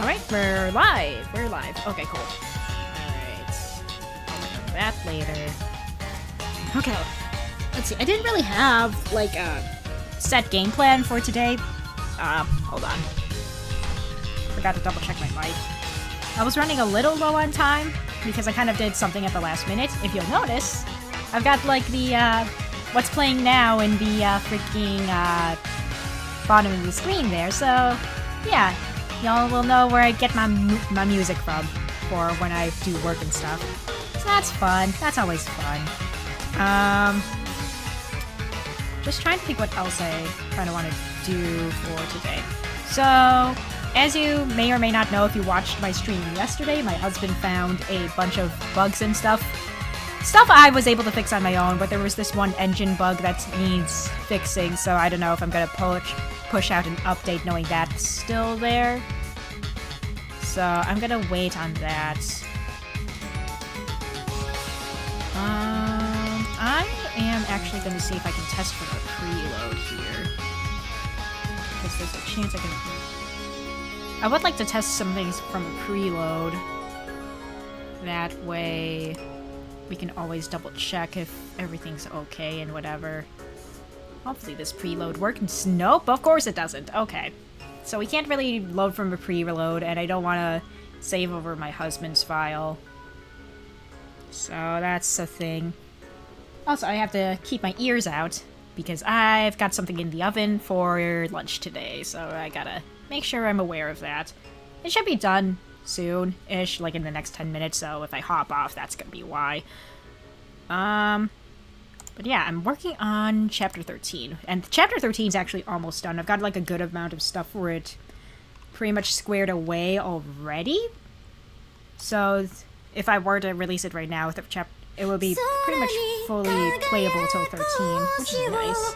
Alright, we're live. We're live. Okay, cool. Alright. That later. Okay. Let's see. I didn't really have, like, a set game plan for today. Hold on. Forgot to double check my mic. I was running a little low on time because I kind of did something at the last minute. If you'll notice, I've got, like, the, what's playing now in the, freaking, bottom of the screen there. So, yeah. Y'all will know where I get my music from for when I do work and stuff. So that's fun. That's always fun. Just trying to think what else I kind of want to do for today. So, as you may or may not know if you watched my stream yesterday, my husband found a bunch of bugs and stuff. Stuff I was able to fix on my own, but there was this one engine bug that needs fixing, so I don't know if I'm gonna push out an update knowing that's still there. So I'm gonna wait on that. I am actually gonna see if I can test for the preload here. Because there's a chance I can... I would like to test some things from a preload. That way we can always double check if everything's okay and whatever. Hopefully this preload works. Nope, of course it doesn't. Okay. So we can't really load from a preload, and I don't want to save over my husband's file. So that's a thing. Also, I have to keep my ears out, because I've got something in the oven for lunch today, so I gotta make sure I'm aware of that. It should be done soon-ish, like in the next 10 minutes, so if I hop off, that's gonna be why. But yeah, I'm working on Chapter 13, and Chapter 13 is actually almost done. I've got, like, a good amount of stuff for it pretty much squared away already. So, if I were to release it right now, it would be pretty much fully playable till 13, which is nice.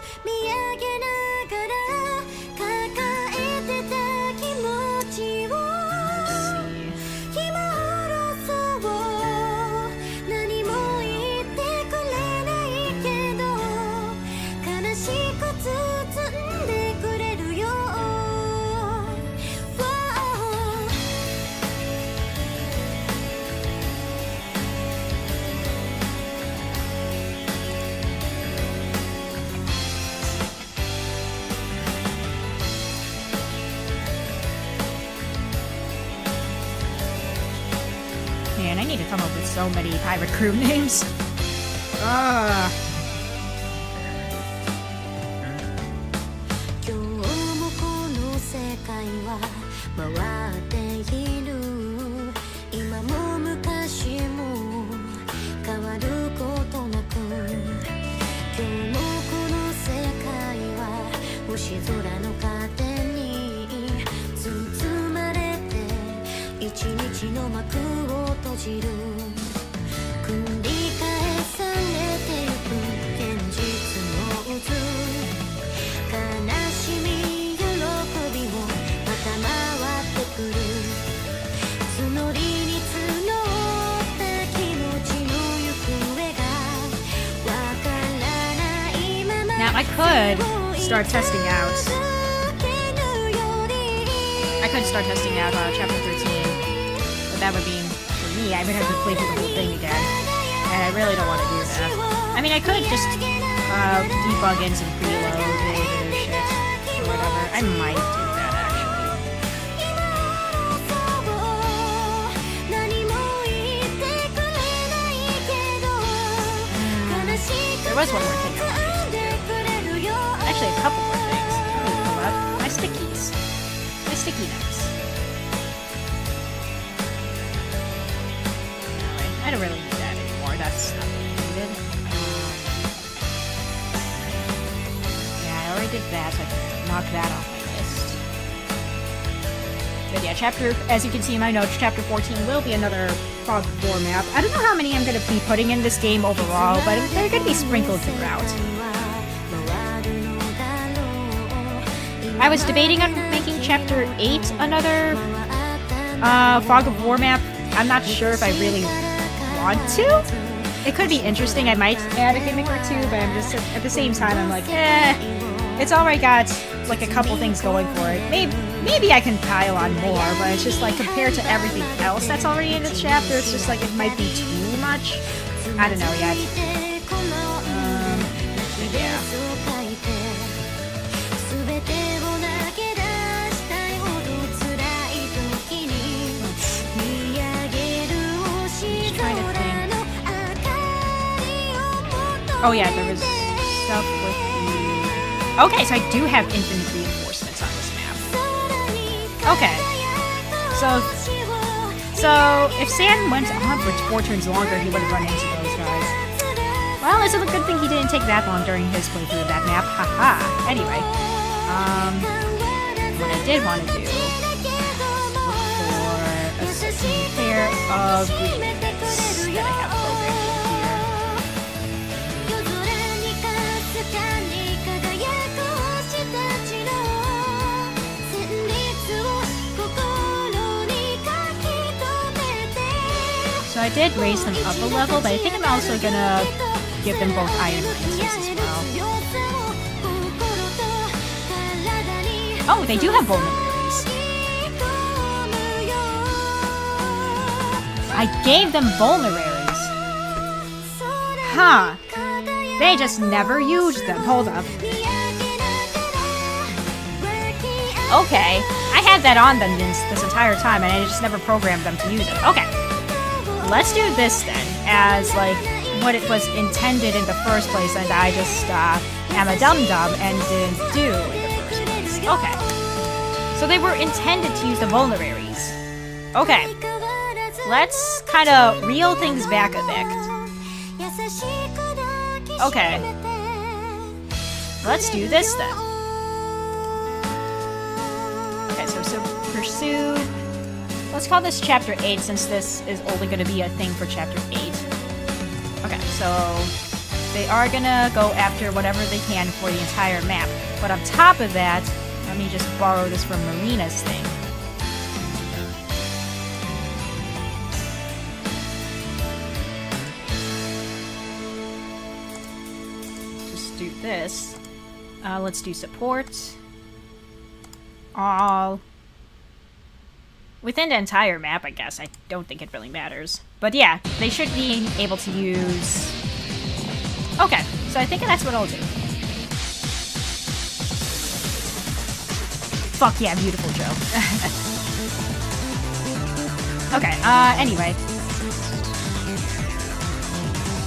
Man, I need to come up with so many pirate crew names. Ah. Now, I could start testing out. Chapter 13. But that would mean, for me, I would have to play through the whole thing again. And I really don't want to do that. I mean, I could just debug in some preload or shit. Or whatever. I might do that, actually. There was one more thing I wanted to do. Actually, a couple more things. Let me pull up my stickies. My sticky notes. I don't really need that anymore. That's not really needed. Yeah, I already did that, so I can knock that off my list. But yeah, as you can see in my notes, Chapter 14 will be another Fog of War map. I don't know how many I'm going to be putting in this game overall, but they're going to be sprinkled throughout. I was debating on making Chapter 8 another Fog of War map. I'm not sure if I really want to. It could be interesting. I might add a gimmick or two, but I'm just at the same time I'm like, It's already got like a couple things going for it. Maybe I can pile on more, but it's just like compared to everything else that's already in the chapter, it's just like it might be too much. I don't know yet. Yeah. Just trying to think. Oh yeah, there was stuff with the... Okay, so I do have infinite reinforcements on this map. Okay. So if Sam went on for 4 turns longer, he would have run into those guys. Well, it's a good thing he didn't take that long during his playthrough of that map. Haha. Anyway. What I did want to do is look for a second pair of greens that I have programmed here. So I did raise them up a level, but I think I'm also gonna give them both iron lances as well. Oh, they do have vulneraries. I gave them vulneraries. Huh. They just never used them. Hold up. Okay. I had that on them this entire time, and I just never programmed them to use it. Okay. Let's do this then, as like what it was intended in the first place, and I just am a dum-dum and didn't do in the first place. Okay. So they were intended to use the vulneraries. Okay. Let's kind of reel things back a bit. Okay. Let's do this then. Okay, so pursued. Let's call this Chapter 8, since this is only going to be a thing for Chapter 8. Okay, so they are going to go after whatever they can for the entire map. But on top of that, let me just borrow this from Marina's thing. Just do this. Let's do support. All. Within the entire map, I guess. I don't think it really matters. But yeah, they should be able to use... Okay, so I think that's what I'll do. Fuck yeah, beautiful Joe. Okay, anyway.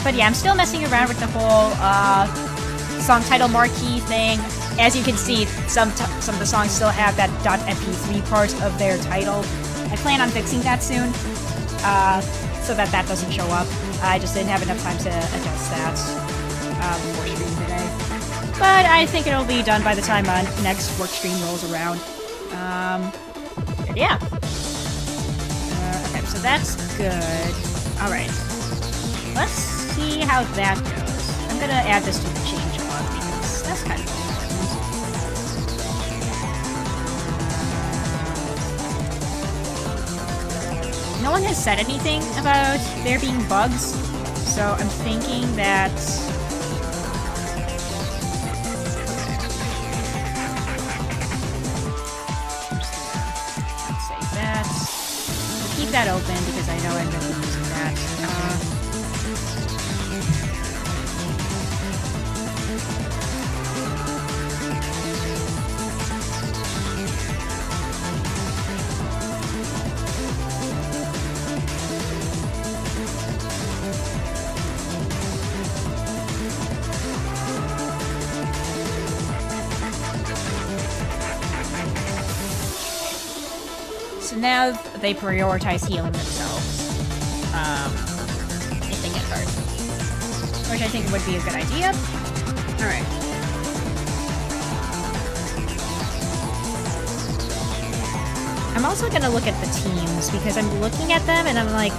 But yeah, I'm still messing around with the whole, song title marquee thing. As you can see, some of the songs still have that .mp3 part of their title. I plan on fixing that soon, so that doesn't show up. I just didn't have enough time to adjust that before stream today. But I think it'll be done by the time next work stream rolls around. Yeah. Okay, so that's good. Alright. Let's see how that goes. I'm gonna add this to the changelog because that's kind of important. No one has said anything about there being bugs, so I'm thinking that... Let's save that. We'll keep that open because I know I'm going to be using that. Now they prioritize healing themselves if they get hurt, which I think would be a good idea. Alright. I'm also gonna look at the teams because I'm looking at them and I'm like,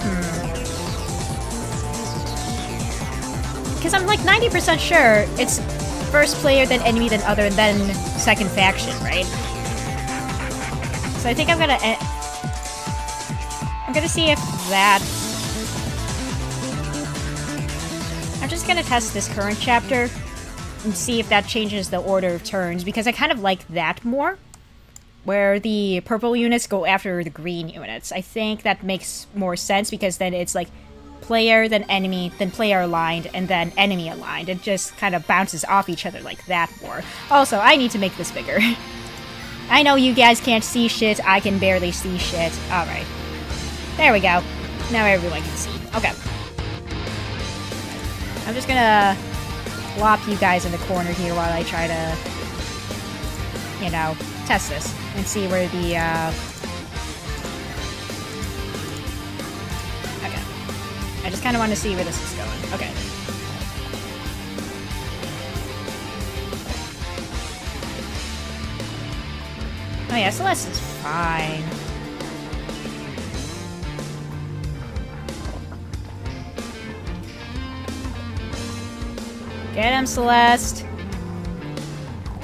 because I'm like 90% sure it's first player, then enemy, then other, and then second faction, right? So I think I'm gonna see if that... I'm just gonna test this current chapter and see if that changes the order of turns, because I kind of like that more, where the purple units go after the green units. I think that makes more sense, because then it's like player, then enemy, then player aligned, and then enemy aligned. It just kind of bounces off each other like that more. Also, I need to make this bigger. I know you guys can't see shit, I can barely see shit. Alright. There we go. Now everyone can see. Okay. I'm just gonna plop you guys in the corner here while I try to, you know, test this and see where the, okay. I just kind of want to see where this is going. Okay. Oh yeah, Celeste is fine. Get him, Celeste.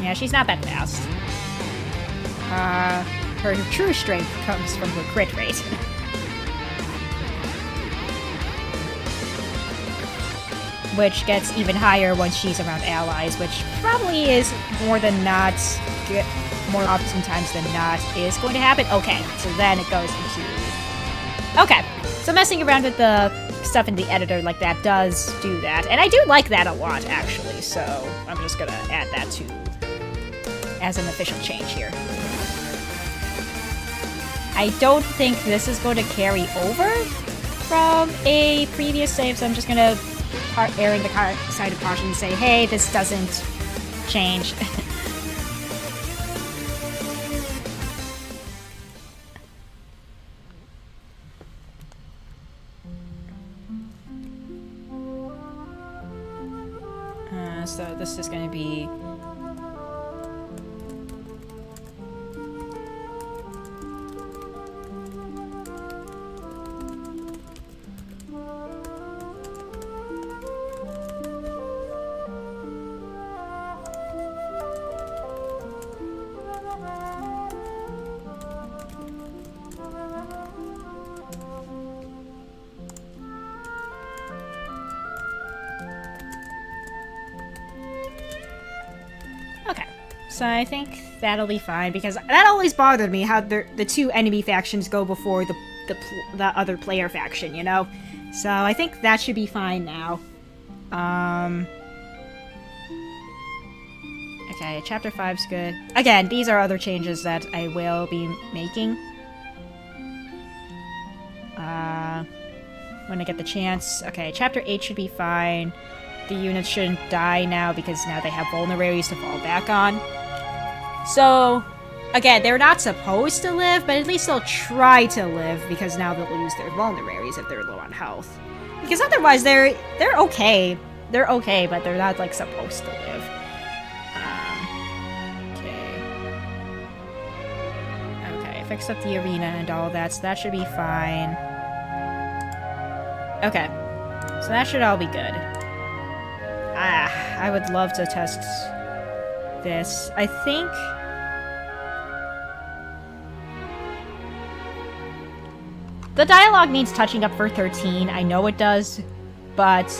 Yeah, she's not that fast. Her true strength comes from her crit rate. Which gets even higher once she's around allies, which probably is more oftentimes than not is going to happen. Okay, so then it goes into... Okay, so messing around with the stuff in the editor like that does do that. And I do like that a lot, actually, so I'm just gonna add that to as an official change here. I don't think this is going to carry over from a previous save, so I'm just gonna err in the side of caution and say, hey, this doesn't change. So this is going to be... So I think that'll be fine, because that always bothered me, how the two enemy factions go before the other player faction, you know? So I think that should be fine now. Okay, Chapter 5's good. Again, these are other changes that I will be making. When I get the chance. Okay, Chapter 8 should be fine. The units shouldn't die now, because now they have vulneraries to fall back on. So, again, they're not supposed to live, but at least they'll try to live, because now they'll lose their vulneraries if they're low on health. Because otherwise, they're okay. They're okay, but they're not, like, supposed to live. Okay. Okay, I fixed up the arena and all that, so that should be fine. Okay. So that should all be good. I would love to test this. I think... The dialogue needs touching up for 13. I know it does, but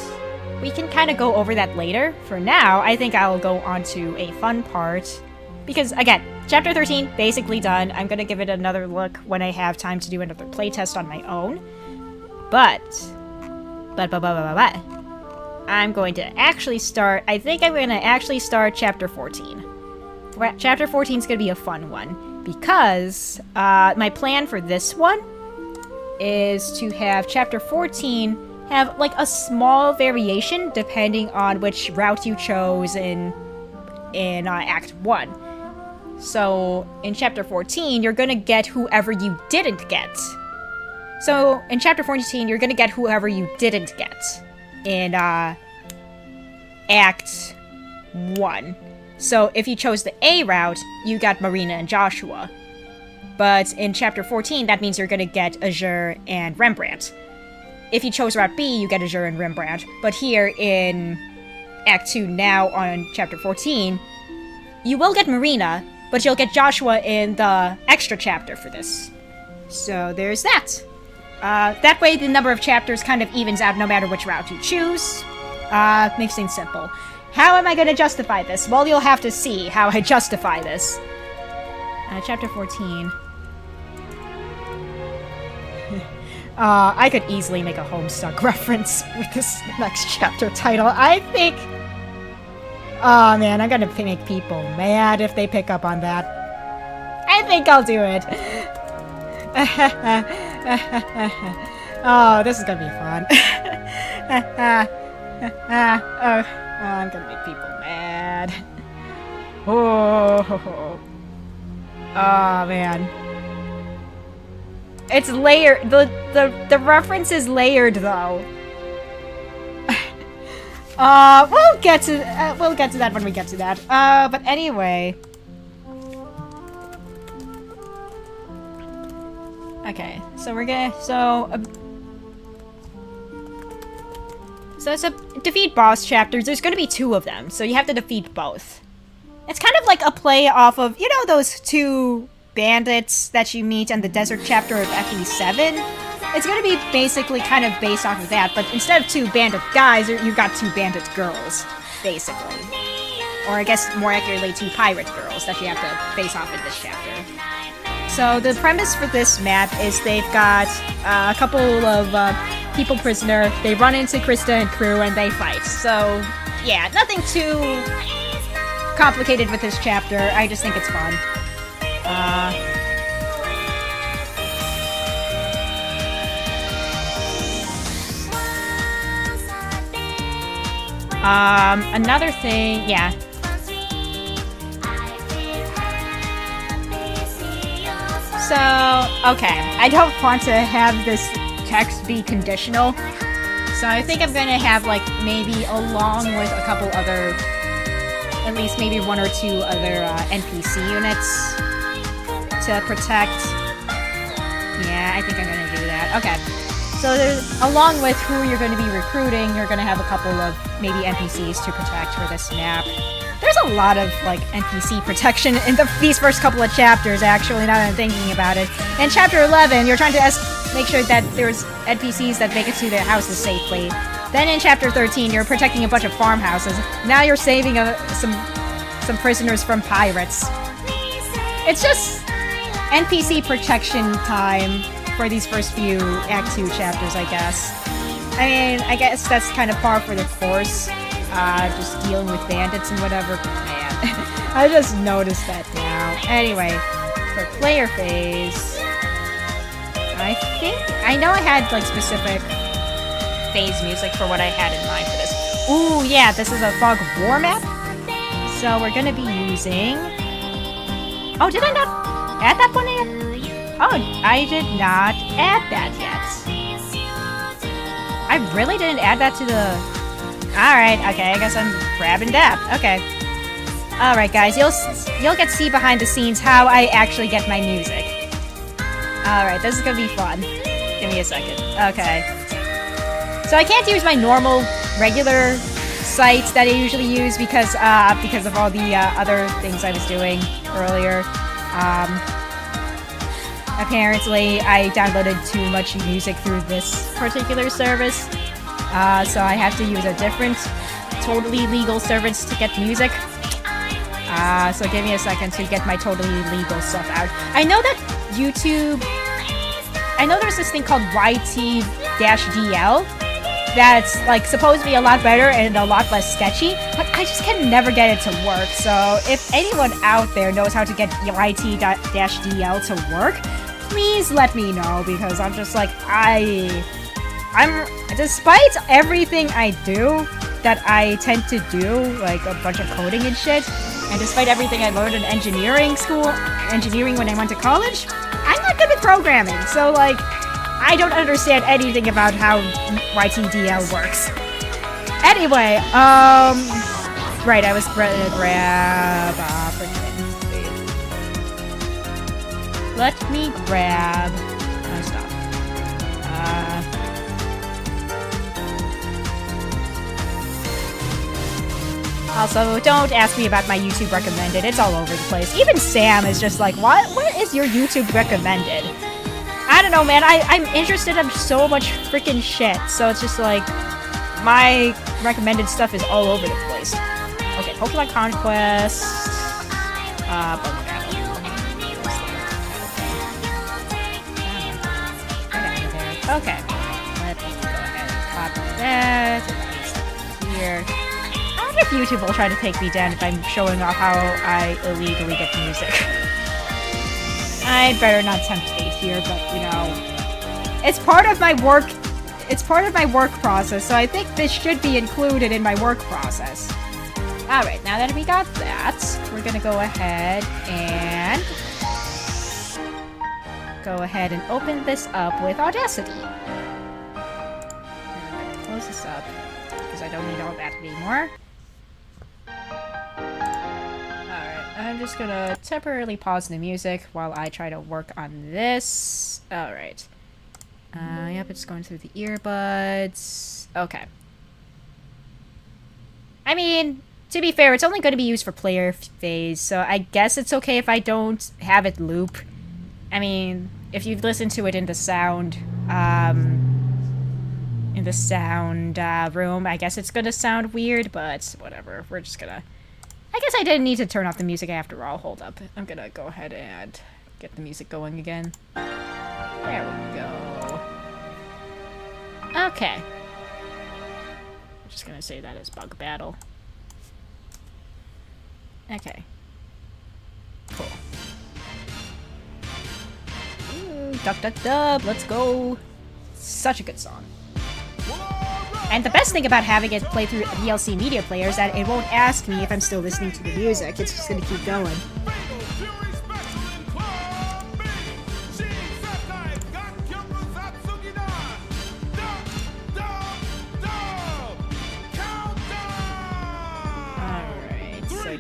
we can kind of go over that later. For now, I think I'll go on to a fun part. Because, again, Chapter 13, basically done. I'm going to give it another look when I have time to do another playtest on my own. But, I'm going to actually start... I think I'm going to actually start Chapter 14. Chapter 14 is going to be a fun one, because my plan for this one is to have Chapter 14 have, like, a small variation depending on which route you chose in Act 1. So, in Chapter 14, you're gonna get whoever you didn't get. So, in Chapter 14, you're gonna get whoever you didn't get in Act 1. So, if you chose the A route, you got Marina and Joshua. But in Chapter 14, that means you're gonna get Azure and Rembrandt. If you chose Route B, you get Azure and Rembrandt. But here in Act 2 now on Chapter 14, you will get Marina, but you'll get Joshua in the extra chapter for this. So there's that. That way the number of chapters kind of evens out no matter which route you choose. Makes things simple. How am I going to justify this? Well, you'll have to see how I justify this. Chapter 14. I could easily make a Homestuck reference with this next chapter title. I think... Oh man, I'm gonna make people mad if they pick up on that. I think I'll do it. Oh, this is gonna be fun. Oh, I'm gonna make people mad. Oh, man. It's layered. The reference is layered, though. We'll get to that when we get to that. But anyway. Okay, so we're gonna so it's a defeat boss chapters. There's gonna be 2 of them, so you have to defeat both. It's kind of like a play off of, you know, those 2 bandits that you meet in the desert chapter of FE7? It's gonna be basically kind of based off of that, but instead of 2 bandit guys, you've got 2 bandit girls, basically. Or I guess more accurately, 2 pirate girls that you have to face off in this chapter. So the premise for this map is they've got a couple of people prisoner, they run into Krista and crew, and they fight. So, yeah, nothing too complicated with this chapter, I just think it's fun. Another thing, yeah. So, okay, I don't want to have this text be conditional, so I think I'm gonna have, like, maybe along with a couple other, at least maybe 1 or 2 other NPC units to protect. Yeah, I think I'm gonna do that. Okay. So there's, along with who you're going to be recruiting, you're going to have a couple of maybe NPCs to protect for this map. There's a lot of, like, NPC protection in these first couple of chapters, actually, now that I'm thinking about it. In Chapter 11, you're trying to make sure that there's NPCs that make it to their houses safely. Then in Chapter 13, you're protecting a bunch of farmhouses. Now you're saving some prisoners from pirates. It's just NPC protection time for these first few Act 2 chapters, I guess. I mean, I guess that's kind of par for the course. Just dealing with bandits and whatever. Man, I just noticed that now. Anyway, for player phase, I know I had, like, specific phase music for what I had in mind for this. Ooh, yeah, this is a Fog of War map. So we're gonna be using... Oh, did I not add that one yet? Oh, I did not add that yet. I really didn't add that to the... Alright, okay, I guess I'm grabbing that. Okay. Alright, guys, you'll get to see behind the scenes how I actually get my music. Alright, this is gonna be fun. Give me a second. Okay. So I can't use my normal, regular sites that I usually use because of all the other things I was doing earlier. Apparently, I downloaded too much music through this particular service, so I have to use a different, totally legal service to get music. So give me a second to get my totally legal stuff out. I know that YouTube... I know there's this thing called YT-DL that's, like, supposed to be a lot better and a lot less sketchy, but I just can never get it to work. So if anyone out there knows how to get YT-DL to work, please let me know, because I'm just like, I'm despite everything I do that I tend to do, like a bunch of coding and shit, and despite everything I learned in engineering when I went to college, I'm not good at programming, so, like, I don't understand anything about how YTDL works. Anyway, right, I was ready to grab, let me grab my stuff. Also, don't ask me about my YouTube recommended. It's all over the place. Even Sam is just like, what is your YouTube recommended? I don't know, man. I'm interested in so much freaking shit. So it's just like, my recommended stuff is all over the place. Okay, Pokemon Conquest. Bug Battle. Okay. Let's go ahead and copy that. Here. I wonder if YouTube will try to take me down if I'm showing off how I illegally get music. I'd better not tempt fate here, but you know, it's part of my work. It's part of my work process, so I think this should be included in my work process. Alright, now that we got that, we're gonna go ahead and open this up with Audacity. And I'm gonna close this up, because I don't need all that anymore. Alright, I'm just gonna temporarily pause the music while I try to work on this. Alright. Yep, it's going through the earbuds. Okay. I mean, to be fair, it's only going to be used for player phase, so I guess it's okay if I don't have it loop. I mean, if you've listened to it in the sound, room, I guess it's going to sound weird, but whatever. We're just gonna... I guess I didn't need to turn off the music after all. Hold up. I'm gonna go ahead and get the music going again. There we go. Okay. I'm just gonna say that as Bug Battle. Okay. Cool. Ooh, duck, duck, dub, let's go. Such a good song. And the best thing about having it play through a VLC media player is that it won't ask me if I'm still listening to the music. It's just gonna keep going.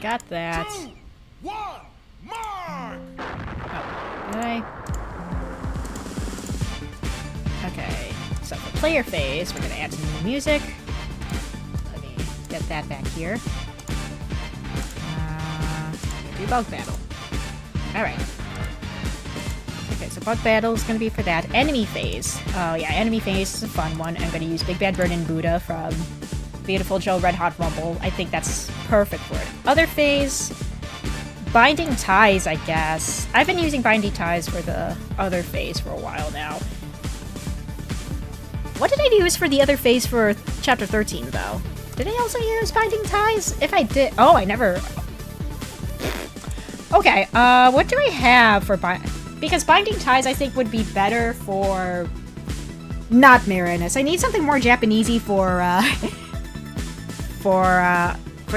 Got that. 2, 1, mark! Oh, did I? Okay, so for player phase, we're gonna add some new music. Let me get that back here. Do Bug Battle. Alright. Okay, so Bug Battle is gonna be for that. Enemy phase. Oh yeah, enemy phase is a fun one. I'm gonna use Big Bad Bird and Buddha from Beautiful Joe Red Hot Rumble. I think that's perfect for it. Other phase, Binding Ties, I guess. I've been using Binding Ties for the other phase for a while now. What did I use for the other phase for Chapter 13, though? Did I also use Binding Ties? If I did... Oh, I never... Okay, what do I have for because Binding Ties, I think, would be better for... Not Marinus. I need something more Japanesey for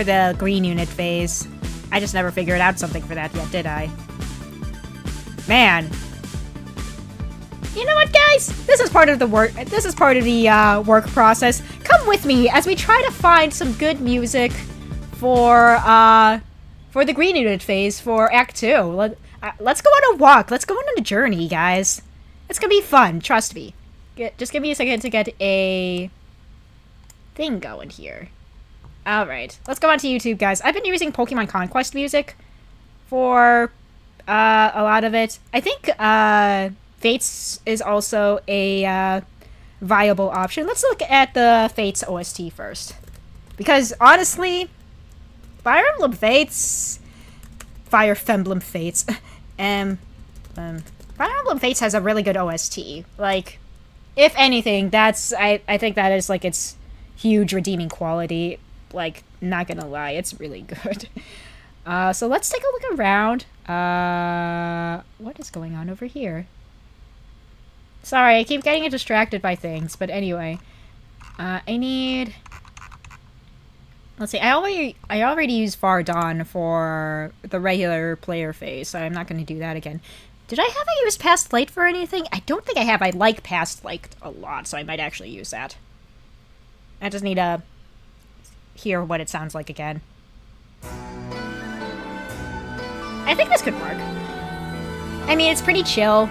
the green unit phase. I just never figured out something for that yet, did I? Man. You know what, guys? This is part of the work. This is part of the work process. Come with me as we try to find some good music for the green unit phase for Act 2. Let's go on a walk. Let's go on a journey, guys. It's gonna be fun. Trust me. Just give me a second to get a thing going here. Alright, let's go on to YouTube, guys. I've been using Pokemon Conquest music for a lot of it. I think Fates is also a viable option. Let's look at the Fates OST first. Because, honestly, Fire Emblem Fates... Fire Femblem Fates. Fire Emblem Fates has a really good OST. Like, if anything, that's... I think that is, like, its huge redeeming quality. Like, not gonna lie, it's really good. So let's take a look around. What is going on over here? Sorry, I keep getting distracted by things, but anyway. I need... Let's see, I already used Far Dawn for the regular player phase, so I'm not going to do that again. Did I have I used Past Light for anything? I don't think I have. I like Past Light a lot, so I might actually use that. I just need to hear what it sounds like again. I think this could work. I mean, it's pretty chill.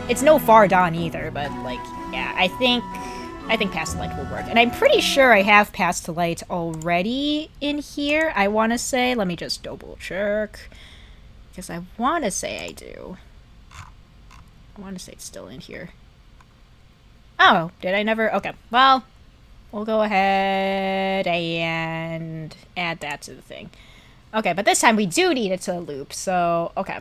It's no Far Dawn either, but, like, yeah, I think Past Light will work. And I'm pretty sure I have Past Light already in here, I want to say. Let me just double check. Because I want to say I do. I want to say it's still in here. Oh, did I never? Okay, well, we'll go ahead and add that to the thing. Okay, but this time we do need it to loop, so, okay.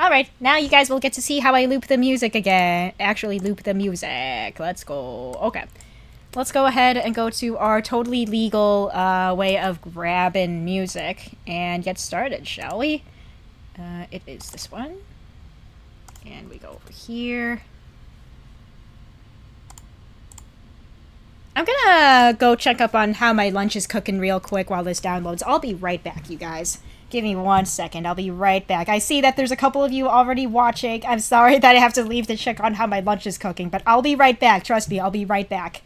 Alright, now you guys will get to see how I loop the music again. Actually loop the music. Let's go. Okay. Let's go ahead and go to our totally legal way of grabbing music and get started, shall we? It is this one. And we go over here. I'm gonna go check up on how my lunch is cooking real quick while this downloads. I'll be right back, you guys. Give me 1 second. I'll be right back. I see that there's a couple of you already watching. I'm sorry that I have to leave to check on how my lunch is cooking, but I'll be right back. Trust me, I'll be right back.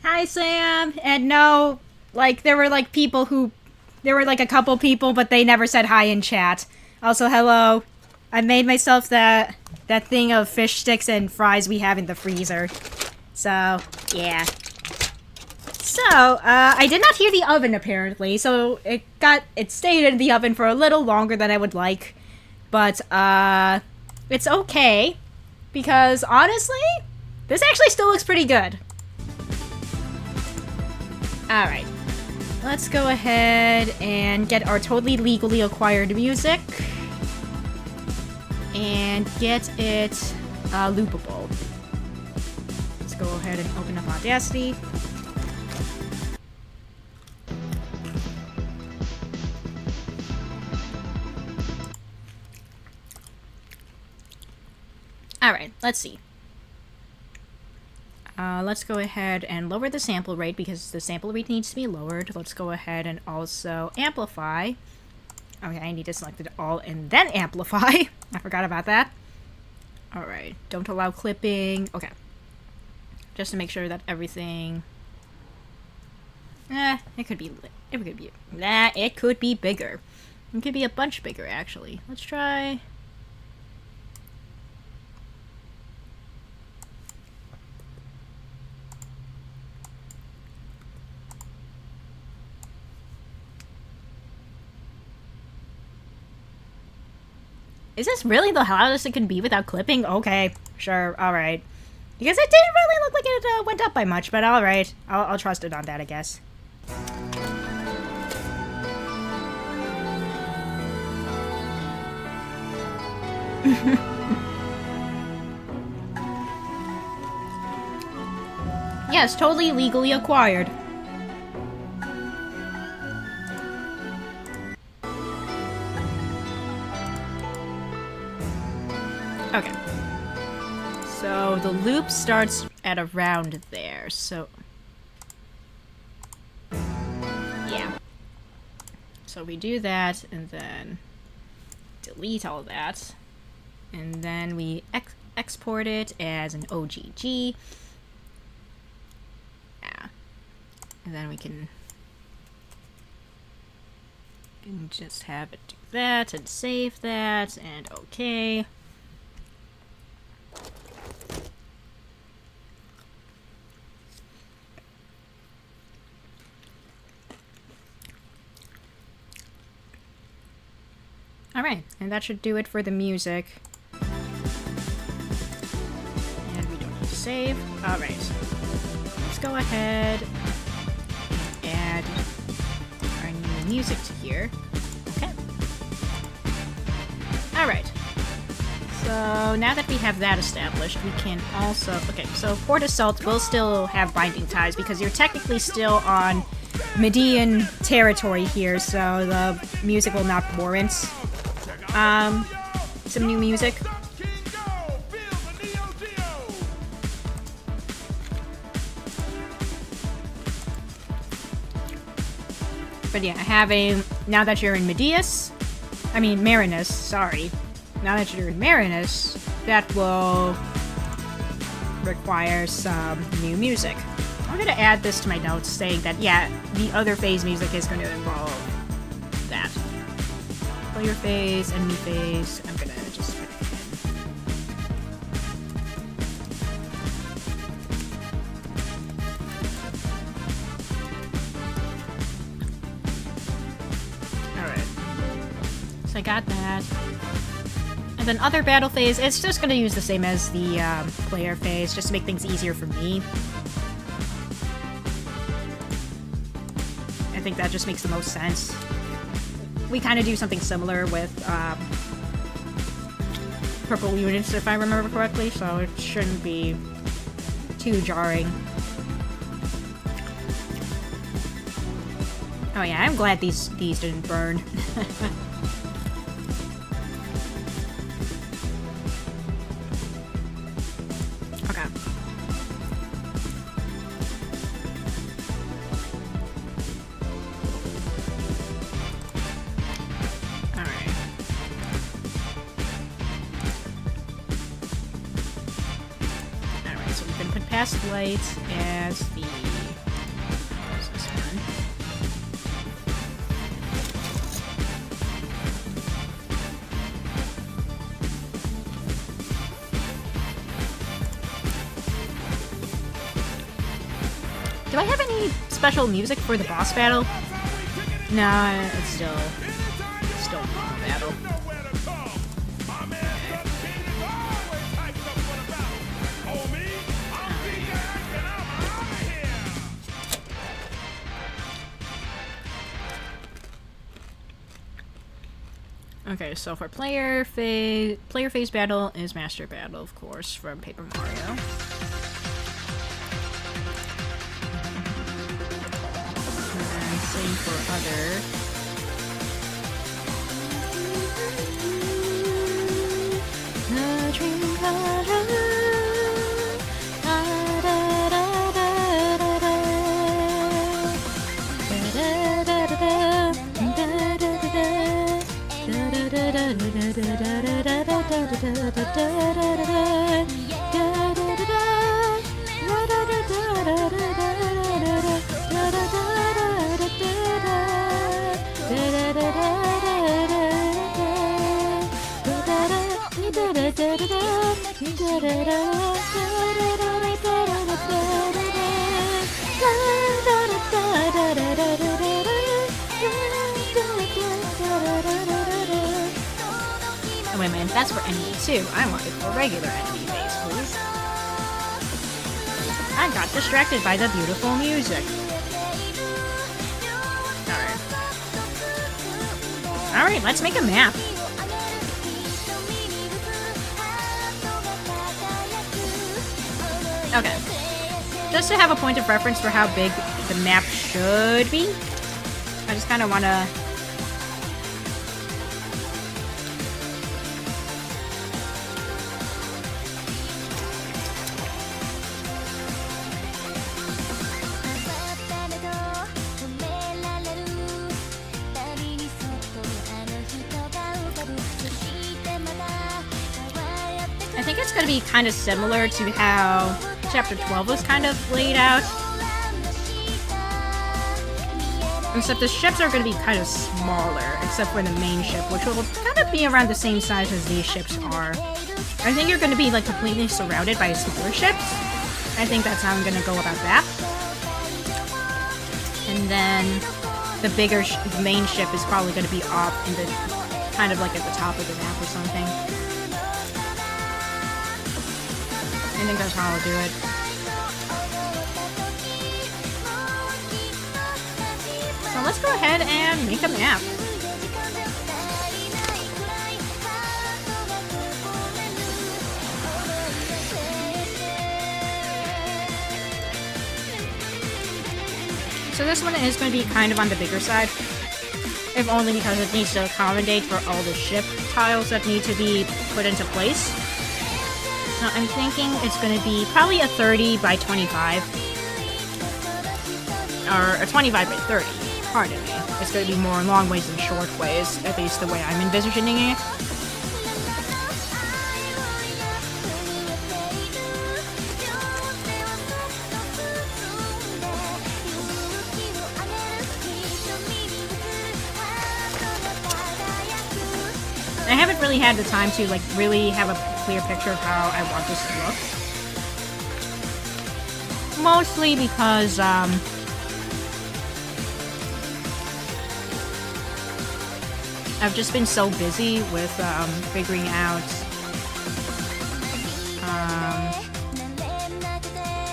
Hi, Sam. And no, like, there were, like, people who... There were, like, a couple people, but they never said hi in chat. Also, hello. I made myself that thing of fish sticks and fries we have in the freezer. So, yeah. So, I did not hear the oven, apparently, so it stayed in the oven for a little longer than I would like. But, it's okay. Because, honestly, this actually still looks pretty good. Alright. Let's go ahead and get our totally legally acquired music. And get it loopable. Let's go ahead and open up Audacity. Alright, let's see. Let's go ahead and lower the sample rate because the sample rate needs to be lowered. Let's go ahead and also amplify. Okay, I need to select it all and then amplify. I forgot about that. Alright, don't allow clipping. Okay. Just to make sure that everything... it could be bigger. It could be a bunch bigger, actually. Let's try... Is this really the loudest it can be without clipping? Okay, sure, alright. Because it didn't really look like it went up by much, but alright. I'll trust it on that, I guess. Yes, totally legally acquired. Okay. So the loop starts at around there, so... yeah. So we do that, and then delete all that. And then we export it as an OGG. Yeah. And then we can just have it do that, and save that, and okay. Alright, and that should do it for the music. And we don't need to save. Alright. Let's go ahead and add our new music to here. Okay. Alright. So now that we have that established, we can also... okay, so Port Assault will still have binding ties because you're technically still on Median territory here, so the music will not warrant some new music. But yeah, now that you're in Marinus, sorry. Now that you're in Marinus, that will require some new music. I'm gonna add this to my notes saying that, yeah, the other phase music is going to involve that. Player phase, enemy phase, I'm gonna just put it in. Alright. So I got that. And then other battle phase, it's just gonna use the same as the player phase, just to make things easier for me. I think that just makes the most sense. We kind of do something similar with purple units, if I remember correctly, so it shouldn't be too jarring. Oh yeah, I'm glad these didn't burn. Okay. Past light as the... where's this one? Do I have any special music for the boss battle? Nah, it's still normal battle. Okay, so for player phase battle is Master Battle, of course, from Paper Mario. And same for other. The dream color. Wait a minute, that's for enemy 2. I want it for regular enemy phase, please. I got distracted by the beautiful music. Alright, let's make a map. Okay. just to have a point of reference for how big the map should be, I just kind of want to... I think it's going to be kind of similar to how Chapter 12 was kind of laid out. Except the ships are going to be kind of smaller, except for the main ship, which will kind of be around the same size as these ships are. I think you're going to be like completely surrounded by smaller ships. I think that's how I'm going to go about that. And then the bigger, the main ship is probably going to be up in the, kind of like at the top of the map or something. I think that's how I'll do it. So let's go ahead and make a map. So this one is going to be kind of on the bigger side, if only because it needs to accommodate for all the ship tiles that need to be put into place. So I'm thinking it's going to be probably a 30 by 25. Or a 25 by 30. Pardon me. It's going to be more long ways than short ways, at least the way I'm envisioning it. I haven't really had the time to like really have a clear picture of how I want this to look. Mostly because I've just been so busy with figuring out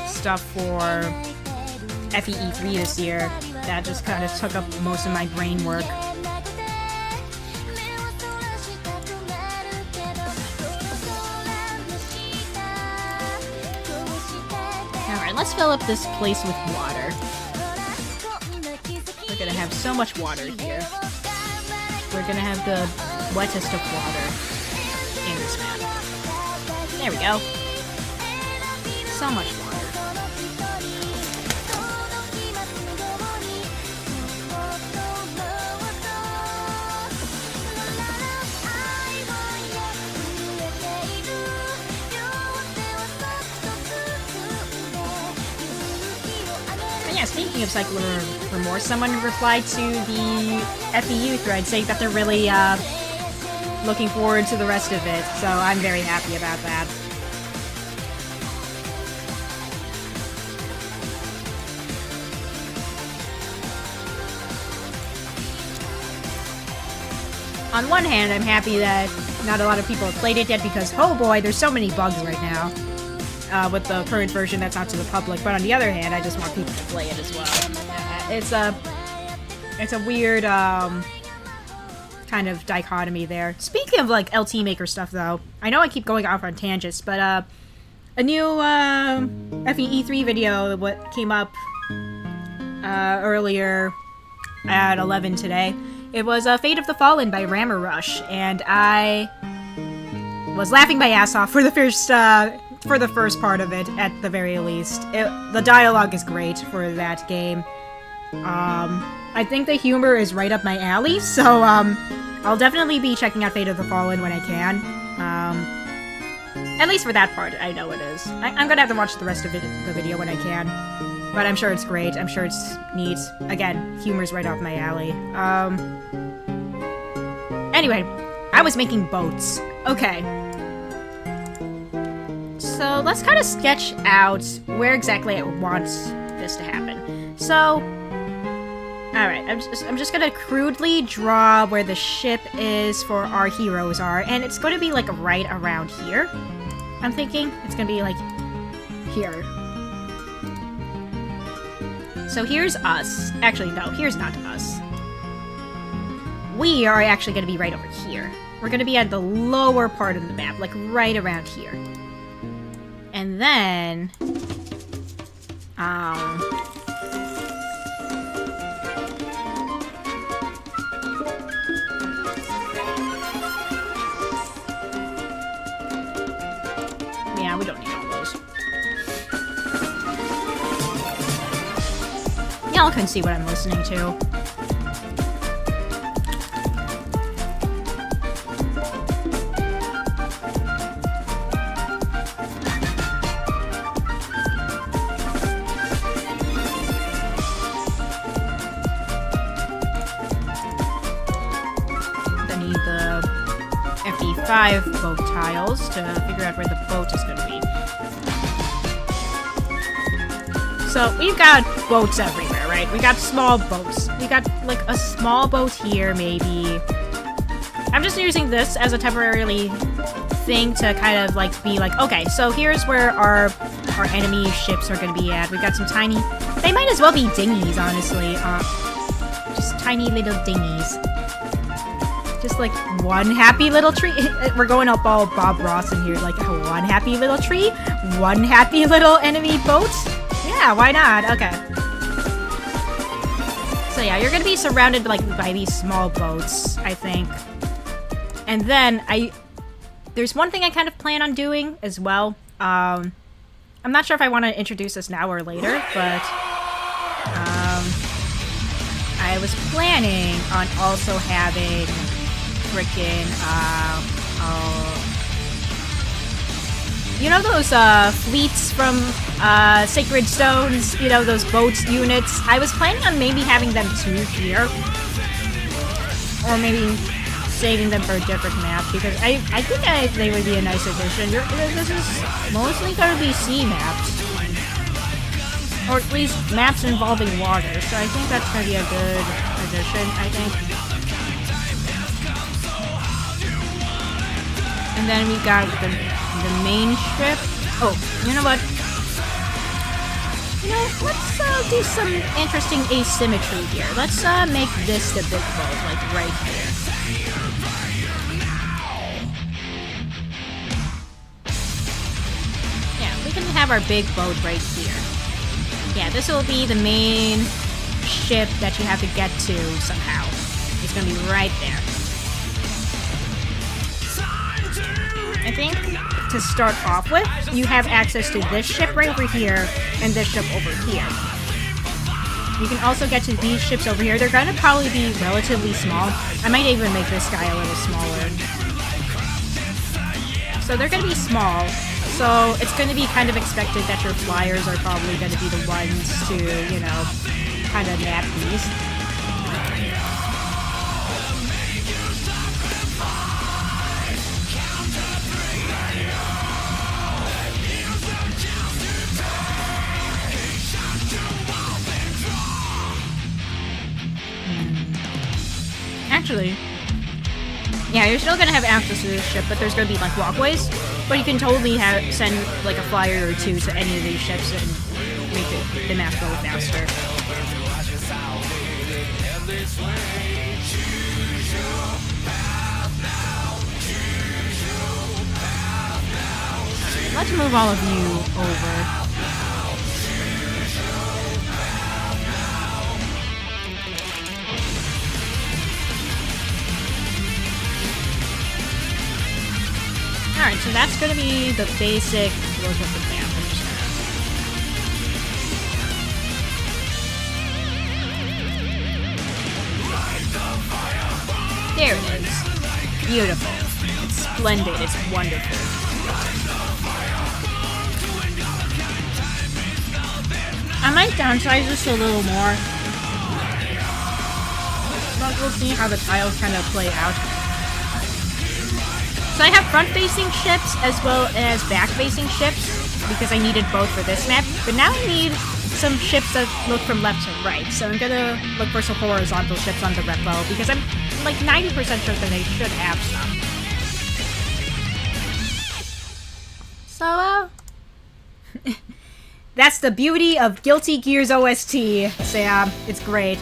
stuff for FEE3 this year that just kind of took up most of my brain work. Alright, let's fill up this place with water. We're gonna have so much water here. We're gonna have the wettest of water in this map. There we go. So much water. Yeah, speaking of cycler remorse, someone replied to the FEU thread saying that they're really looking forward to the rest of it, so I'm very happy about that. On one hand, I'm happy that not a lot of people have played it yet because, oh boy, there's so many bugs right now. With the current version that's out to the public, but on the other hand, I just want people to play it as well. It's a weird kind of dichotomy there. Speaking of like LT Maker stuff, though, I know I keep going off on tangents, but a new FEE3 video what came up earlier at 11 today. It was Fate of the Fallen by Remorse, and I was laughing my ass off for the first part of it, at the very least. The dialogue is great for that game. I think the humor is right up my alley, so I'll definitely be checking out Fate of the Fallen when I can. At least for that part, I know it is. I'm gonna have to watch the rest of the video when I can. But I'm sure it's great. I'm sure it's neat. Again, humor's right up my alley. Anyway, I was making boats. Okay. So let's kind of sketch out where exactly I want this to happen. So, alright, I'm just gonna crudely draw where the ship is for our heroes are, and it's gonna be like right around here. I'm thinking it's gonna be like here. So here's us. Actually, no, here's not us. We are actually gonna be right over here. We're gonna be at the lower part of the map, like right around here. And then Yeah, we don't need all those. Y'all can see what I'm listening to. Then need the FD5 boat tiles to figure out where the boat is going to be. So we've got boats everywhere, right? We got small boats. We got like a small boat here, maybe. I'm just using this as a temporarily thing to kind of like be like, okay, so here's where our enemy ships are going to be at. We've got some tiny. They might as well be dinghies, honestly. Just tiny little dinghies. Just like one happy little tree. We're going up all Bob Ross in here, like one happy little tree, one happy little enemy boat. Yeah, why not? Okay. So yeah, you're gonna be surrounded like by these small boats, I think. And then there's one thing I kind of plan on doing as well. I'm not sure if I want to introduce this now or later, but I was planning on also having frickin' you know those fleets from Sacred Stones, you know, those boat units? I was planning on maybe having them too here. Or maybe saving them for a different map, because I think they would be a nice addition. This is mostly going to be sea maps. Or at least maps involving water, so I think that's going to be a good addition, I think. And then we got the main ship. Oh, you know what? You know, let's do some interesting asymmetry here. Let's make this the big boat, like right here. Yeah, we can have our big boat right here. Yeah, this will be the main ship that you have to get to somehow. It's gonna be right there. I think to start off with, you have access to this ship right over here and this ship over here. You can also get to these ships over here. They're gonna probably be relatively small. I might even make this guy a little smaller. So they're gonna be small. So it's gonna be kind of expected that your flyers are probably gonna be the ones to, you know, kind of nab these. Actually, yeah, you're still gonna have access to this ship, but there's gonna be like walkways. But you can totally send like a flyer or two to any of these ships and make the map go faster. Alright, let's move all of you over. Alright, so that's going to be the basic look of the map. There it is. Beautiful. It's splendid. It's wonderful. I might downsize this a little more. But we'll see how the tiles kind of play out. So I have front-facing ships as well as back-facing ships because I needed both for this map. But now I need some ships that look from left to right. So I'm gonna look for some horizontal ships on the repo because I'm like 90% sure that they should have some. So, that's the beauty of Guilty Gear's OST, Sam. It's great.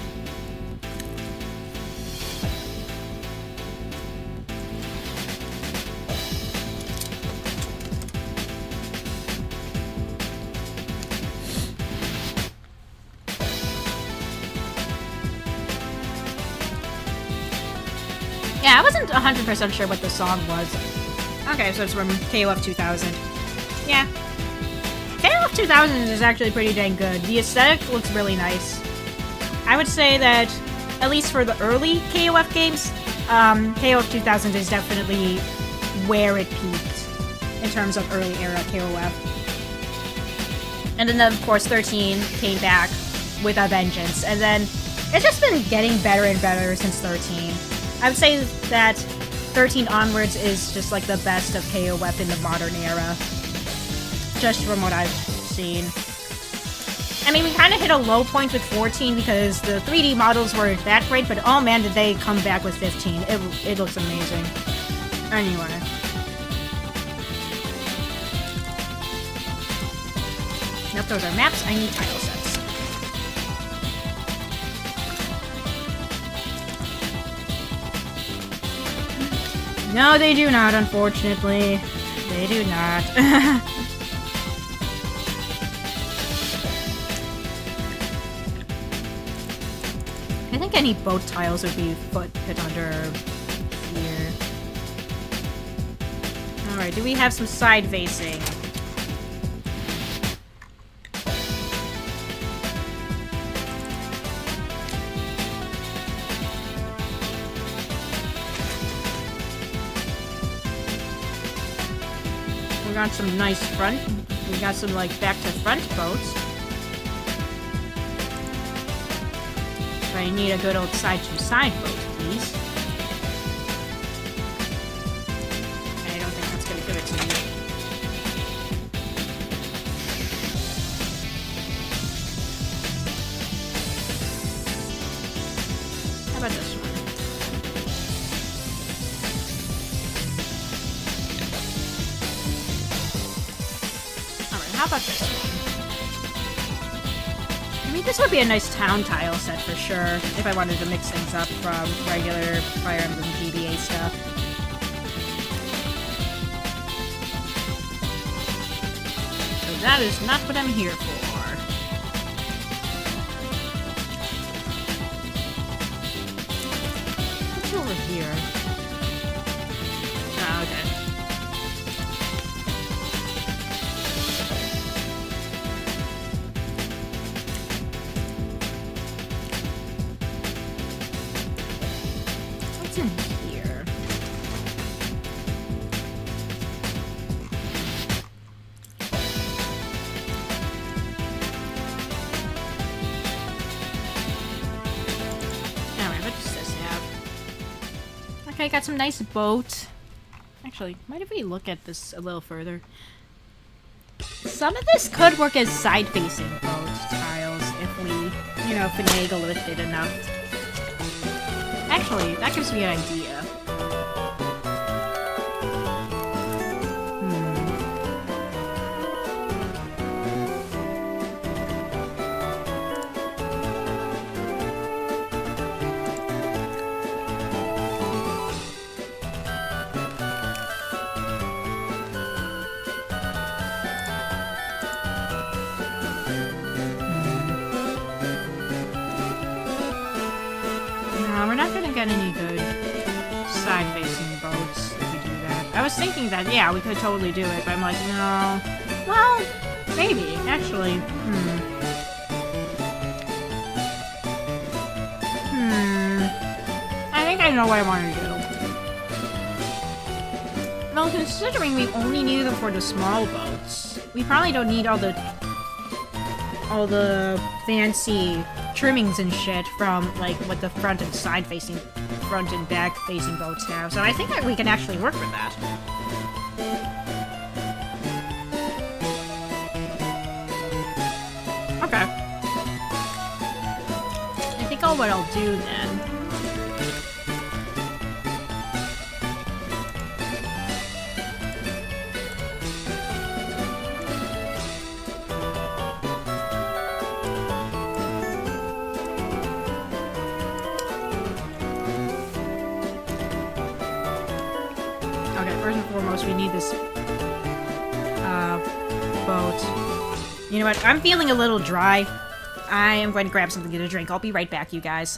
Yeah, I wasn't 100% sure what the song was. Okay, so it's from KOF 2000. Yeah. KOF 2000 is actually pretty dang good. The aesthetic looks really nice. I would say that, at least for the early KOF games, KOF 2000 is definitely where it peaked in terms of early era KOF. And then, of course, 13 came back with a vengeance, and then it's just been getting better and better since 13. I would say that 13 onwards is just like the best of KOF in the modern era, just from what I've seen. I mean, we kind of hit a low point with 14 because the 3D models weren't that great, but oh man, did they come back with 15. It looks amazing. Anyway. Nope, those are maps. I need title sets. No, they do not, unfortunately. They do not. I think any boat tiles would be put under here. Alright, do we have some side facing? We got some nice front. We got some like back to front boats. But I need a good old side to side boat, please. I don't think that's gonna give it to me. How about this one? How about this one? I mean, this would be a nice town tile set for sure, if I wanted to mix things up from regular Fire Emblem GBA stuff. So that is not what I'm here for. What's over here? Oh, okay. In here. Alright, what does this have? Okay, got some nice boat. Actually, mind if we look at this a little further? Some of this could work as side-facing boat tiles if we, you know, finagle with it enough. Actually, that gives me an idea. We're not gonna get any good side-facing boats if we do that. I was thinking that, yeah, we could totally do it, but I'm like, no. Well, maybe, actually. I think I know what I want to do. Well, considering we only need them for the small boats, we probably don't need all the fancy trimmings and shit from like what the front and side facing, front and back facing boats have. So I think that we can actually work with that. Okay. I think what I'll do then. First and foremost, we need this boat. You know what? I'm feeling a little dry. I am going to grab something to drink. I'll be right back, you guys.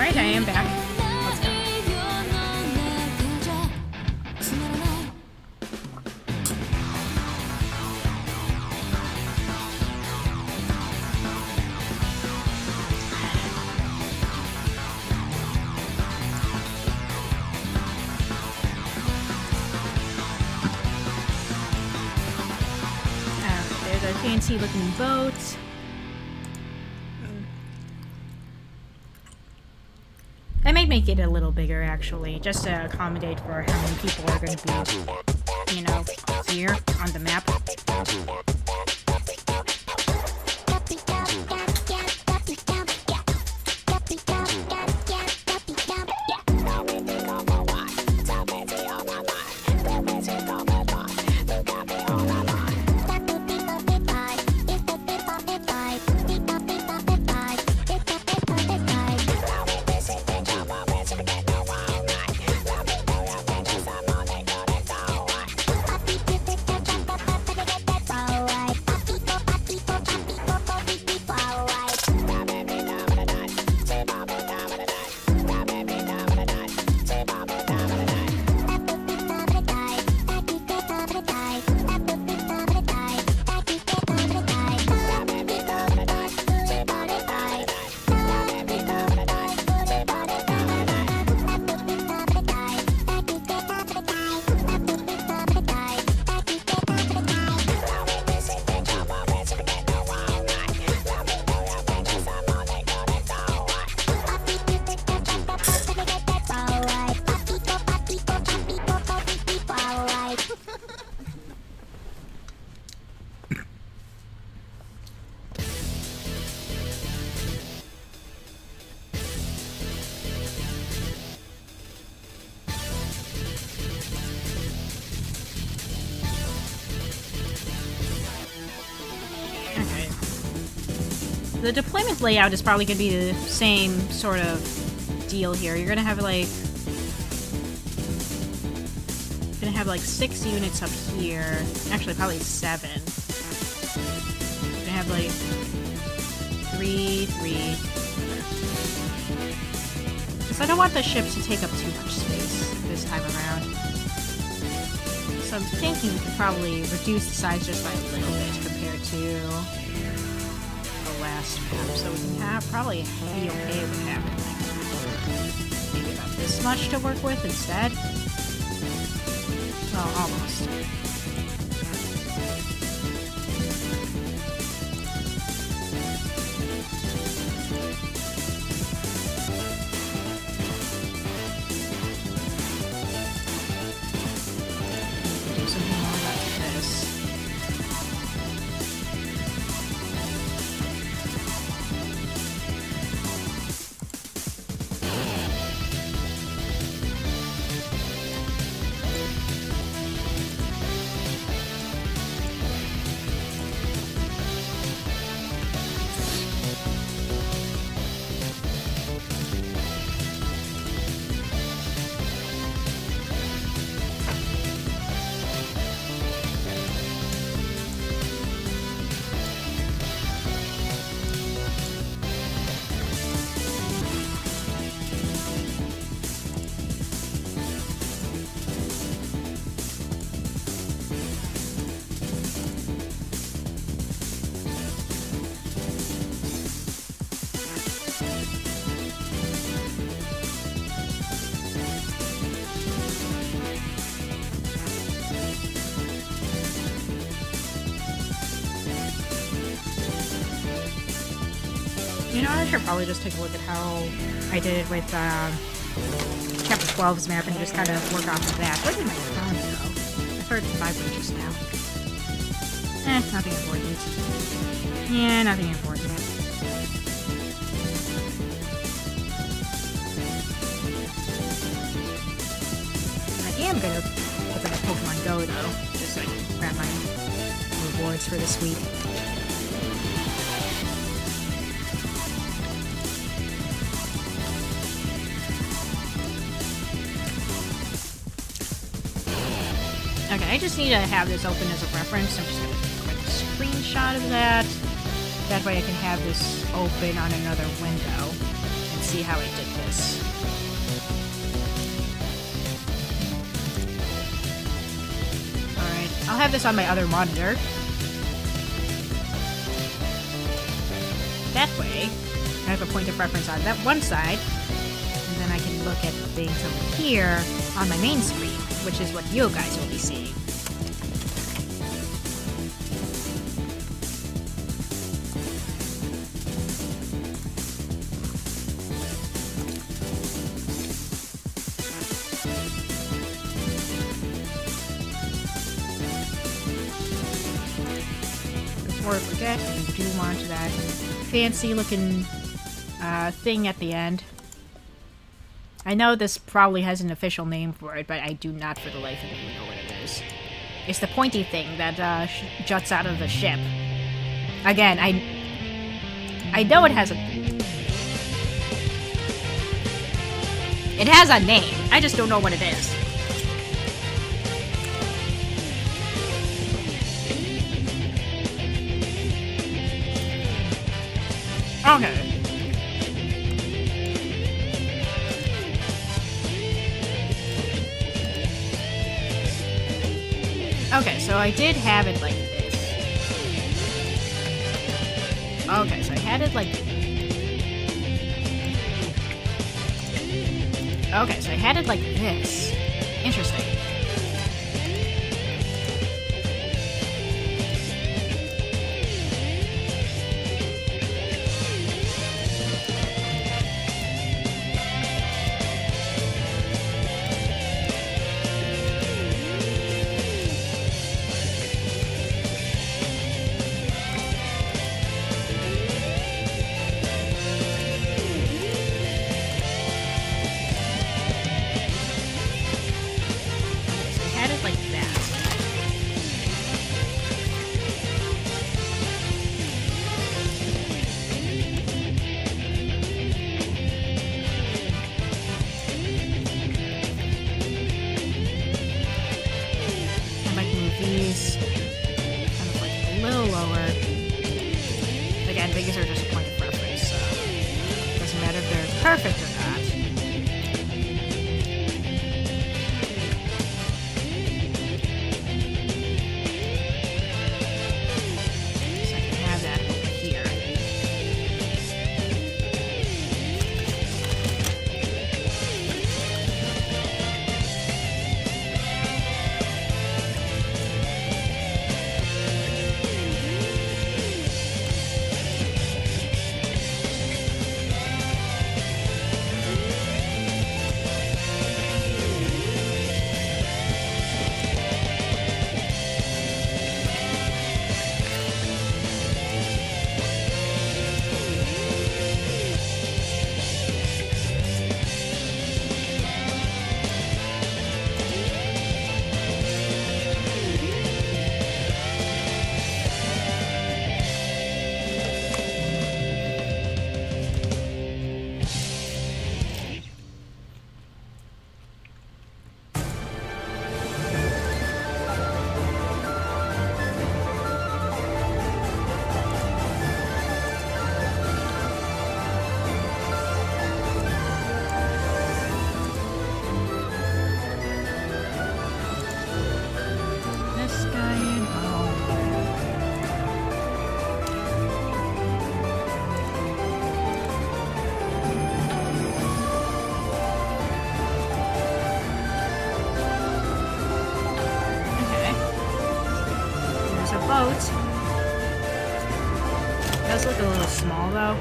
Alright, I am back. Let's go. Alright, there's our fancy looking boat. I might make it a little bigger, actually, just to accommodate for how many people are going to be, you know, here on the map. The deployment layout is probably going to be the same sort of deal here. You're going to have like 6 units up here. Actually, probably 7. You're going to have like 3. Because I don't want the ship to take up too much space this time around. So I'm thinking we could probably reduce the size just by a little bit compared to last map, so we can probably be okay with having like maybe about this much to work with instead. Well, almost. Do something more like this. You know, I should probably just take a look at how I did it with Chapter 12's map and just kind of work off of that. Where did my phone go? I heard it vibrate just now. Nothing important. Yeah, nothing important. I am going to open up Pokemon Go, though, just so I can grab my rewards for this week. Okay, I just need to have this open as a reference. I'm just going to take a quick screenshot of that. That way I can have this open on another window see how I did this. Alright, I'll have this on my other monitor. That way, I have a point of reference on that one side, and then I can look at things over here on my main screen, which is what you guys will be seeing. Before I forget, I do want that fancy looking thing at the end. I know this probably has an official name for it, but I do not for the life of me know what it is. It's the pointy thing that juts out of the ship. Again, I know it has a... It has a name. I just don't know what it is. Okay. Okay, so I did have it like this. Okay, so I had it like... Okay, so I had it like this. Interesting. Perfect or not. So I can have that over here. Boat. It does look a little small though.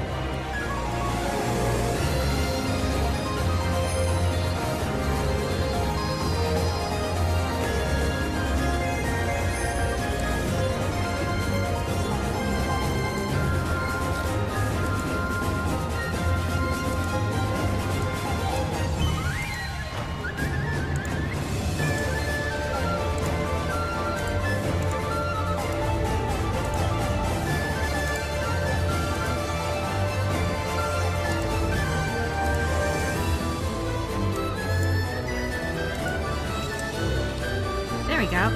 There we go.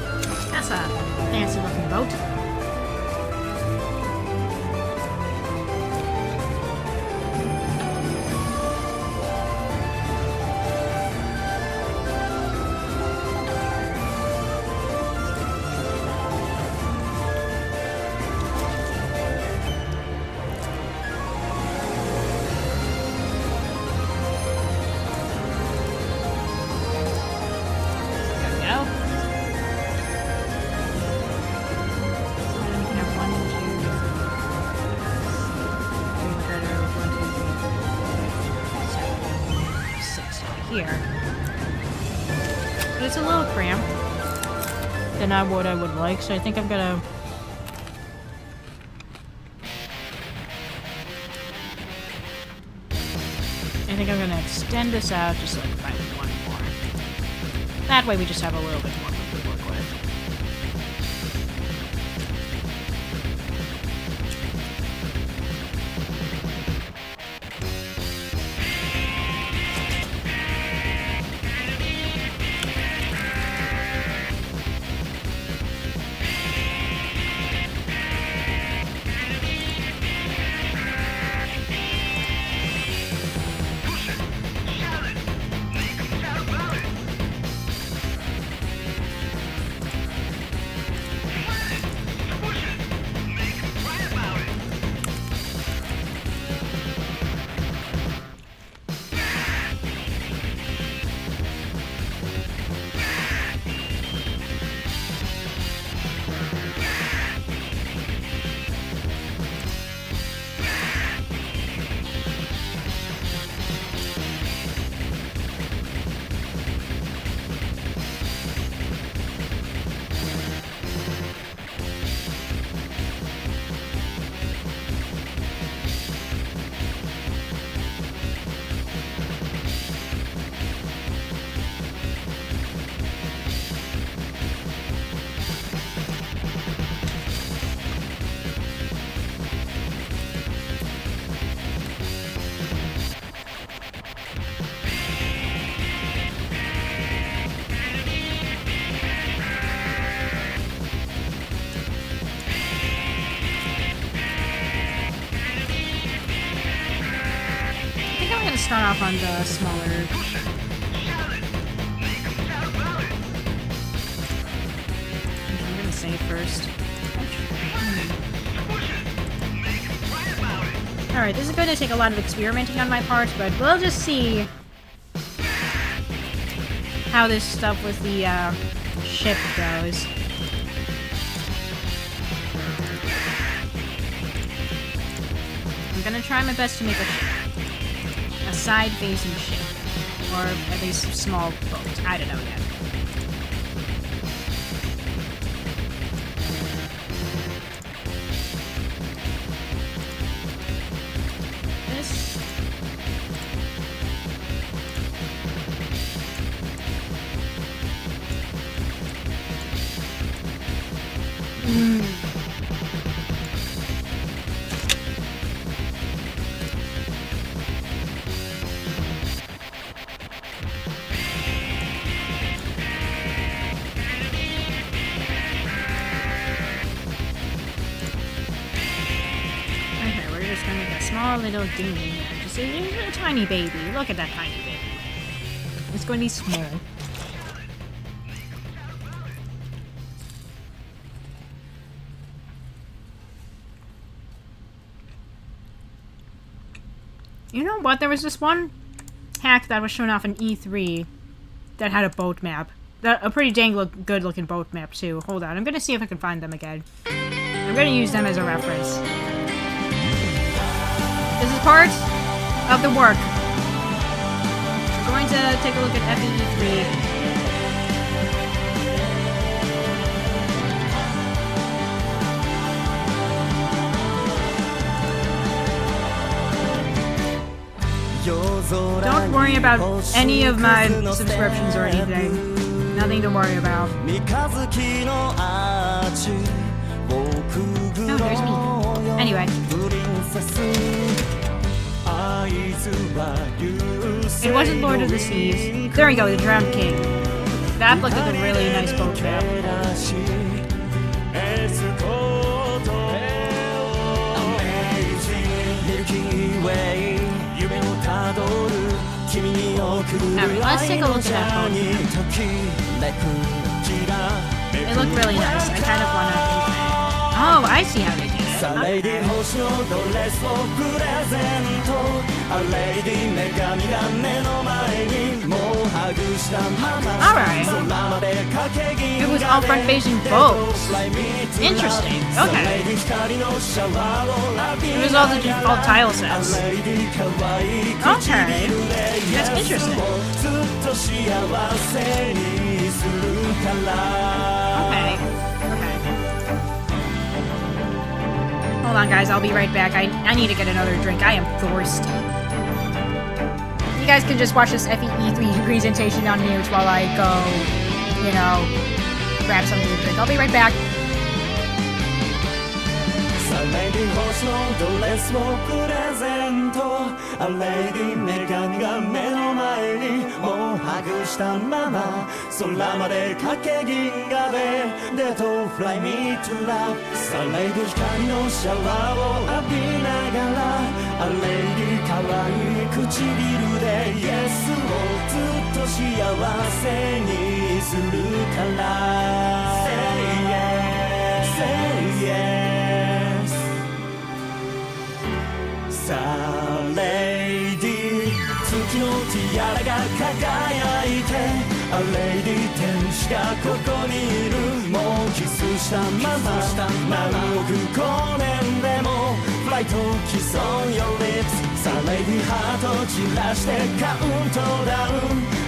That's a fancy looking boat. here. But it's a little cramped than what I would like, so I think I'm gonna... extend this out just like by one more. That way we just have a little bit more to work with. Start off on the smaller. I'm gonna save first. Alright, this is going to take a lot of experimenting on my part, but we'll just see how this stuff with the ship goes. I'm gonna try my best to make a side-facing ship, or at least a small boat. I don't know yet. This. Little dinghy here. Just a tiny baby. Look at that tiny baby. It's going to be small. You know what? There was this one hack that was shown off in E3 that had a boat map. A pretty dang good looking boat map too. Hold on. I'm going to see if I can find them again. I'm going to use them as a reference. This is part of the work. We're going to take a look at FEE3. Don't worry about any of my subscriptions or anything. Nothing to worry about. Oh, there's me. Anyway. It wasn't Lord of the Seas. There we go, the Drowned King. That looked like a really nice boat trip. Alright, let's take a look at that boat. It looked really nice. I kind of want to... Oh, I see how they did it. Okay. Alright. It was all front-facing boats. Interesting. Okay. It was all tile sets. Okay. That's interesting. Okay. Hold on, guys. I'll be right back. I need to get another drink. I am thirsty. You guys can just watch this FEE3 presentation on mute while I go, you know, grab something to drink. I'll be right back. サレディ星のドレスをプレゼントアレディ女神が目の前にもうハグしたまま空までかけ銀河でデート Fly me to love サレディ光のシャワーを浴びながらアレディ可愛い唇で Yes をずっと幸せにするから Say yes Say yesさあレイディ月のティアラが輝いてあレイディ天使がここにいるもうキスしたまま何億光年でもフライトキス on your lips さあレイディハート散らしてカウントダウン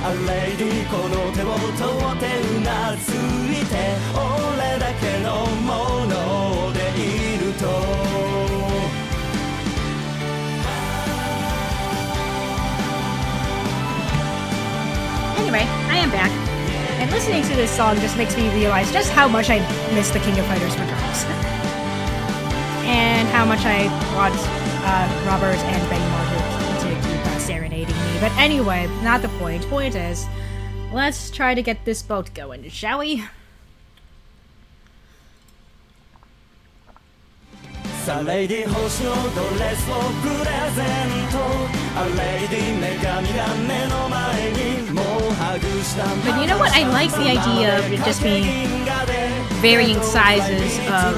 あレイディこの手を取ってうなずいて俺だけのものでいるとAnyway, I am back. And listening to this song just makes me realize just how much I miss the King of Fighters for girls. And how much I want Robert and Betty Margaret to keep serenading me. But anyway, not the point. Point is, let's try to get this boat going, shall we? さあレイディ星のドレスをプレゼントあレイディ女神が目の前にもうハグした But you know what? I like the idea of it just being varying sizes of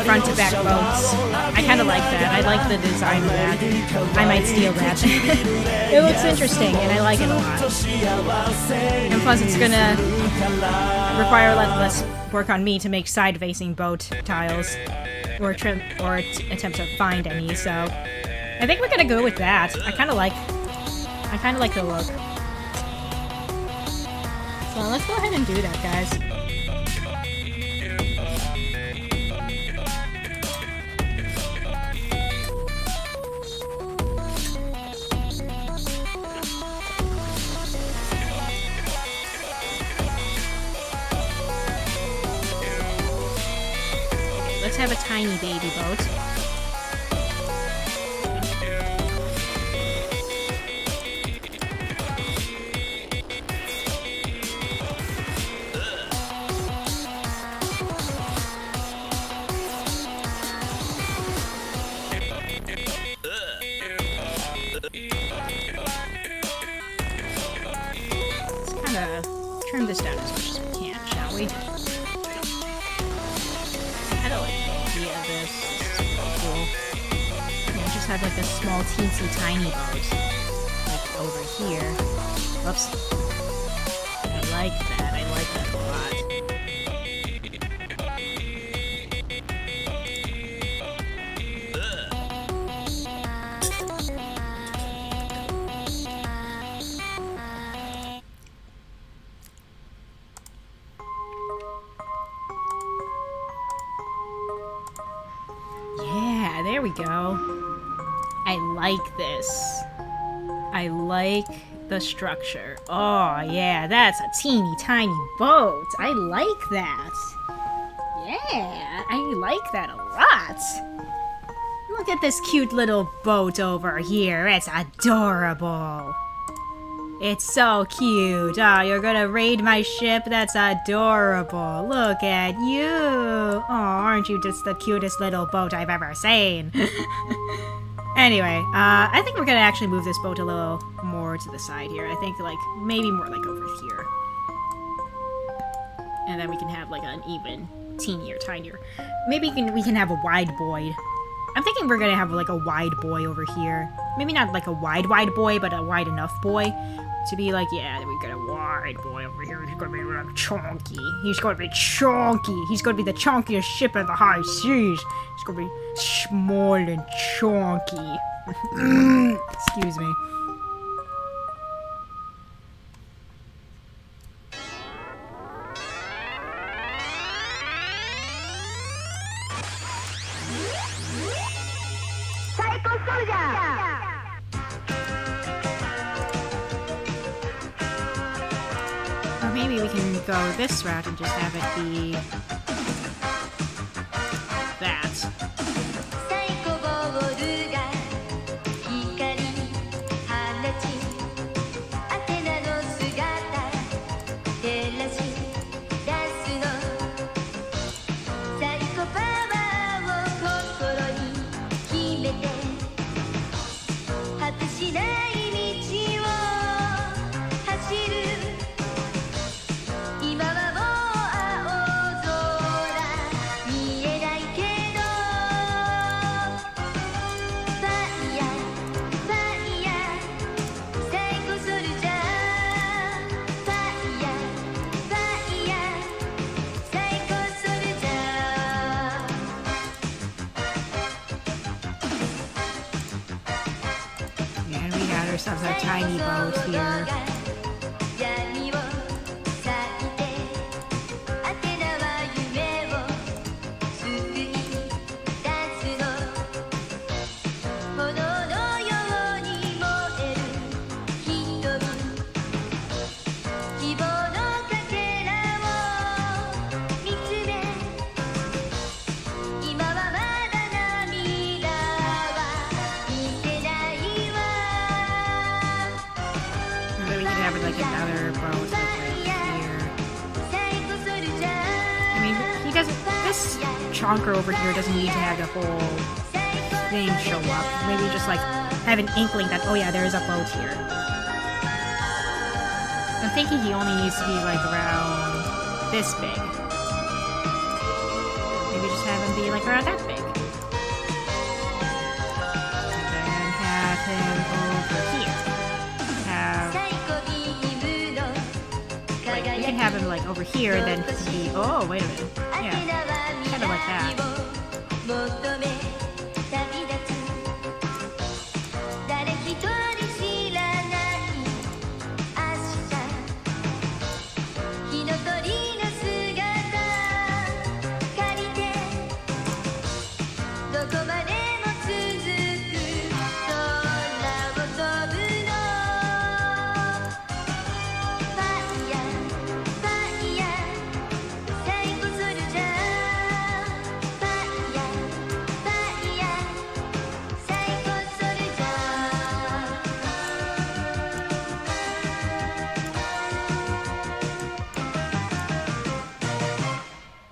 front to back boats. I kind of like that. I like the design of that. I might steal that. It looks interesting and I like it a lot. And plus it's gonna require a lot less work on me to make side-facing boat tiles or attempt to find any, so I think we're gonna go with that. I kind of like the look. So let's go ahead and do that, guys. Let's have a tiny baby boat. Let's kind of trim this down as much as we can, shall we? Just have like a small teensy tiny boat like over here. Whoops. I like that a lot. Yeah, there we go. I like this. I like the structure. Oh, yeah, that's a teeny tiny boat. I like that. Yeah, I like that a lot. Look at this cute little boat over here. It's adorable. It's so cute. Oh, you're gonna raid my ship? That's adorable. Look at you. Oh, aren't you just the cutest little boat I've ever seen? Anyway, I think we're gonna actually move this boat a little more to the side here. I think, like, maybe more like over here. And then we can have, like, an even teenier, tinier. Maybe we can have a wide void I'm thinking we're gonna have like a wide boy over here. Maybe not like a wide boy, but a wide enough boy to be like, yeah, we got a wide boy over here. He's gonna be like chunky. He's gonna be chunky. He's gonna be the chunkiest ship in the high seas. He's gonna be small and chunky. Excuse me. Or maybe we can go this route and just have it be that. Ourselves a tiny boat here. Like another boat like right here. I mean, he doesn't. This chonker over here doesn't need to have the whole thing show up. Maybe just like have an inkling that, oh yeah, there is a boat here. I'm thinking he only needs to be like around this big. Maybe just have him be like around that big. And then have him over here. We can have him like over here and then be, oh, wait a minute. Yeah, kind of like that.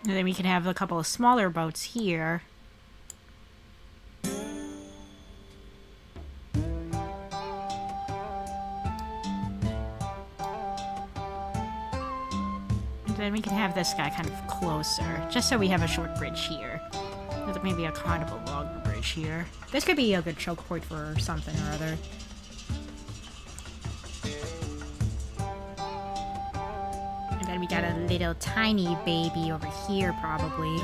And then we can have a couple of smaller boats here. And then we can have this guy kind of closer, just so we have a short bridge here. Maybe a kind of a longer bridge here. This could be a good choke point for something or other. And then we got a little tiny baby over here, probably.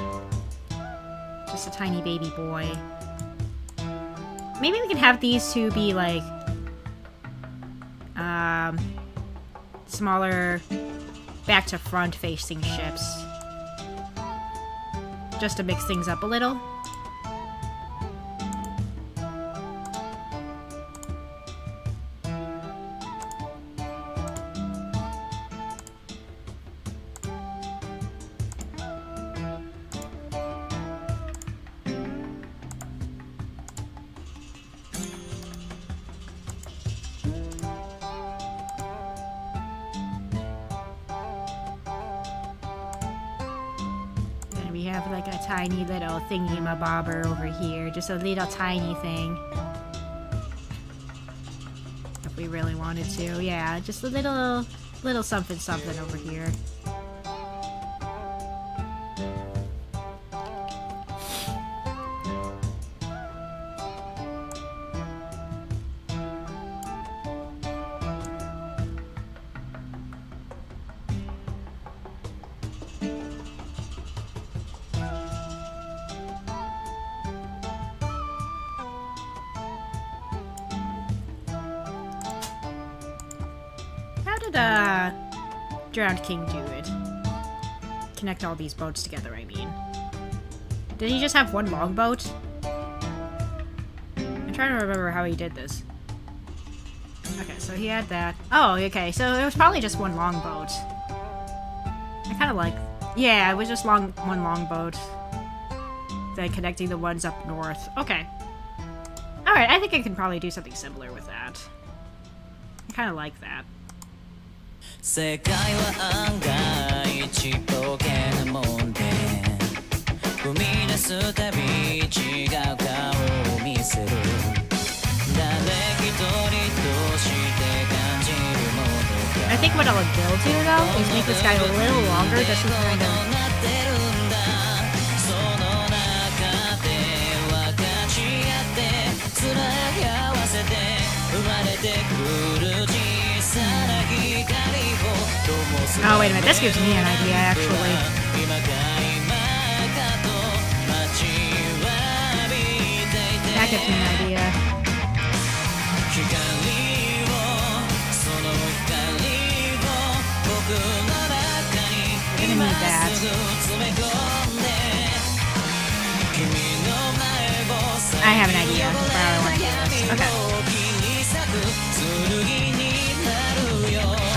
Just a tiny baby boy. Maybe we can have these two be like smaller back to front facing ships. Just to mix things up a little. We have like a tiny little thingy-mabobber over here. Just a little tiny thing. If we really wanted to. Yeah, just a little something something over here. did Drowned King do it? Connect all these boats together, I mean. Did he just have one longboat? I'm trying to remember how he did this. Okay, so he had that. Oh, okay, so it was probably just one longboat. I kind of like... Yeah, it was just one longboat. Then connecting the ones up north. Okay. Alright, I think I can probably do something similar with that. I kind of like that. 世界は案外ちっぽけなもんで踏み出すたび違う顔を見せる誰一人として感じるものが I think what I will do though is make this guy a little longer just to kind of... その中で分かち合ってつなぎ合わせて生まれてくる小さな光を Oh, wait a minute. This gives me an idea, actually. That gives me an idea. I'm gonna need that. I have an idea for how I want to do this. Okay.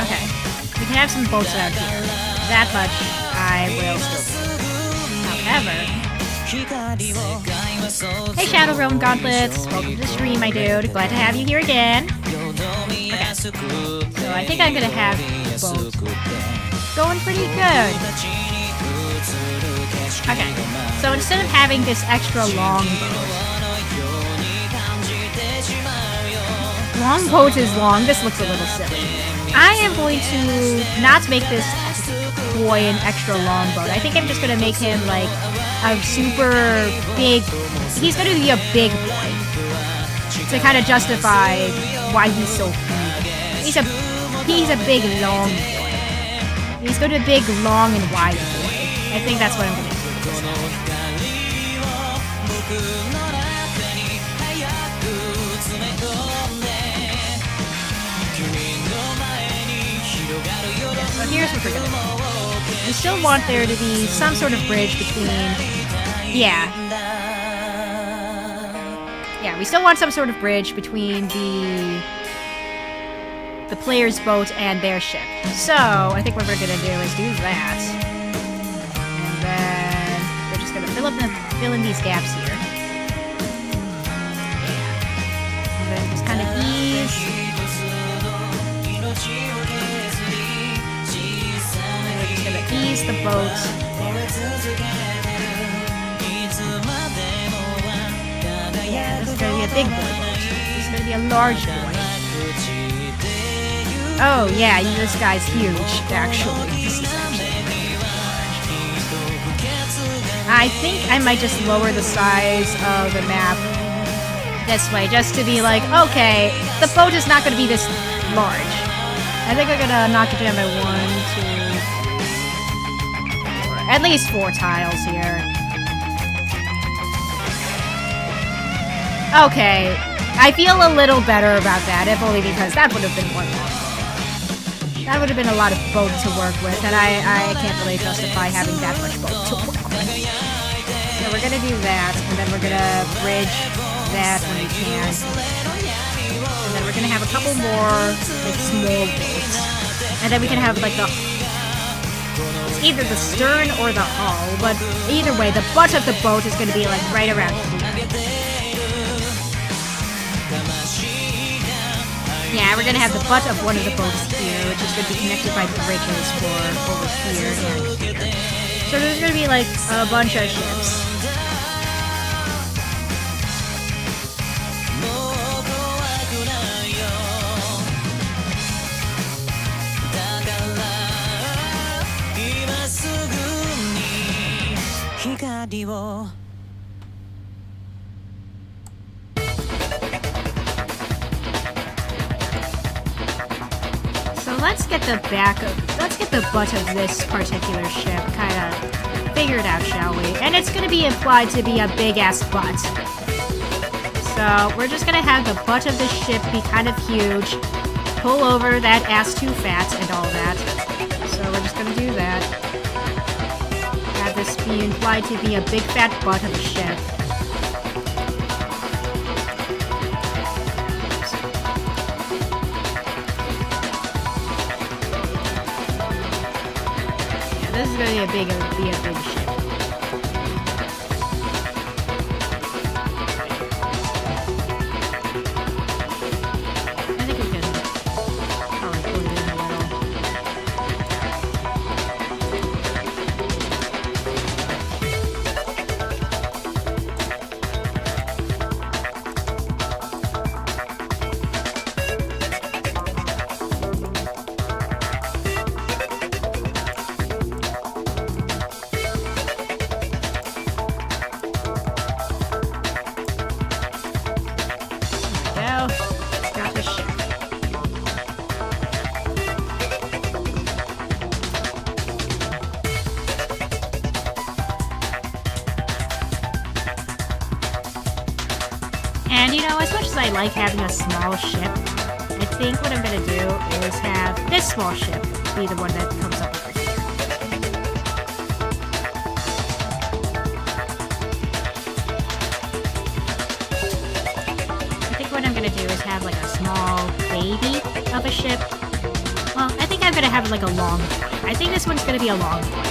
Okay. We can have some boats out here. That much I will still do. However... Hey Shadow Realm Gauntlets! Welcome to the stream, my dude. Glad to have you here again. Okay. So I think I'm gonna have boats going pretty good. Okay. So instead of having this extra long boat is long, this looks a little silly. I am going to not make this boy an extra long boat. I think I'm just going to make him like a super big... He's going to be a big boy to kind of justify why he's so huge. He's a big, long boy. He's going to be a big, long, and wide boy. I think that's what I'm going to do with this So here's what we're gonna do. We still want there to be some sort of bridge between... Yeah, we still want some sort of bridge between the player's boat and their ship. So, I think what we're gonna do is do that. And then we're just gonna fill in these gaps here. Yeah. And then just kind of ease... Ease the boat. Yeah, this is gonna be a big boy boat. This is gonna be a large boy. Oh yeah, this guy's huge, actually. This is actually pretty large. I think I might just lower the size of the map this way, just to be like, okay, the boat is not gonna be this large. I think we're gonna knock it down by 1, 2... At least 4 tiles here. Okay. I feel a little better about that, if only because that would have been one long boat. That would have been a lot of boat to work with, and I can't really justify having that much boat to work with. So we're gonna do that, and then we're gonna bridge that when we can. And then we're gonna have a couple more, like, small boats. And then we can have, like, either the stern or the hull, but either way, the butt of the boat is going to be like right around here. Yeah, we're going to have the butt of one of the boats here, which is going to be connected by bridges for over here and here. So there's going to be like a bunch of ships. So let's get the butt of this particular ship kind of figured out, shall we? And it's going to be implied to be a big-ass butt. So we're just going to have the butt of the ship be kind of huge. pull over that ass too fat and all that. So we're just gonna do that. Have this be implied to be a big fat butt of a ship. Yeah, this is gonna be a big ship. Got the ship. And you know, as much as I like having a small ship, I think what I'm gonna do is have this small ship be the one that comes up over here. I think what I'm gonna do is have like a small baby of a ship. Well, I think I'm gonna have like a long boy. I think this one's gonna be a long boy.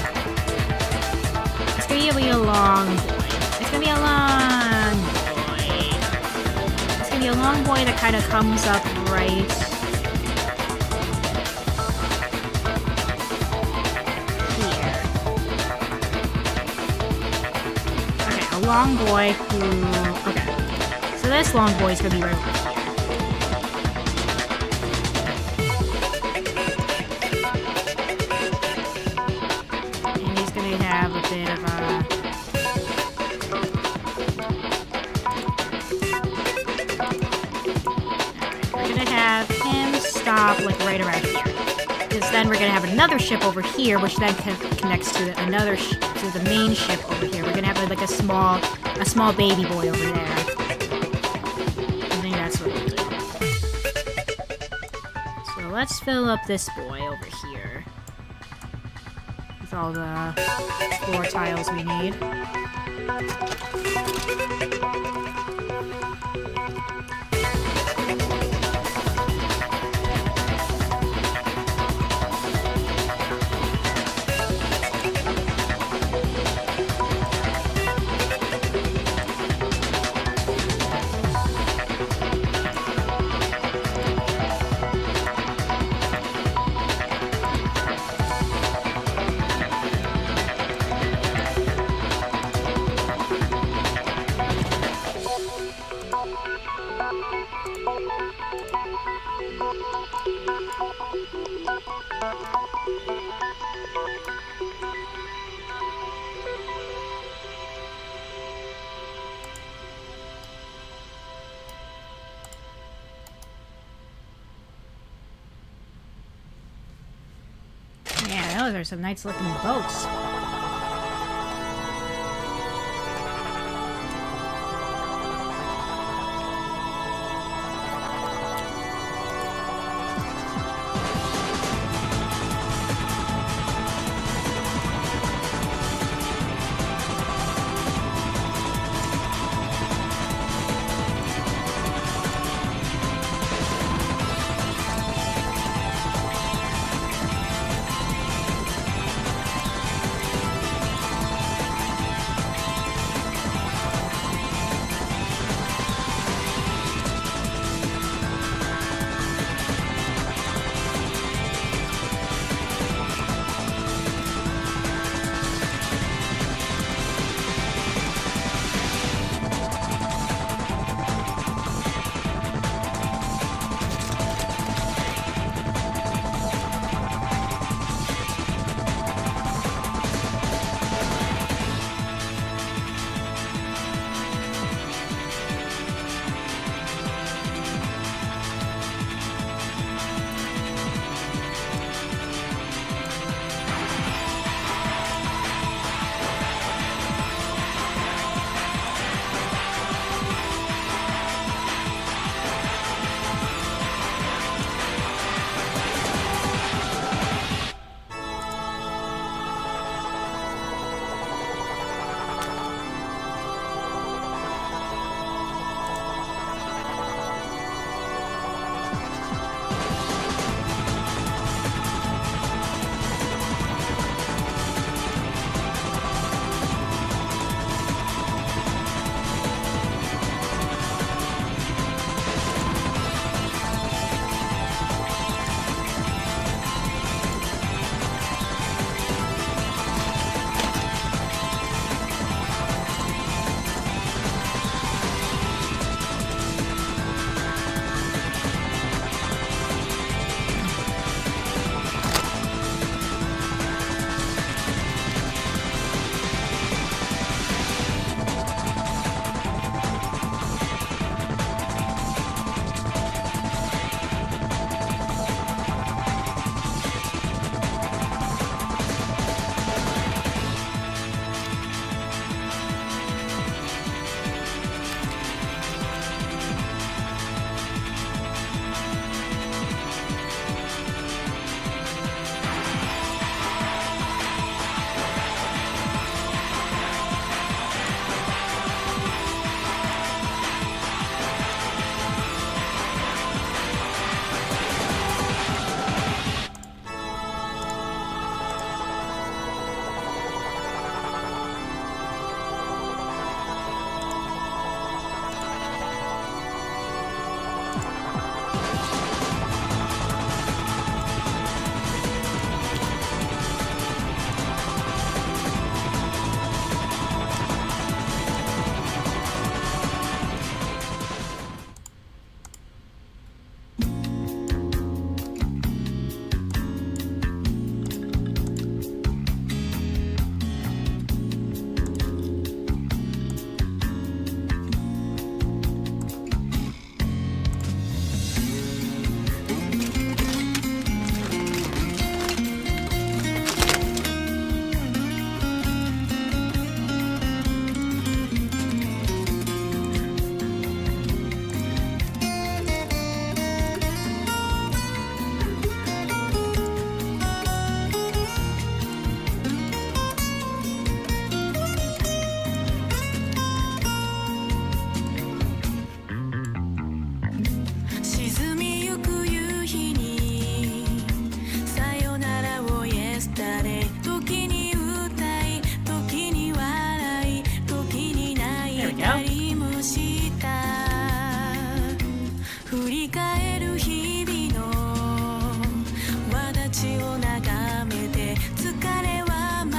It's gonna be a long boy. It's gonna be a long boy. It's gonna be a long boy that kind of comes up right here. Okay, a long boy who... Okay. So this long boy is gonna be right over here. And he's gonna have a bit of a... We're gonna have him stop like right around here. Because then we're gonna have another ship over here, which then connects to another to the main ship over here. We're gonna have like a small baby boy over there. So let's fill up this boy over here with all the floor tiles we need. Yeah, those are some nice looking boats.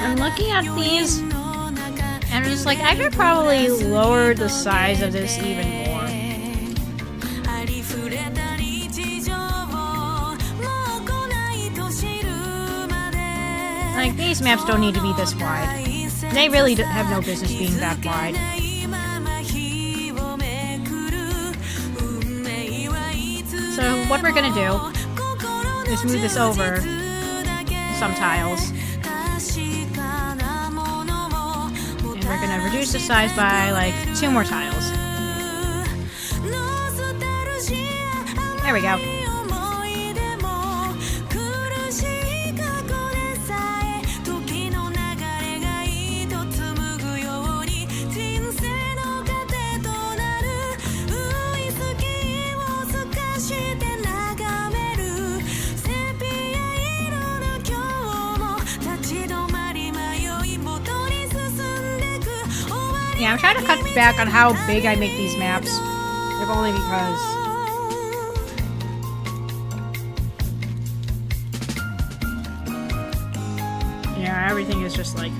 I'm looking at these, and I'm just like, I could probably lower the size of this even more. Like, these maps don't need to be this wide. They really have no business being that wide. So what we're gonna do is move this over some tiles. And we're gonna reduce the size by like 2 more tiles. There we go. Yeah, I'm trying to cut back on how big I make these maps, if only because yeah, everything is just like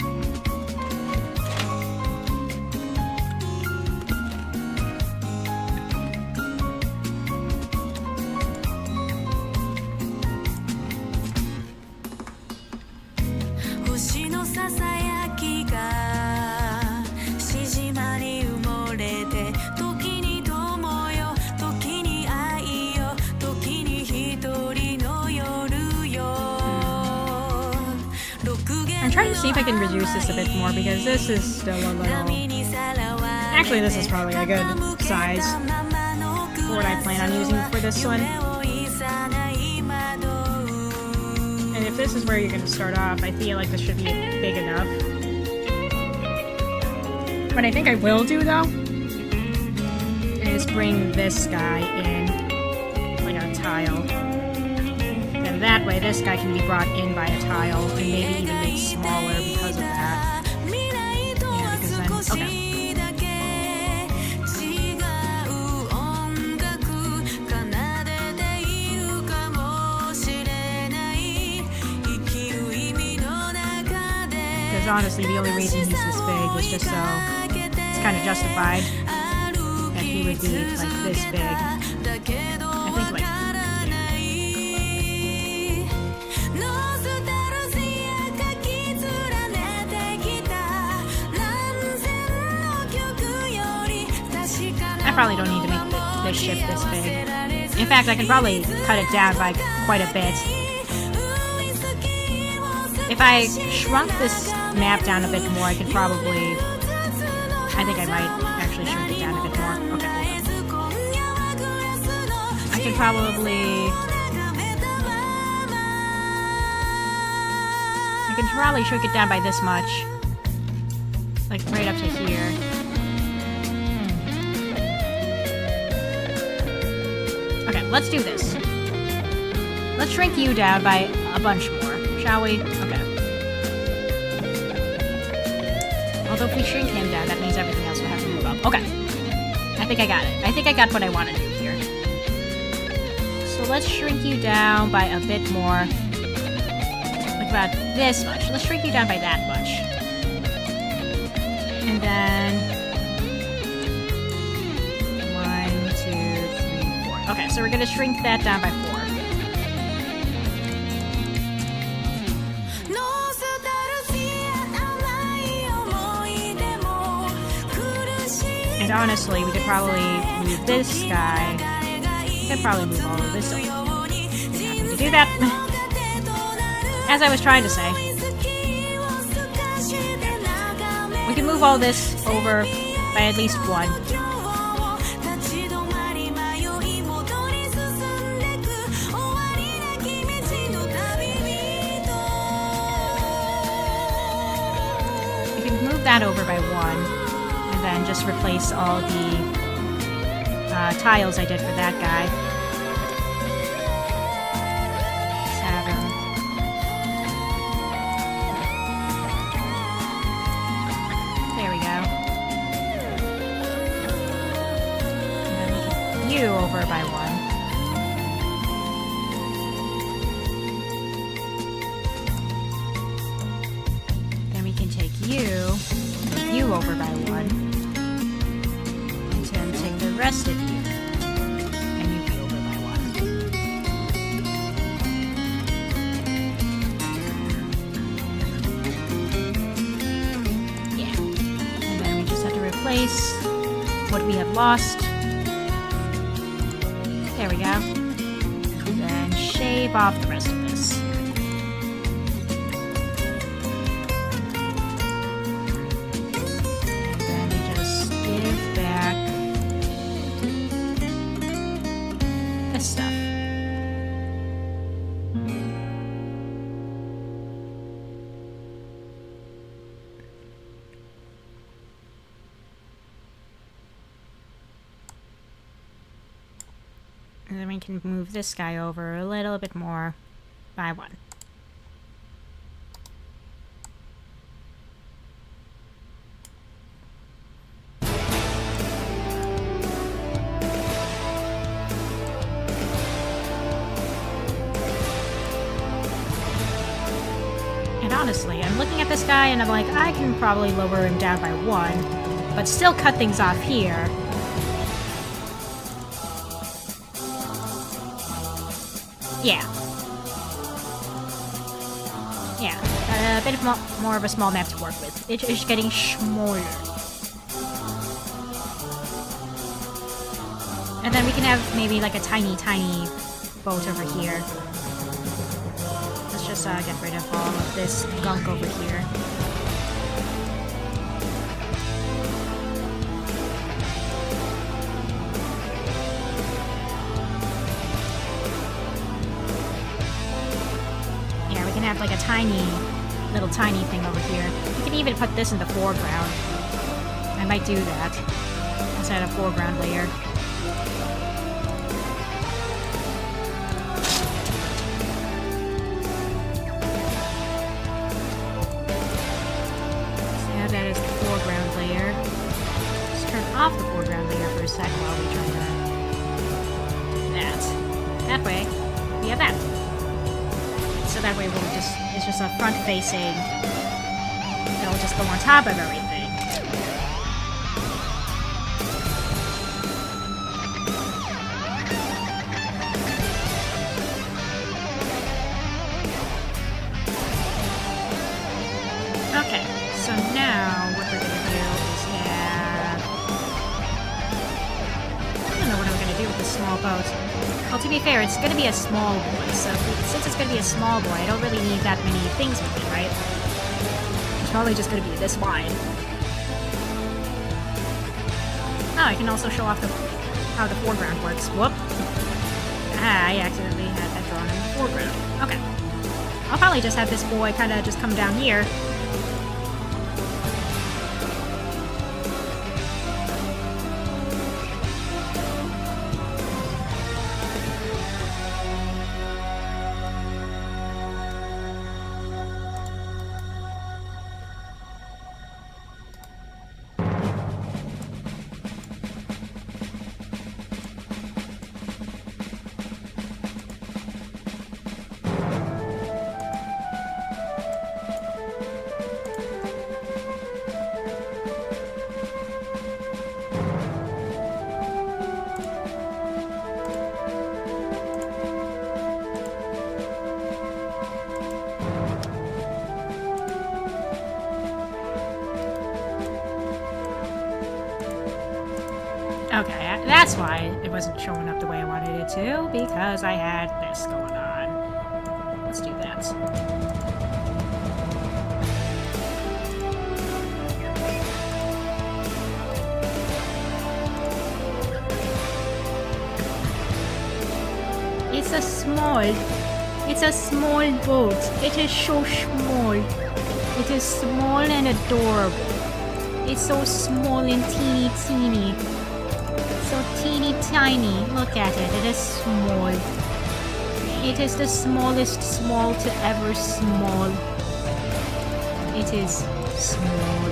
I'm trying to see if I can reduce this a bit more because this is still a little... Actually, this is probably a good size for what I plan on using for this one. And if this is where you're going to start off, I feel like this should be big enough. What I think I will do, though, is bring this guy in like a tile. And that way, this guy can be brought in by a tile, and maybe even made smaller because of that. Yeah, because then... Okay. Because honestly, the only reason he's this big was just so it's kind of justified that he would be like this big. I think like... I probably don't need to make this ship this big. In fact, I can probably cut it down by quite a bit. If I shrunk this map down a bit more, I could probably... I think I might actually shrink it down a bit more. Okay. I could probably... I can probably shrink it down by this much. Like, right up to here. Okay, let's do this. Let's shrink you down by a bunch more, shall we? Okay. Although if we shrink him down, that means everything else will have to move up. Okay. I think I got it. I think I got what I want to do here. So let's shrink you down by a bit more. Like about this much. Let's shrink you down by that much. And then... 1, 2, 3, 4. Okay, so we're going to shrink that down by 4. And honestly, we could probably move this guy. We could probably move all of this over. Didn't have to do that. As I was trying to say. We can move all this over by at least 1. We can move that over by 1. And then just replace all the tiles I did for that guy. 7. There we go. And then you over by 1. rest of you. And you be over by 1. Yeah. And then we just have to replace what we have lost. There we go. And then shave off the rest of this. And then we just give back this stuff. And then we can move this guy over a little bit more by 1. And honestly, I'm looking at this guy and I'm like, I can probably lower him down by 1, but still cut things off here. Yeah. Yeah, a bit of more of a small map to work with. It is getting smaller. And then we can have maybe like a tiny boat over here. Let's just get rid of all of this gunk over here. Have like a little tiny thing over here. You can even put this in the foreground. I might do that instead of foreground layer. So now that is the foreground layer. Let's turn off the foreground layer for a sec while we try to do that. That way, we have that. So that way it's just a front facing, it'll just go on top of everything. Okay, so now what we're gonna do is have, I don't know what I'm gonna do with this small boat. Well, to be fair, it's going to be a small boy, so since it's going to be a small boy, I don't really need that many things with it, right? It's probably just going to be this wide. Oh, I can also show off how the foreground works. Whoop! Ah, I accidentally had that drawn in the foreground. Okay. I'll probably just have this boy kind of just come down here. Okay, that's why it wasn't showing up the way I wanted it to, because I had this going on. Let's do that. It's a small boat. It is so small. It is small and adorable. It's so small and teeny. So teeny tiny. Look at it. It is small. It is the smallest small to ever small. It is small.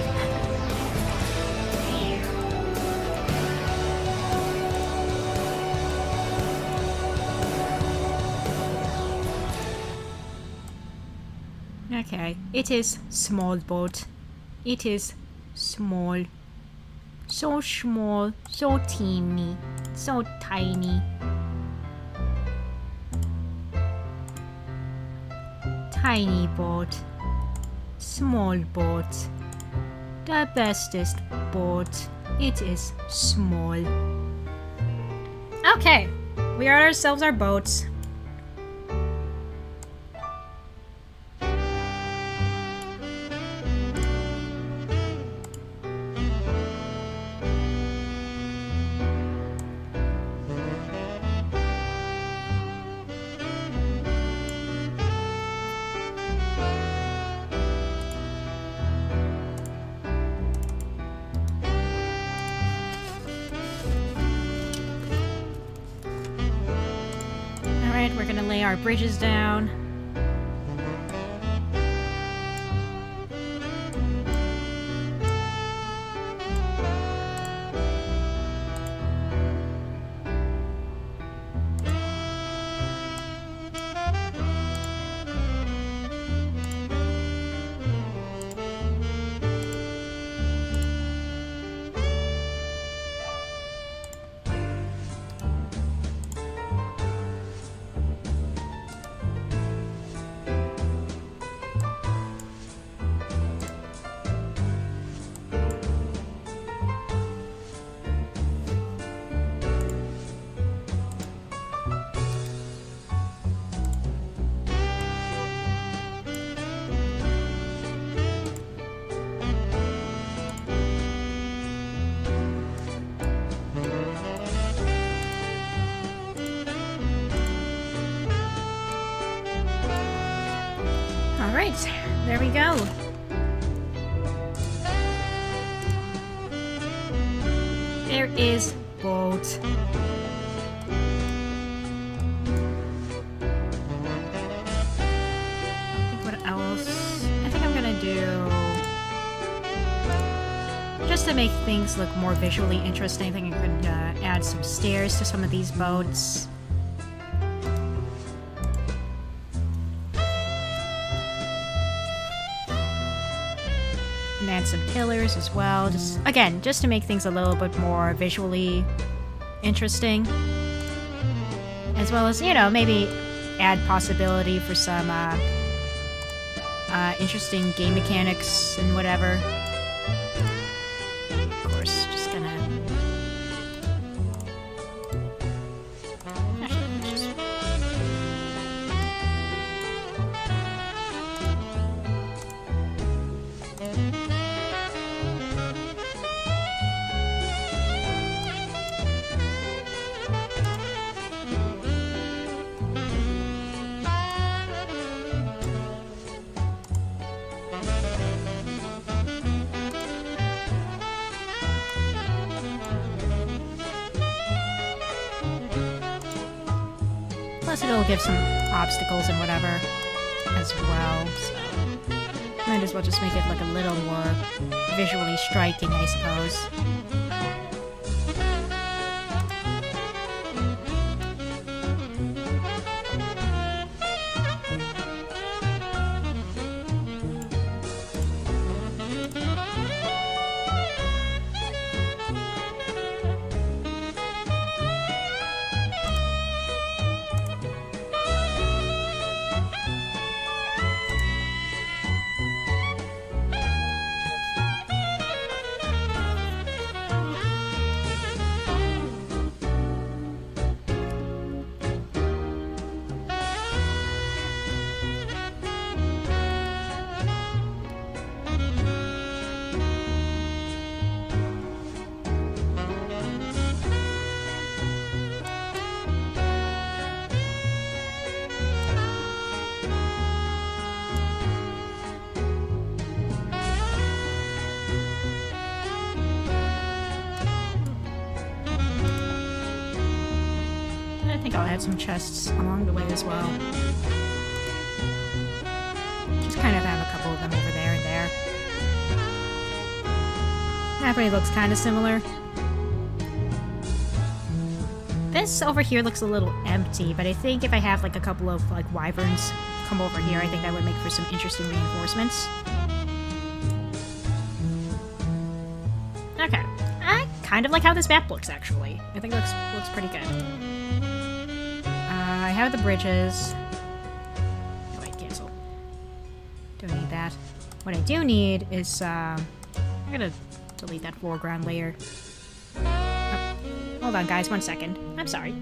Okay, it is small boat. It is small. So small, so teeny, so tiny. Tiny boat, small boat. The bestest boat. It is small. Okay, we are ourselves our boats. Alright, we're gonna lay our bridges down. Alright, there we go. There is boat. What else? I think I'm gonna do... just to make things look more visually interesting, I think I could add some stairs to some of these boats. And add some pillars as well. Just again, just to make things a little bit more visually interesting. As well as, you know, maybe add possibility for some interesting game mechanics and whatever. Of course, just gonna... actually, let's just... Plus it'll give some obstacles and whatever as well, so... might as well just make it look a little more visually striking, I suppose. I think I'll add some chests along the way as well. Just kind of have a couple of them over there and there. That pretty looks kind of similar. This over here looks a little empty, but I think if I have like a couple of like wyverns come over here, I think that would make for some interesting reinforcements. Okay, I kind of like how this map looks, actually. I think it looks pretty good. I have the bridges. Oh, wait, cancel. Don't need that. What I do need is, I'm gonna delete that foreground layer. Oh, hold on, guys, 1 second. I'm sorry.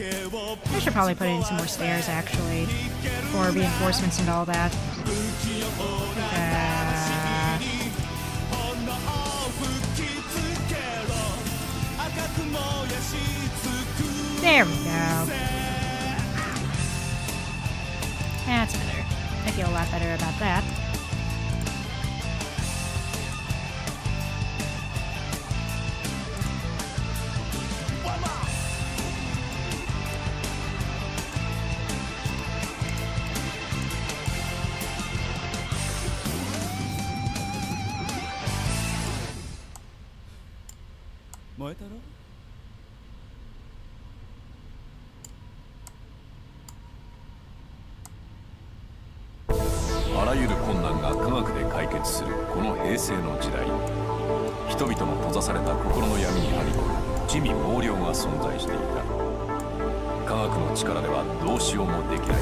I should probably put in some more stairs, actually, for reinforcements and all that. There we go. That's better. I feel a lot better about that.あらゆる困難が科学で解決するこの平成の時代、人々の閉ざされた心の闇にはびこる地味猛量が存在していた。科学の力ではどうしようもできない。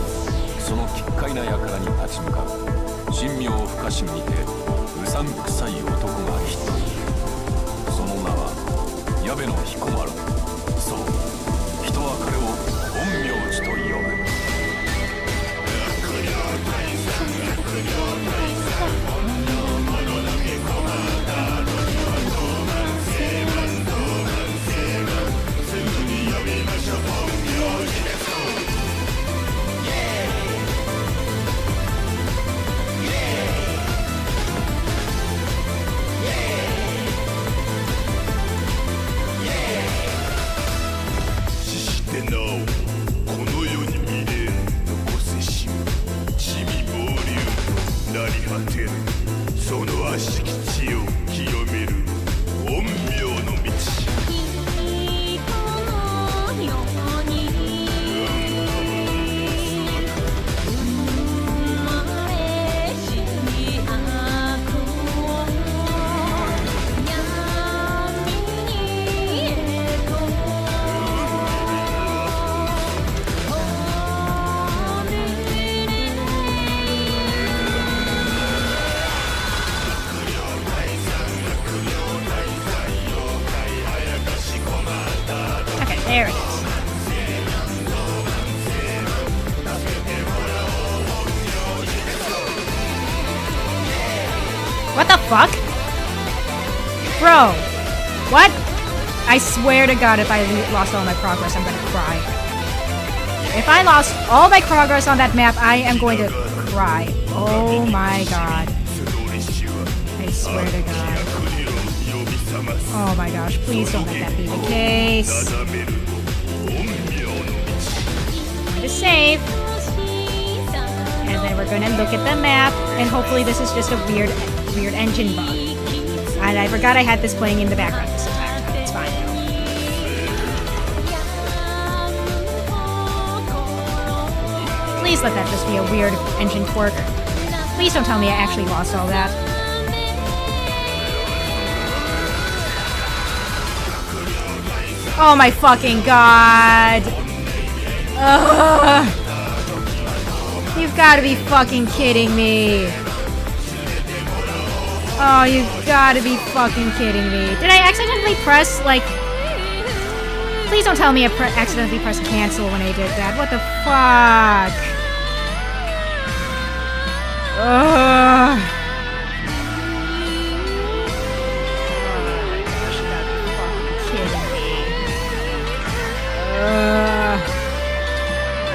その奇怪な輩に立ち向かう神妙不可思議にてうさんくさい男が一人。その名は矢部の彦摩呂。そう、人は彼を陰陽師と呼ぶ。その悪しき地を清める陰陽の道。There it is. What the fuck? Bro, what? I swear to God, if I lost all my progress, I'm gonna cry. If I lost all my progress on that map, I am going to cry. Oh my God. I swear to God. Oh my gosh, please don't let that be the case. I'm going to save. And then we're gonna look at the map, and hopefully this is just a weird engine bug. And I forgot I had this playing in the background this entire time. It's fine though. Please let that just be a weird engine quirk. Please don't tell me I actually lost all that. Oh my fucking God. Ugh. You've got to be fucking kidding me. Oh, you've got to be fucking kidding me. Did I accidentally press, like... Please don't tell me I accidentally pressed cancel when I did that. What the fuck? Ugh.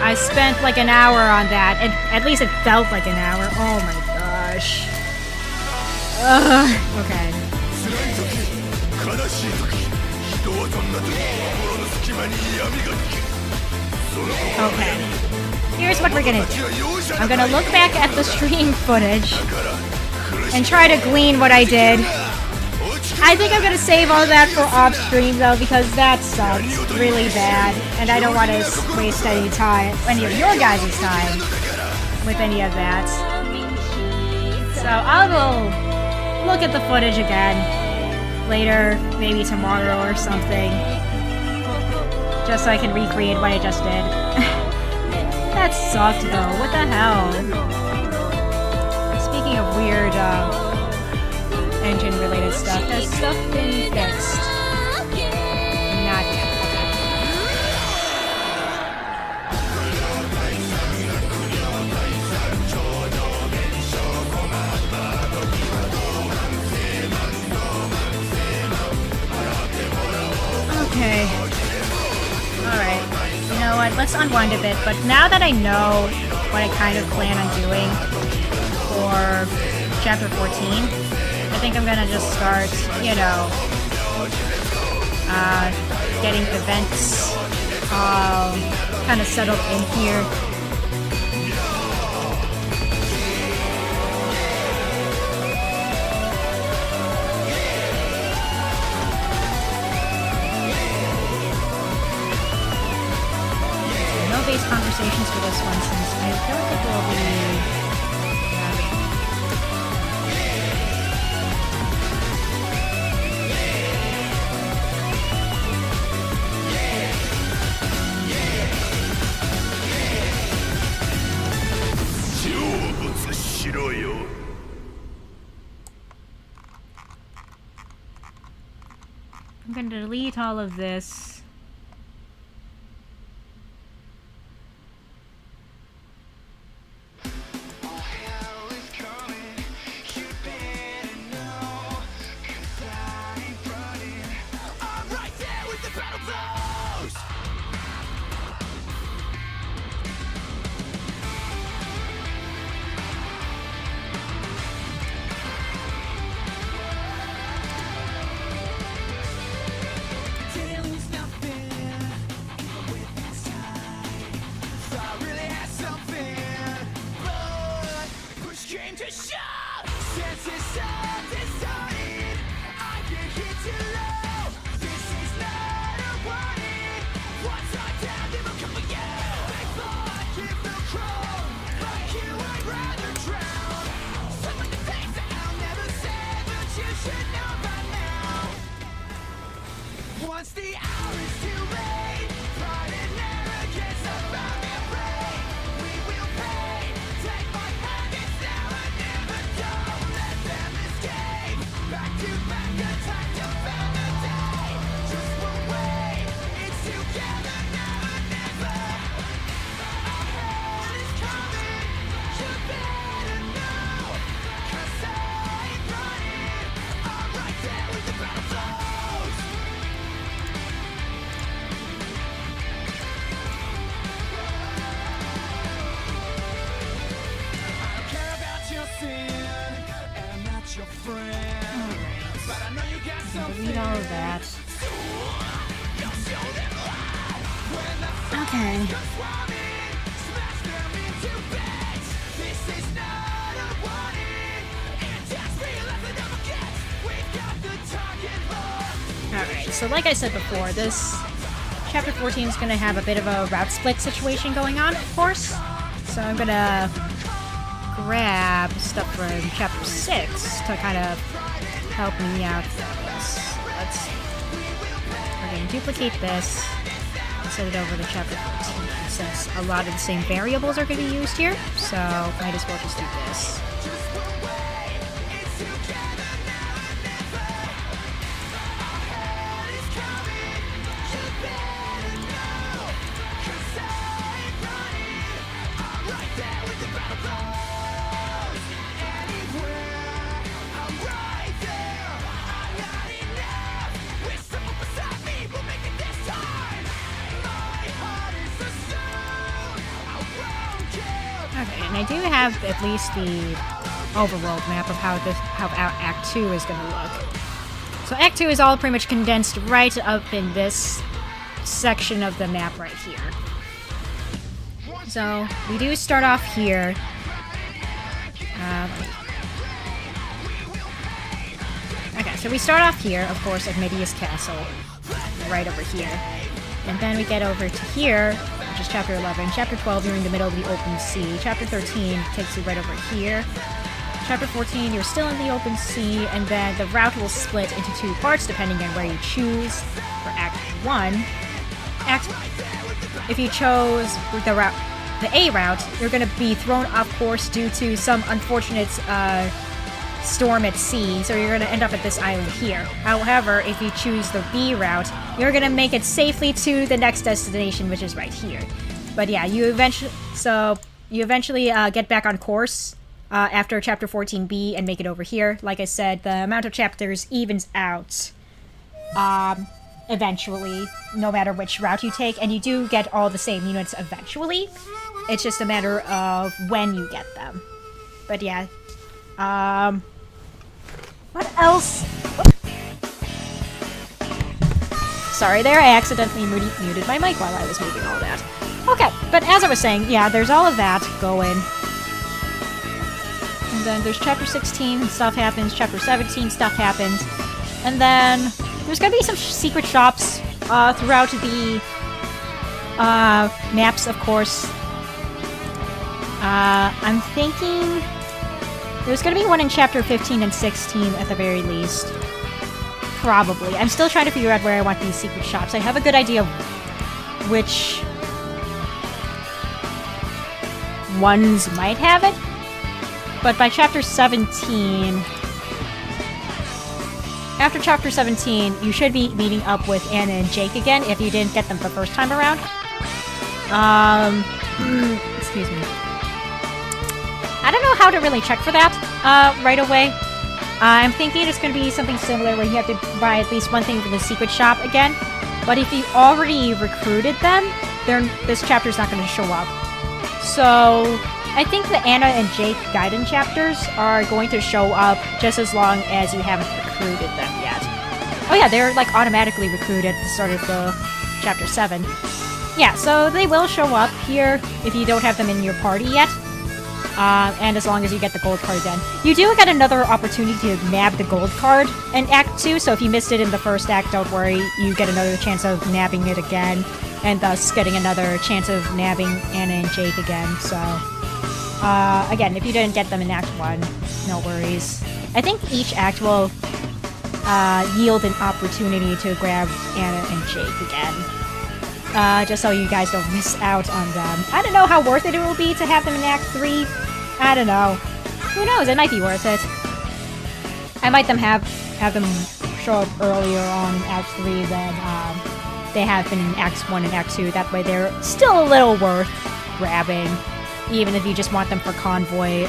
I spent like an hour on that, and at least it felt like an hour. Oh my gosh. Okay. Okay. Here's what we're gonna do. I'm gonna look back at the stream footage and try to glean what I did. I think I'm gonna save all that for off stream though, because that sucks really bad, and I don't want to waste any of your guys' time with any of that. So I will look at the footage again later, maybe tomorrow or something, just so I can recreate what I just did. That sucked though. What the hell? Speaking of weird engine-related stuff, has stuff been fixed? Not yet. let's unwind a bit, but now that I know what I kind of plan on doing for Chapter 14, I think I'm gonna just start, you know, getting events kind of settled in here. No base conversations for this one since I don't think we'll be having. 成仏しろよ。 I'm gonna delete all of this. Once the hour is too late, pride and arrogance around their brain. We will pay. Take my hand, it's now or never. Don't let them escape. Back to back, attack to found the day. Just one way, it's together now or never. Our hell is coming, you better know. 'Cause I ain't running, I'm right there with the battle flows. Your friend, but I know you got something. Delete all of that. Okay. Alright, so like I said before, this Chapter 14 is going to have a bit of a route split situation going on, of course. So I'm going to grab stuff from Chapter 6 to kind of help me out with this. We're going to duplicate this and set it over to Chapter 14 since a lot of the same variables are going to be used here, so might as well just do this. Okay, and I do have at least the overworld map of how Act 2 is going to look. So Act 2 is all pretty much condensed right up in this section of the map right here. So we do start off here. Okay, so we start off here, of course, at Media's Castle, right over here. And then we get over to here, which is Chapter 11. Chapter 12, you're in the middle of the open sea. Chapter 13 takes you right over here. Chapter 14, you're still in the open sea, and then the route will split into two parts depending on where you choose. For Act 1, if you chose the A route, you're going to be thrown off course due to some unfortunate storm at sea, so you're going to end up at this island here. However, if you choose the B route, you're going to make it safely to the next destination, which is right here. But yeah, you eventually get back on course after Chapter 14B and make it over here. Like I said, the amount of chapters evens out. eventually, no matter which route you take, and you do get all the same units eventually. It's just a matter of when you get them. But yeah. What else? Sorry there, I accidentally muted my mic while I was moving all that. Okay, but as I was saying, yeah, there's all of that going. And then there's Chapter 16, stuff happens. Chapter 17, stuff happens. And then there's gonna be some secret shops throughout the maps, of course. I'm thinking there's gonna be one in Chapter 15 and 16 at the very least. Probably. I'm still trying to figure out where I want these secret shops. I have a good idea of which ones might have it. But by Chapter 17... After Chapter 17, you should be meeting up with Anna and Jake again if you didn't get them the first time around. Excuse me. I don't know how to really check for that right away. I'm thinking it's going to be something similar where you have to buy at least one thing from the secret shop again. But if you already recruited them, this chapter's not going to show up. So I think the Anna and Jake Gaiden chapters are going to show up just as long as you haven't recruited them yet. Oh yeah, they're like automatically recruited at the start of the Chapter 7. Yeah, so they will show up here if you don't have them in your party yet. And as long as you get the gold card then. You do get another opportunity to nab the gold card in Act 2, so if you missed it in the first act, don't worry. You get another chance of nabbing it again, and thus getting another chance of nabbing Anna and Jake again, so... again, if you didn't get them in Act 1, no worries. I think each act will yield an opportunity to grab Anna and Jake again. Just so you guys don't miss out on them. I don't know how worth it will be to have them in Act 3. I don't know. Who knows? It might be worth it. I might have them show up earlier on in Act 3 than they have been in Acts 1 and Act 2. That way they're still a little worth grabbing. Even if you just want them for convoy,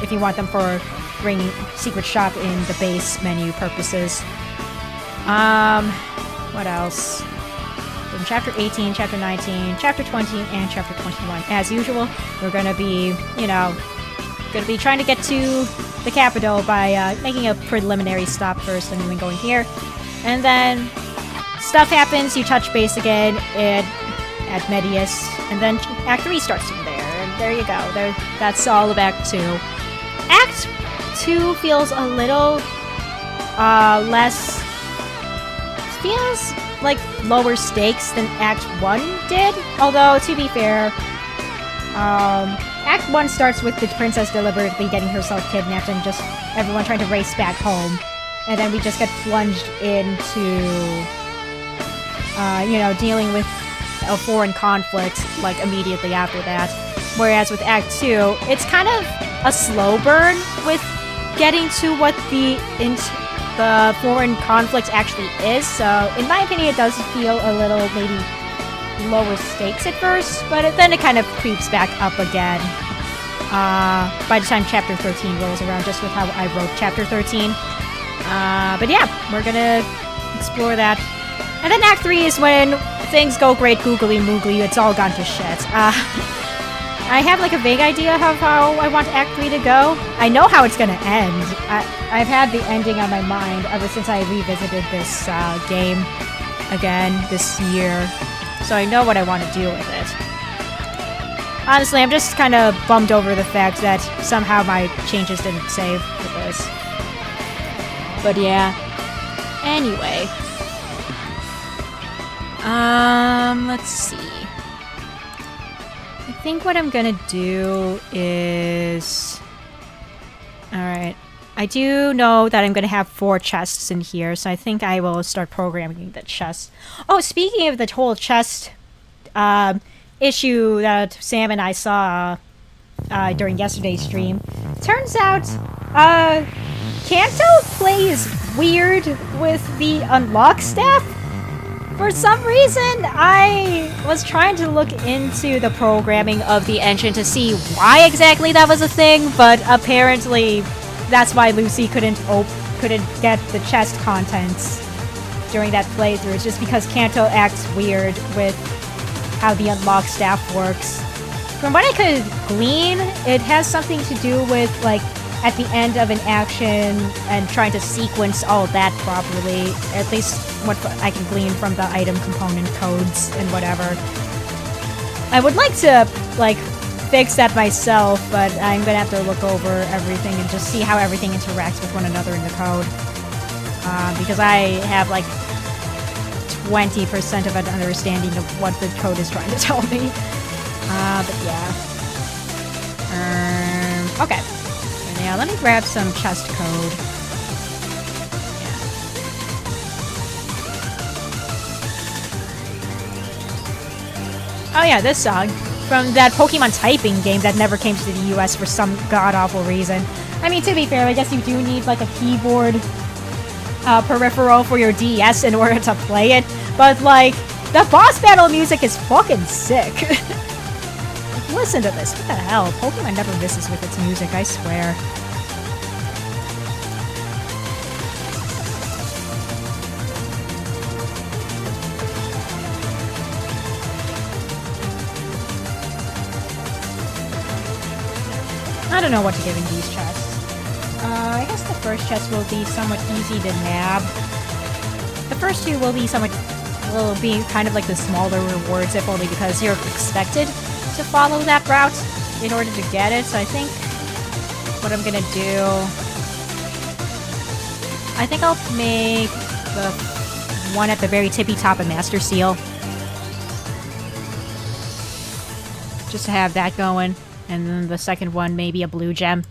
if you want them for bringing secret shop in the base menu purposes. What else? In Chapter 18, Chapter 19, Chapter 20, and Chapter 21. As usual, we're gonna be, trying to get to the capital by making a preliminary stop first and then going here. And then stuff happens, you touch base again at Medius, and then Act 3 starts from there. And there you go. That's all of Act 2. Act 2 feels a little less... feels like lower stakes than Act 1 did. Although, to be fair, Act 1 starts with the princess deliberately getting herself kidnapped and just everyone trying to race back home. And then we just get plunged into, dealing with a foreign conflict, like, immediately after that. Whereas with Act 2, it's kind of a slow burn with getting to what the foreign conflict actually is. So, in my opinion, it does feel a little, maybe, lower stakes at first, but then it kind of creeps back up again by the time Chapter 13 rolls around, just with how I wrote Chapter 13. But yeah, we're gonna explore that. And then Act 3 is when things go great googly moogly, it's all gone to shit. I have like a vague idea of how I want Act 3 to go. I know how it's gonna end. I've had the ending on my mind ever since I revisited this game again this year. So I know what I want to do with it. Honestly, I'm just kind of bummed over the fact that somehow my changes didn't save for this. But yeah. Anyway. Let's see. I think what I'm gonna do is... Alright. I do know that I'm gonna have 4 chests in here, so I think I will start programming the chests. Oh, speaking of the whole chest issue that Sam and I saw during yesterday's stream, turns out Kanto plays weird with the unlock staff. For some reason, I was trying to look into the programming of the engine to see why exactly that was a thing, but apparently that's why Lucy couldn't get the chest contents during that playthrough, just because Kanto acts weird with how the unlock staff works. From what I could glean, it has something to do with, like, at the end of an action and trying to sequence all of that properly. At least what I can glean from the item component codes and whatever. I would like to, like, fix that myself, but I'm gonna have to look over everything and just see how everything interacts with one another in the code. Because I have, like, 20% of an understanding of what the code is trying to tell me. But yeah. Okay. And yeah, let me grab some chest code. Yeah. Oh yeah, this song. From that Pokemon typing game that never came to the US for some god-awful reason. I mean, to be fair, I guess you do need, like, a keyboard peripheral for your DS in order to play it. But, like, the boss battle music is fucking sick. Listen to this. What the hell? Pokemon never misses with its music, I swear. I don't know what to give in these chests. I guess the first chest will be somewhat easy to nab. The first two will be kind of like the smaller rewards, if only because you're expected to follow that route in order to get it. So I think what I'm gonna do, I think I'll make the one at the very tippy top a Master Seal. Just to have that going. And then the second one, maybe a blue gem.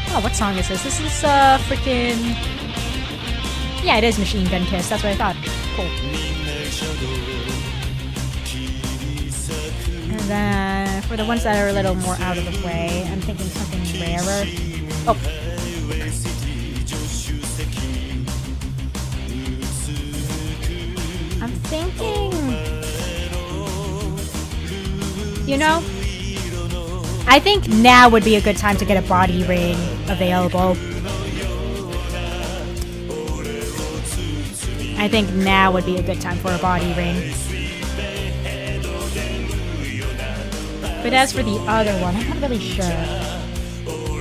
Oh, what song is this? This is, freaking... Yeah, it is Machine Gun Kiss. That's what I thought. Cool. And then, for the ones that are a little more out of the way, I'm thinking something rarer. Oh. I'm thinking... You know? I think now would be a good time to get a body ring available. I think now would be a good time for a body ring. But as for the other one, I'm not really sure.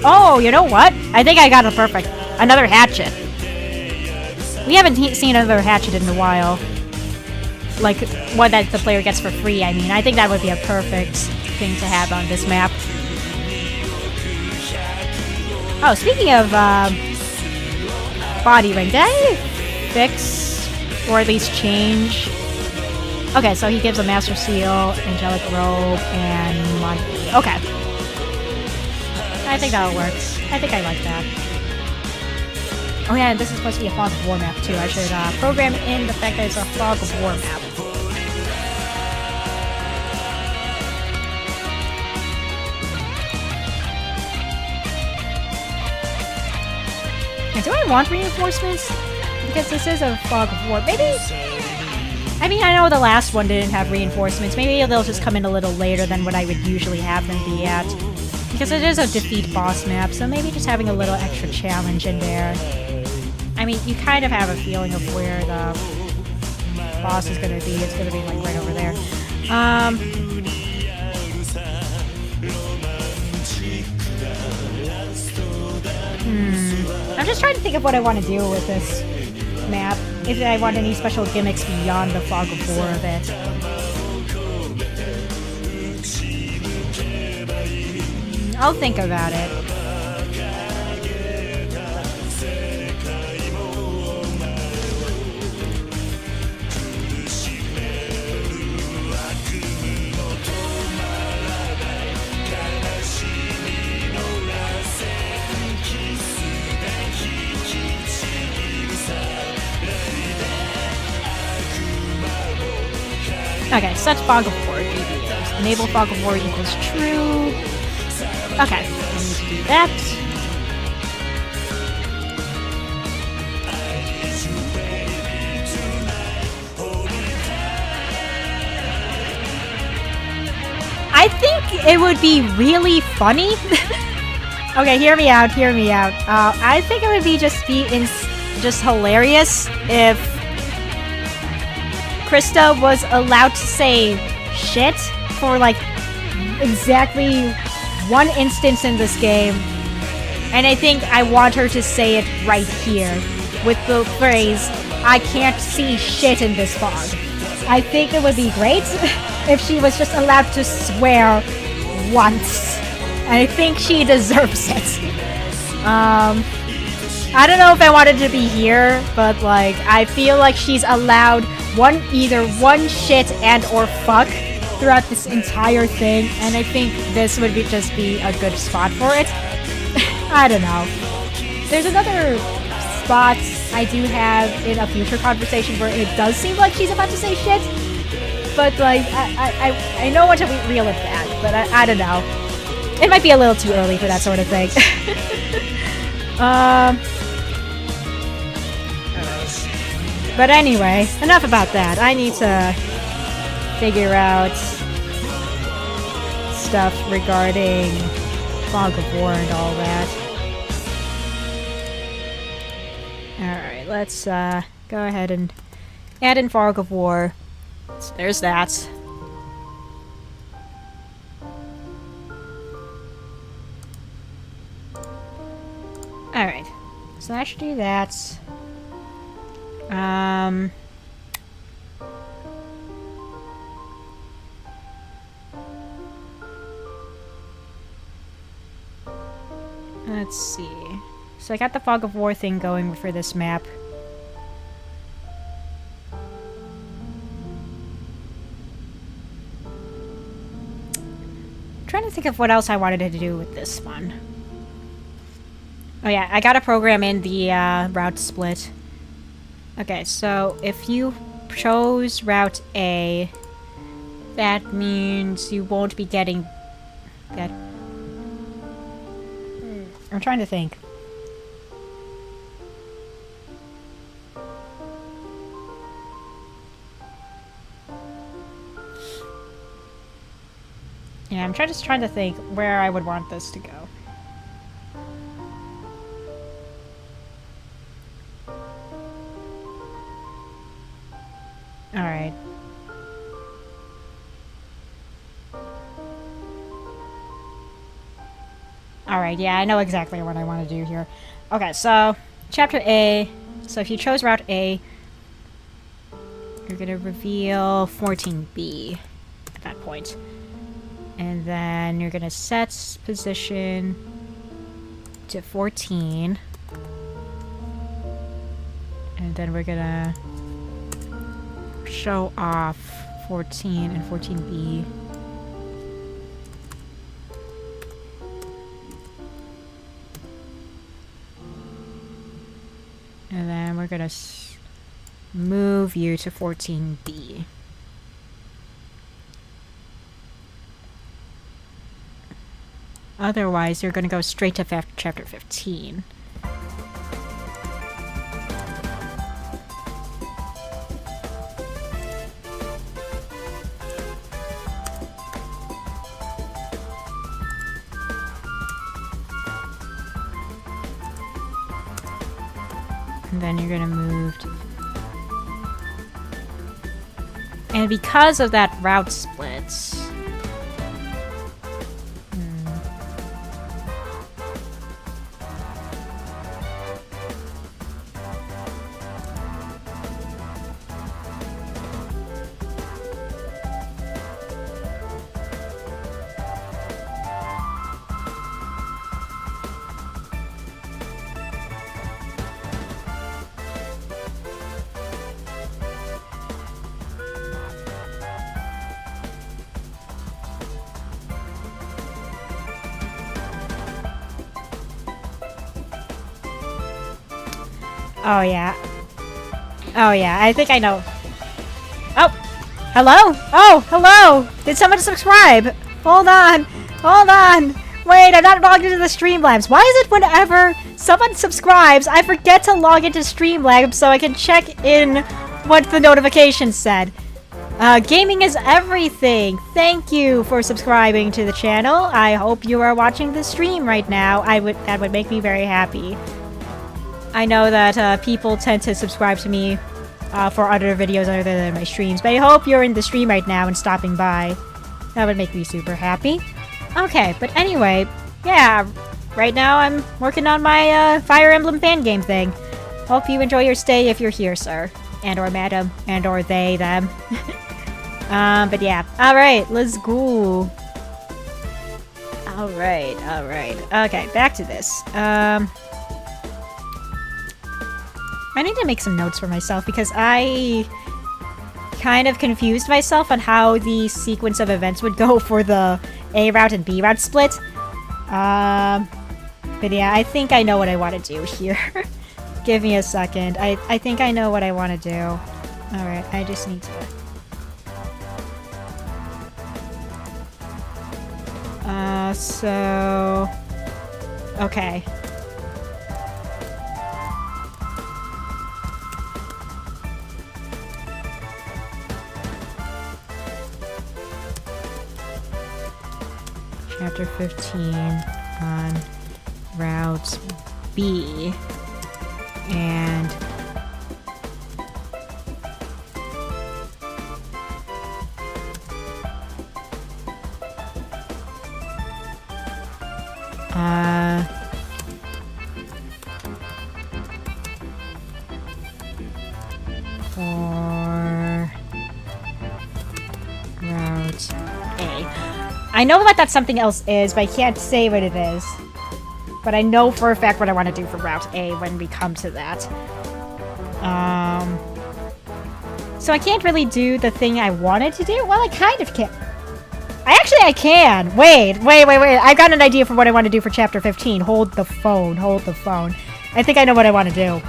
Oh, you know what? I think I got it perfect. Another hatchet. We haven't seen another hatchet in a while. Like, one that the player gets for free, I mean. I think that would be a perfect thing to have on this map. Oh, speaking of, body ring, did I fix, or at least change? Okay, so he gives a Master Seal, Angelic Robe, and Monkey. Okay. I think that'll work. I think I like that. Oh yeah, and this is supposed to be a Fog of War map, too. I should, program in the fact that it's a Fog of War map. Do I want reinforcements? Because this is a Fog of War. Maybe... I mean, I know the last one didn't have reinforcements. Maybe they'll just come in a little later than what I would usually have them be at. Because it is a defeat boss map, so maybe just having a little extra challenge in there. I mean, you kind of have a feeling of where the boss is going to be. It's going to be, like, right over there. I'm just trying to think of what I want to do with this map. If I want any special gimmicks beyond the Fog of War of it. I'll think about it. Okay, set Fog of War equals enable Fog of War equals true. Okay, I need to do that. I think it would be really funny Okay, hear me out, hear me out. I think it would be just hilarious if Krista was allowed to say shit for like exactly one instance in this game. And I think I want her to say it right here with the phrase, "I can't see shit in this fog." I think it would be great if she was just allowed to swear once. And I think she deserves it. I don't know if I wanted to be here, but like, I feel like she's allowed either one shit and or fuck throughout this entire thing, and I think this would just be a good spot for it. I don't know. There's another spot I do have in a future conversation where it does seem like she's about to say shit, but like, I know when to reel it back, but I don't know. It might be a little too early for that sort of thing. But anyway, enough about that. I need to figure out stuff regarding Fog of War and all that. Alright, let's go ahead and add in Fog of War. So there's that. Alright, so I should do that. Let's see. So I got the Fog of War thing going for this map. I'm trying to think of what else I wanted to do with this one. Oh yeah, I got a program in the route split. Okay, so if you chose Route A, that means you won't be getting that. I'm trying to think. Yeah, I'm just trying to think where I would want this to go. Alright. Alright, yeah, I know exactly what I want to do here. Okay, so, Chapter A. So if you chose Route A, you're going to reveal 14B at that point. And then you're going to set position to 14. And then we're going to show off 14 and 14B. And then we're gonna move you to 14B. Otherwise, you're gonna go straight to chapter 15. And then you're gonna move to... And because of that route split... Oh, yeah. Oh, yeah. I think I know. Oh! Hello? Oh, hello! Did someone subscribe? Hold on. Hold on. Wait, I'm not logged into the Streamlabs. Why is it whenever someone subscribes, I forget to log into Streamlabs so I can check in what the notification said? Gaming is everything. Thank you for subscribing to the channel. I hope you are watching the stream right now. That would make me very happy. I know that people tend to subscribe to me for other videos other than my streams, but I hope you're in the stream right now and stopping by. That would make me super happy. Okay, but anyway, yeah, right now I'm working on my Fire Emblem fan game thing. Hope you enjoy your stay if you're here, sir. And or madam. And or they, them. But yeah. Alright, let's go. Alright. Okay, back to this. I need to make some notes for myself because I kind of confused myself on how the sequence of events would go for the A route and B route split. But yeah, I think I know what I want to do here. Give me a second. I think I know what I want to do. Alright, I just need to... so... Okay. Chapter 15 on Route B. And... for Route A. I know what that something else is, but I can't say what it is. But I know for a fact what I want to do for Route A when we come to that. So I can't really do the thing I wanted to do? Well, I kind of can. I can! Wait. I've got an idea for what I want to do for Chapter 15. Hold the phone. I think I know what I want to do.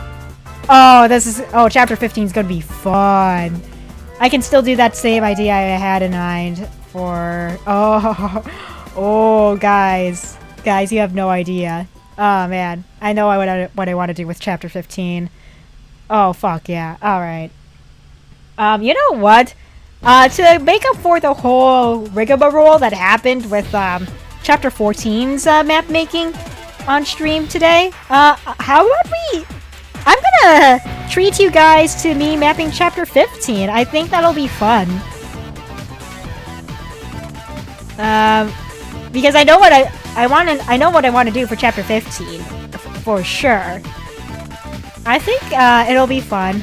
Oh, Chapter 15 is going to be fun. I can still do that same idea I had in mind for... Oh, guys. Guys, you have no idea. Oh, man. I know what I want to do with Chapter 15. Oh, fuck, yeah. Alright. You know what? To make up for the whole rigmarole that happened with, Chapter 14's, map making on stream today, how about we... I'm gonna treat you guys to me mapping Chapter 15. I think that'll be fun. Because I know what I know what I want to do for Chapter 15, for sure. I think it'll be fun.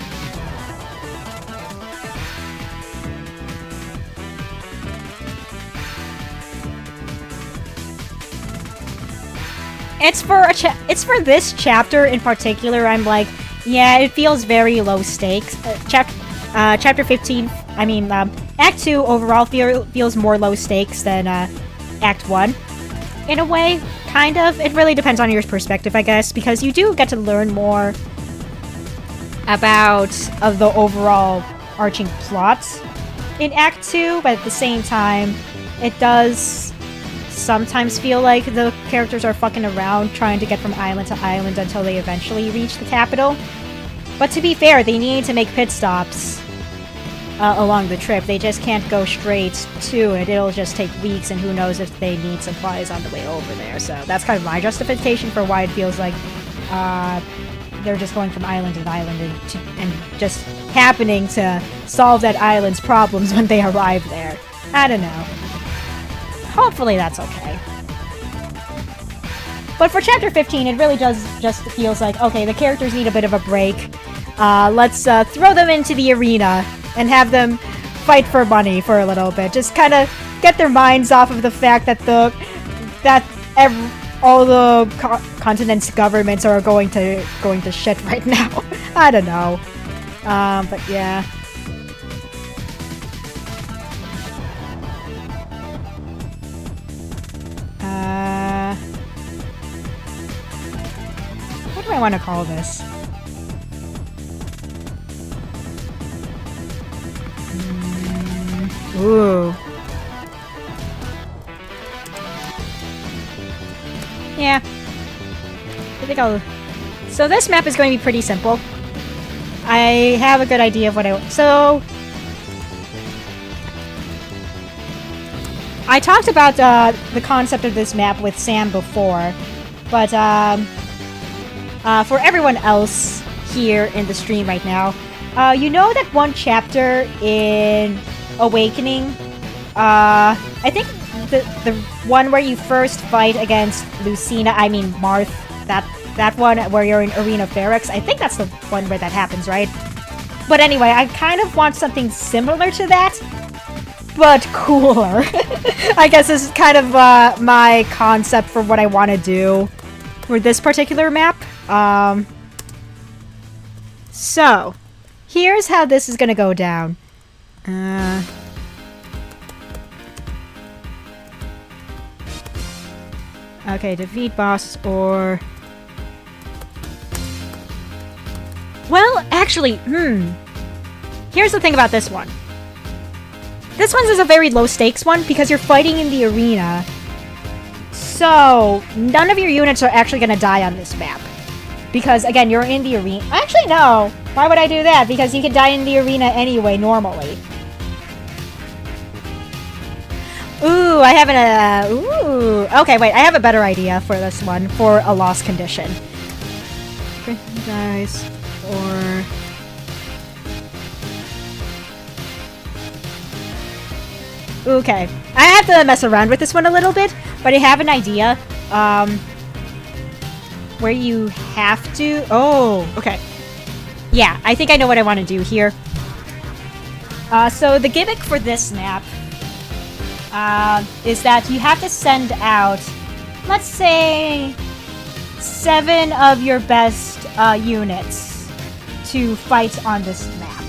It's for this chapter in particular. I'm like, yeah, it feels very low stakes. Chapter 15. I mean, Act 2 overall feels more low stakes than Act 1. In a way, kind of. It really depends on your perspective, I guess, because you do get to learn more about the overall arching plot in Act 2, but at the same time, it does sometimes feel like the characters are fucking around trying to get from island to island until they eventually reach the capital. But to be fair, they need to make pit stops along the trip. They just can't go straight to it. It'll just take weeks, and who knows if they need supplies on the way over there. So that's kind of my justification for why it feels like they're just going from island to island and just happening to solve that island's problems when they arrive there. I don't know. Hopefully that's okay. But for Chapter 15, it really just feels like, okay, the characters need a bit of a break. Let's throw them into the arena and have them fight for money for a little bit. Just kind of get their minds off of the fact that all the continent's governments are going to shit right now. I don't know. But yeah. What do I want to call this? Ooh. Yeah. I think I'll... So this map is going to be pretty simple. I have a good idea of what I want. So... I talked about the concept of this map with Sam before, but for everyone else here in the stream right now, you know that one chapter in Awakening, I think the one where you first fight against Lucina, I mean Marth, that one where you're in Arena Ferox, I think that's the one where that happens, right? But anyway, I kind of want something similar to that, but cooler. I guess this is kind of my concept for what I want to do for this particular map. So, here's how this is gonna go down. Okay, defeat boss or... Well, actually, here's the thing about this one. This one is a very low stakes one because you're fighting in the arena. So, none of your units are actually going to die on this map. Because, again, you're in the arena. Actually, no. Why would I do that? Because you can die in the arena anyway, normally. Ooh, I have an... ooh. Okay, wait. I have a better idea for this one. For a lost condition. Dice. Or... Okay. I have to mess around with this one a little bit, but I have an idea. Where you have to... Oh, okay. Yeah, I think I know what I want to do here. So the gimmick for this map is that you have to send out, let's say, 7 of your best units to fight on this map.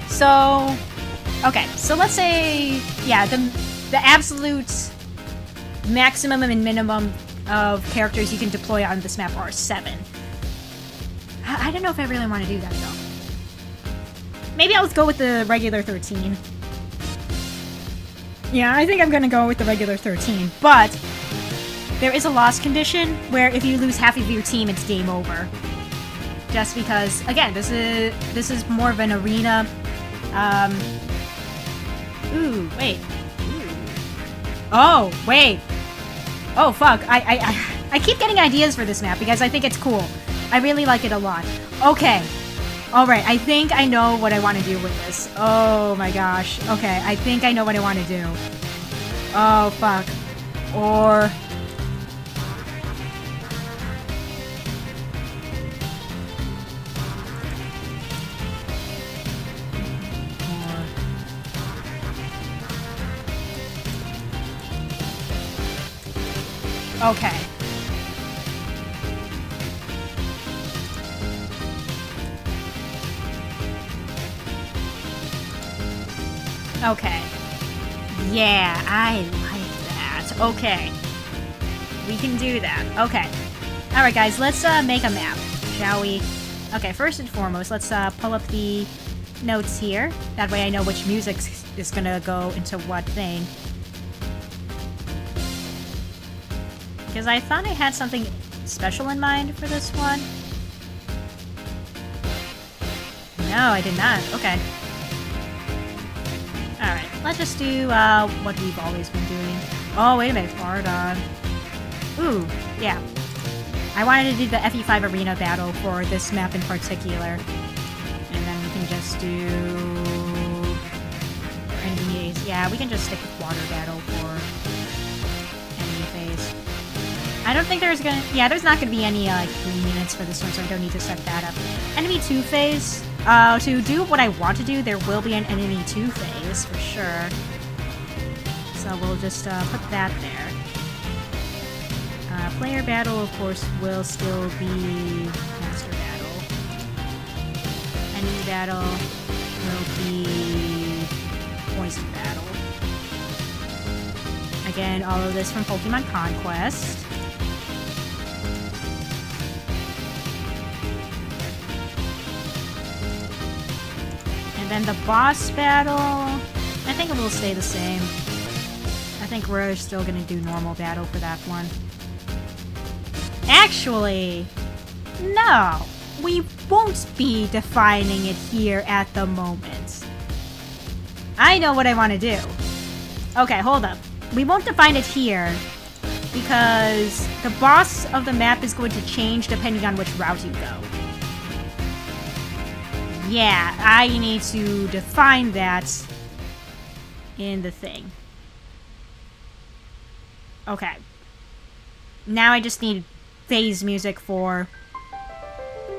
So, okay, so let's say, yeah, the absolute maximum and minimum of characters you can deploy on this map are 7. I don't know if I really want to do that, though. Maybe I'll go with the regular 13. Yeah, I think I'm gonna go with the regular 13, but there is a loss condition where if you lose half of your team, it's game over. Just because, again, this is more of an arena. Ooh, wait. Ooh. Oh, wait. Oh, fuck. I keep getting ideas for this map because I think it's cool. I really like it a lot. Okay. Alright, I think I know what I want to do with this. Oh my gosh. Okay, I think I know what I want to do. Oh, fuck. Or... Okay. Okay. Yeah, I like that. Okay. We can do that. Okay. Alright, guys, let's make a map, shall we? Okay, first and foremost, let's pull up the notes here. That way I know which music is gonna go into what thing. Because I thought I had something special in mind for this one. No, I did not. Okay. Alright, let's just do what we've always been doing. Oh, wait a minute, Bardon. Ooh, yeah. I wanted to do the FE5 arena battle for this map in particular. And then we can just do... NBAs. Yeah, we can just stick with water battle for enemy phase. I don't think there's gonna... Yeah, there's not gonna be any green units for this one, so I don't need to set that up. Enemy 2 phase. To do what I want to do, there will be an enemy 2 phase, for sure. So we'll just put that there. Player battle, of course, will still be master battle. Enemy battle will be poison battle. Again, all of this from Pokemon Conquest. And then the boss battle, I think it will stay the same. I think we're still gonna do normal battle for that one. Actually, no. we won't be defining it here at the moment. I know what I want to do. Okay, hold up. We won't define it here because the boss of the map is going to change depending on which route you go. Yeah, I need to define that in the thing. Okay. Now I just need phase music for...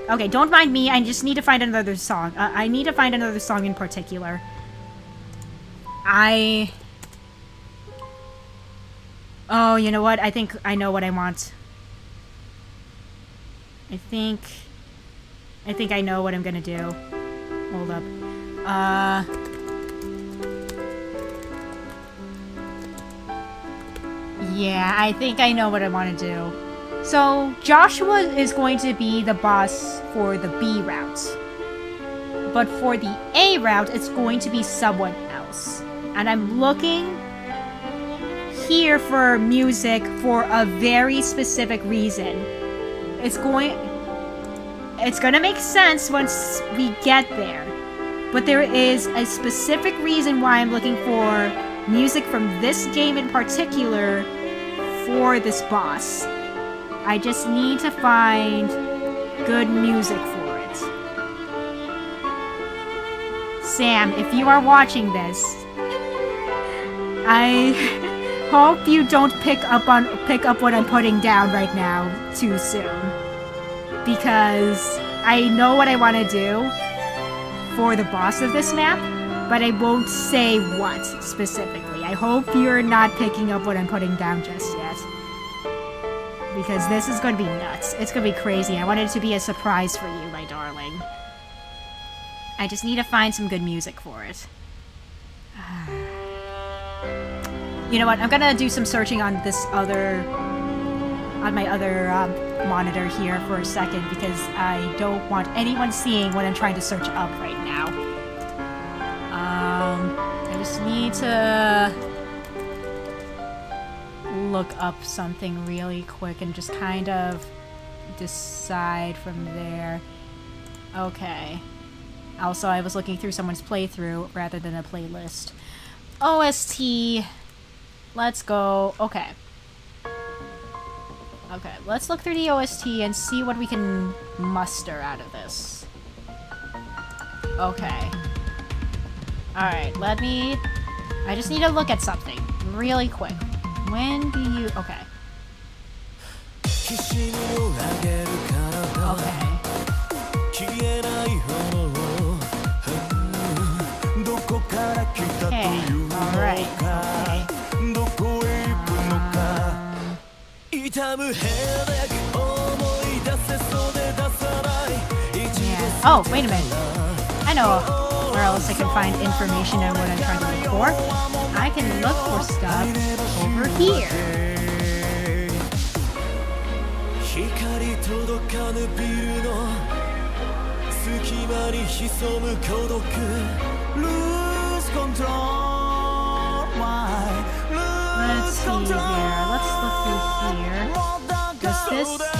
Okay, don't mind me. I just need to find another song. I need to find another song in particular. Oh, you know what? I think I know what I want. I think I know what I'm gonna do. Hold up. Yeah, I think I know what I want to do. So, Joshua is going to be the boss for the B route. But for the A route, it's going to be someone else. And I'm looking here for music for a very specific reason. It's gonna make sense once we get there. But there is a specific reason why I'm looking for music from this game in particular for this boss. I just need to find good music for it. Sam, if you are watching this, I hope you don't pick up what I'm putting down right now too soon. Because I know what I want to do for the boss of this map, but I won't say what specifically. I hope you're not picking up what I'm putting down just yet. Because this is going to be nuts. It's going to be crazy. I want it to be a surprise for you, my darling. I just need to find some good music for it. You know what? I'm going to do some searching on my other monitor here for a second because I don't want anyone seeing what I'm trying to search up right now. I just need to look up something really quick and just kind of decide from there. Okay. Also, I was looking through someone's playthrough rather than a playlist. OST. Let's go. Okay. Okay, let's look through the OST and see what we can muster out of this. Okay. Alright, I just need to look at something really quick. When do you... Okay. Okay. Okay, alright. Yeah. Oh, wait a minute. I know where else I can find information on what I'm trying to look for. I can look for stuff over here. Let's see here. Let's look through here. Does this have...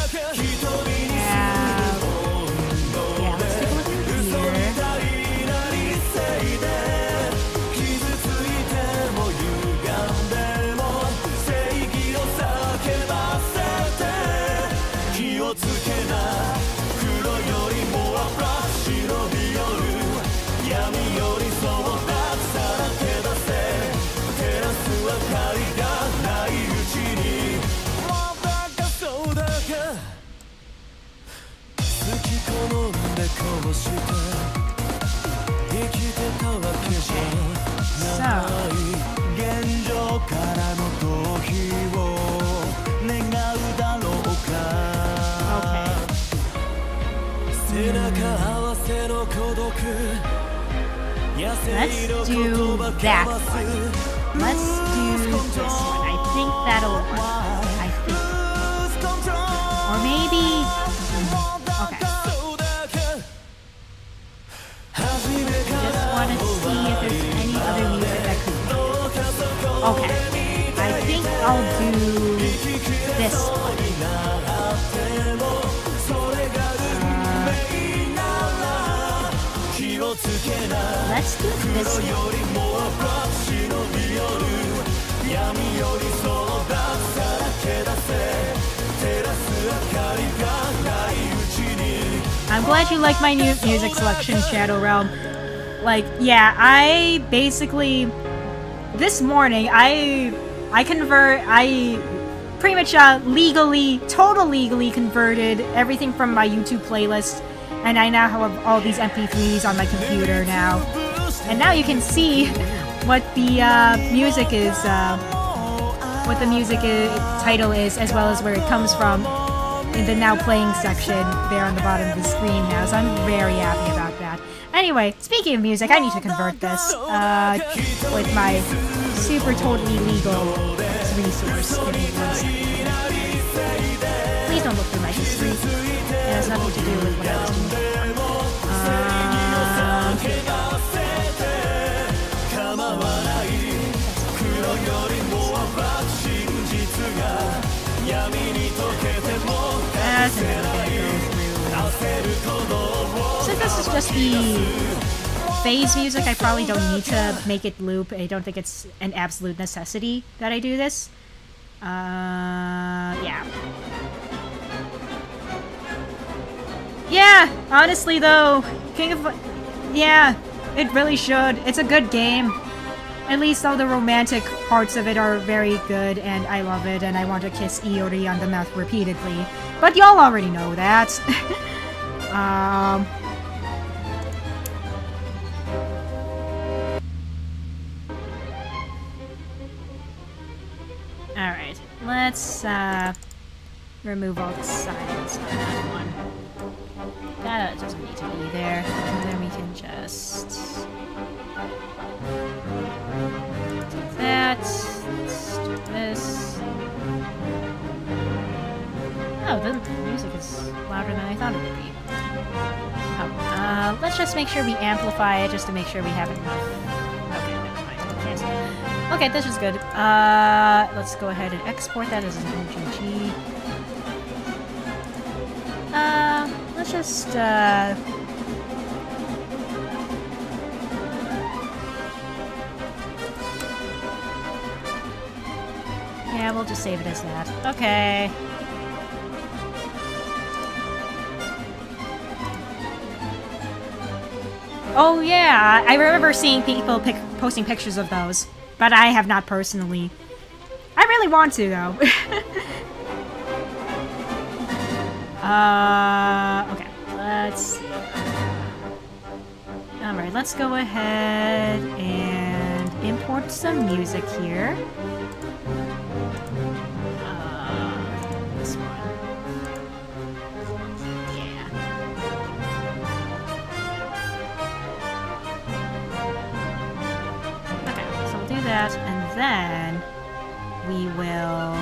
Yeah, let's take a look through here. Let's do that one. Let's do this one. I think that'll work. I think. Or maybe... Okay. I just want to see if there's any other music that could work. Okay. I think I'll do this one. this. I'm glad you like my new music selection, Shadow Realm. Like, yeah, I basically this morning I pretty much totally legally converted everything from my YouTube playlist, and I now have all these MP3s on my computer now. And now you can see what the music is, title is, as well as where it comes from in the now playing section there on the bottom of the screen now. So I'm very happy about that. Anyway, speaking of music, I need to convert this with my super totally legal resource. Give me 1 second. Please don't look through my history. It has nothing to do with what I was doing before. That's another thing to go through. Since this is just the phase music, I probably don't need to make it loop. I don't think it's an absolute necessity that I do this. Yeah. Yeah, honestly though, yeah, it really should. It's a good game. At least all the romantic parts of it are very good, and I love it, and I want to kiss Iori on the mouth repeatedly. But y'all already know that. Alright, let's remove all the silence on that one. That doesn't need to be there. And then we can just do that. Let's do this. Oh, the music is louder than I thought it would be. Oh, let's just make sure we amplify it just to make sure we have enough. Okay, never mind. Can't. Okay, this is good. Let's go ahead and export that as an OGG. Let's just, yeah, we'll just save it as that. Okay. Oh yeah, I remember seeing people posting pictures of those, but I have not personally. I really want to, though. Okay, let's see. Alright, let's go ahead and import some music here. This one. Yeah. Okay, so we'll do that, and then we will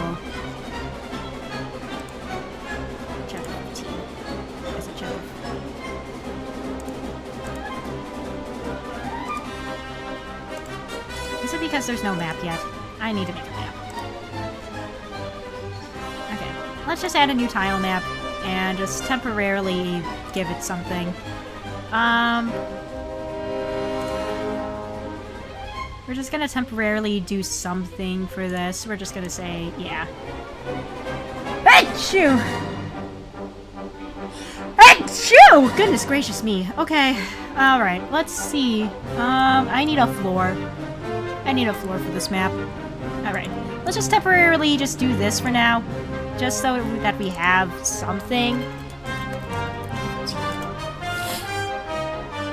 Is it because there's no map yet? I need to make a map. Okay, let's just add a new tile map and just temporarily give it something. We're just gonna temporarily do something for this. We're just gonna say, yeah. Achoo! Achoo! Goodness gracious me. Okay, alright, let's see. I need a floor. I need a floor for this map. Alright, let's just temporarily just do this for now. Just so that we have something.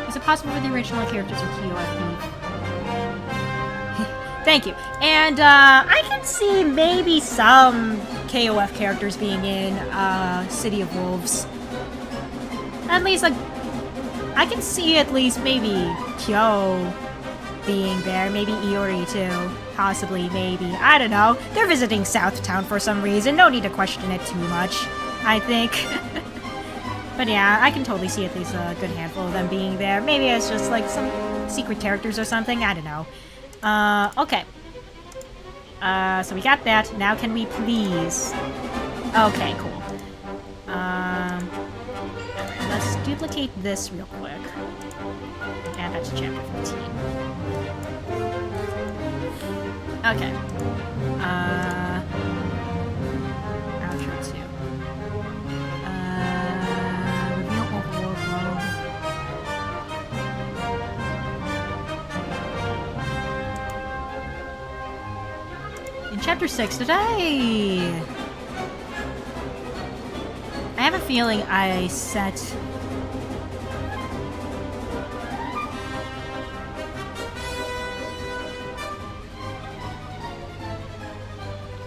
Is it possible for the original characters with KOF? Thank you. And I can see maybe some KOF characters being in City of Wolves. At least, like, I can see at least maybe Kyo being there, maybe Iori too, possibly, maybe, I don't know. They're visiting Southtown for some reason, no need to question it too much, I think. But yeah, I can totally see at least a good handful of them being there. Maybe it's just like some secret characters or something, I don't know. Okay. So we got that, now can we please... Okay, cool. Alright, let's duplicate this real quick. Add that to chapter 15. Okay. Outro 2. Reveal overworld. In chapter 6, did I have a feeling I set...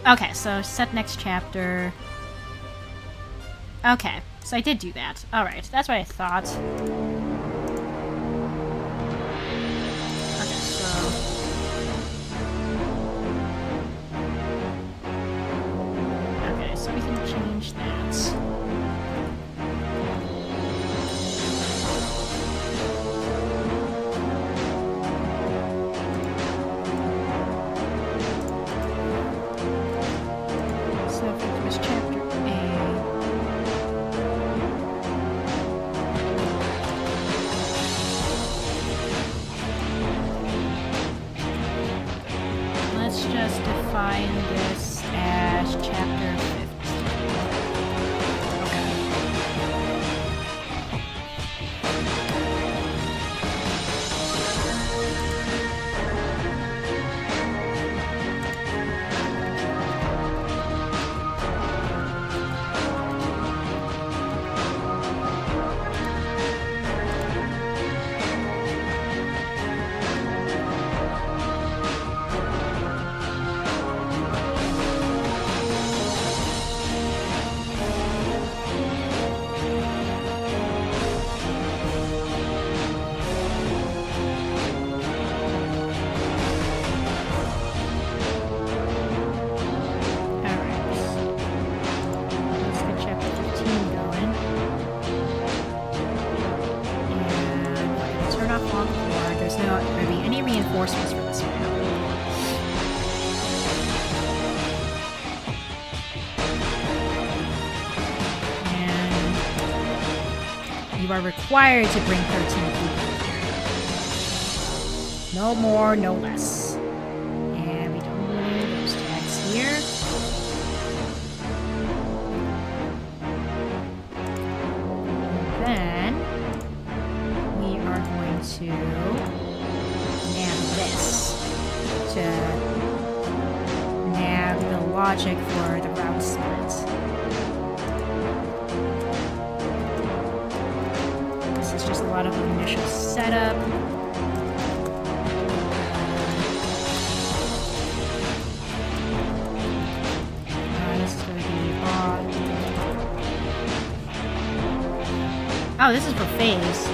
Okay, so set next chapter. Okay, so I did do that. Alright, that's what I thought. Okay, so... Okay, so we can change that. Define this as chapter 15. Okay. Reinforcements for this map. And you are required to bring 13 people here. No more, no less. And we don't need those tags here. Then we are going to to nab the logic for the route split. This is just a lot of initial setup. This is going to be odd. Oh, this is for phase.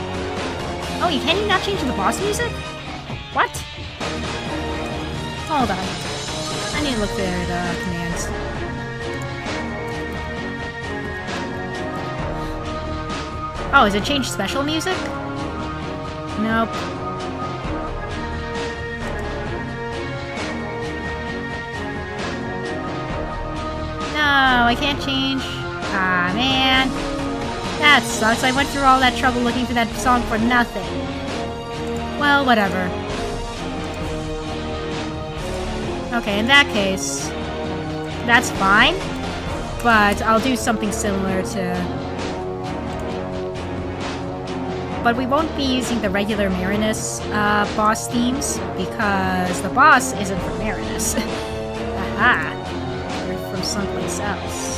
Oh, can you not change the boss music? What? Hold on. I need to look at commands. Oh, is it change special music? Nope. No, I can't change. Ah, man. That sucks. I went through all that trouble looking for that song for nothing. Well, whatever. Okay, in that case, that's fine, but I'll do something similar to... But we won't be using the regular Marinus boss themes, because the boss isn't from Marinus. Aha! They're from someplace else.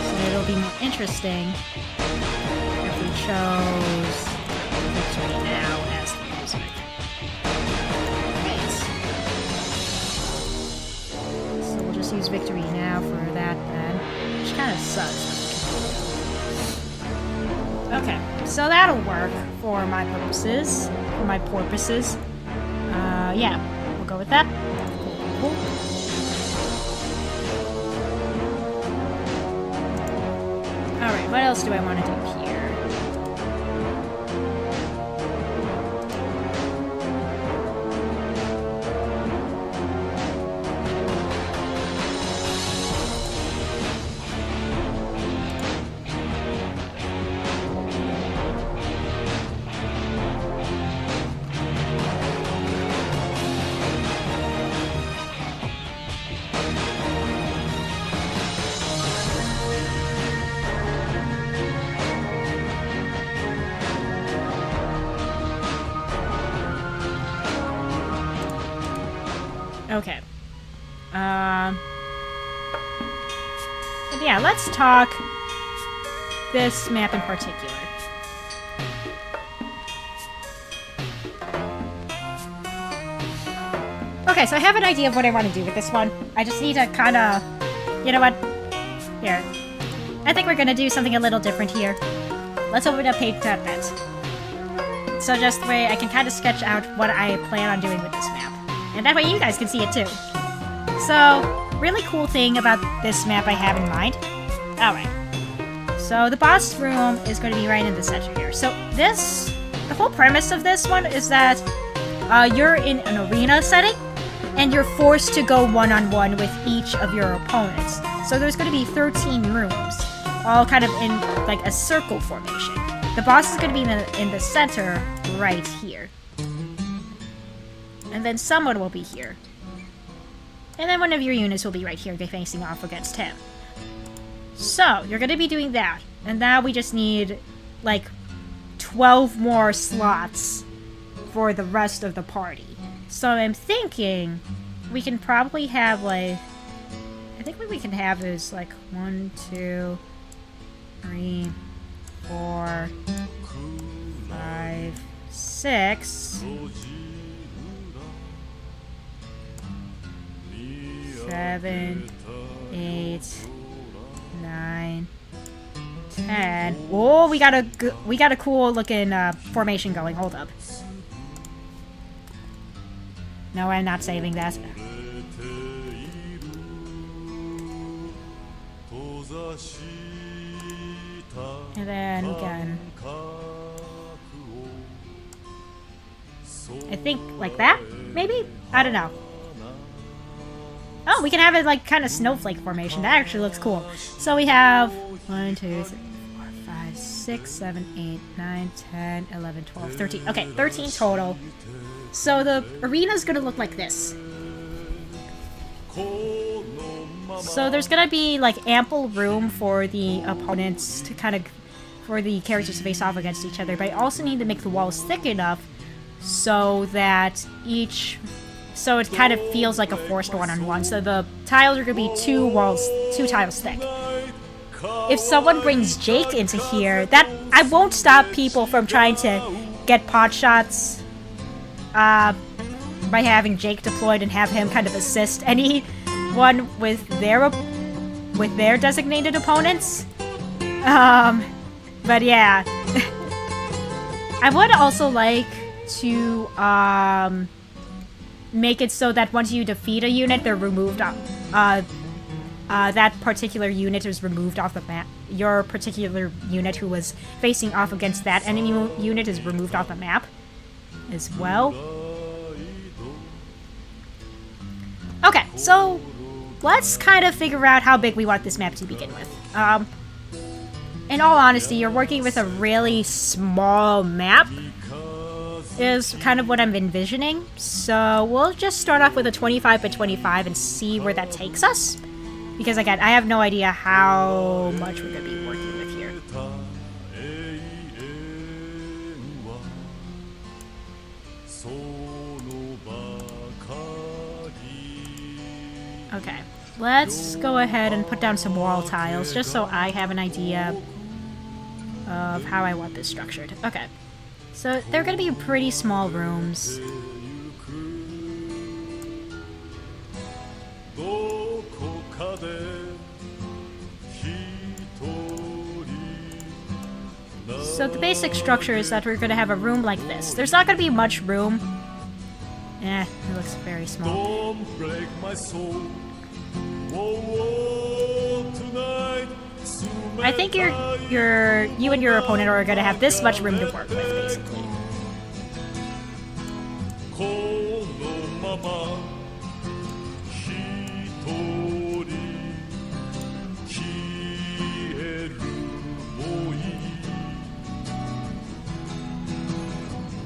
So it'll be more interesting if we chose Victory Now as the music. Use Victory Now for that then, which kind of sucks. Okay, so that'll work for my purposes. Yeah, we'll go with that. Cool. Alright, what else do I want to do here? Okay. And yeah, let's talk this map in particular. Okay, so I have an idea of what I want to do with this one. I just need to kind of... You know what? Here. I think we're going to do something a little different here. Let's open up Page.net. So just the way I can kind of sketch out what I plan on doing with this map. And that way you guys can see it too. So, really cool thing about this map I have in mind. Alright. So the boss room is going to be right in the center here. So this... The whole premise of this one is that you're in an arena setting, and you're forced to go one-on-one with each of your opponents. So there's going to be 13 rooms, all kind of in like a circle formation. The boss is going to be in the center right here. And then someone will be here. And then one of your units will be right here, facing off against him. So, you're going to be doing that. And now we just need, like, 12 more slots for the rest of the party. So I'm thinking we can probably have, like... I think what we can have is, like, 1, 2, 3, 4, 5, 6... 7, 8, 9, 10. Oh, we got a cool looking formation going. Hold up. No, I'm not saving that. And then we can... I think like that? Maybe? I don't know. Oh, we can have it like kind of snowflake formation. That actually looks cool. So we have 1, 2, 3, 4, 5, 6, 7, 8, 9, 10, 11, 12, 13. Okay, 13 total. So the arena is going to look like this. So there's going to be like ample room for the opponents to kind of, for the characters to face off against each other. But I also need to make the walls thick enough so that so it kind of feels like a forced one-on-one. So the tiles are going to be 2 tiles thick. If someone brings Jake into here, that I won't stop people from trying to get pot shots by having Jake deployed and have him kind of assist anyone with their designated opponents. But yeah. I would also like to make it so that once you defeat a unit, they're removed off, that particular unit is removed off the map. Your particular unit who was facing off against that enemy unit is removed off the map as well. Okay, so let's kind of figure out how big we want this map to begin with. In all honesty, you're working with a really small map is kind of what I'm envisioning. So we'll just start off with a 25 by 25 and see where that takes us. Because again, I have no idea how much we're going to be working with here. Okay, let's go ahead and put down some wall tiles just so I have an idea of how I want this structured. Okay. So, they're going to be pretty small rooms. So, the basic structure is that we're going to have a room like this. There's not going to be much room. It looks very small. Don't break my soul. Whoa, whoa, tonight. I think you and your opponent are going to have this much room to work with, basically.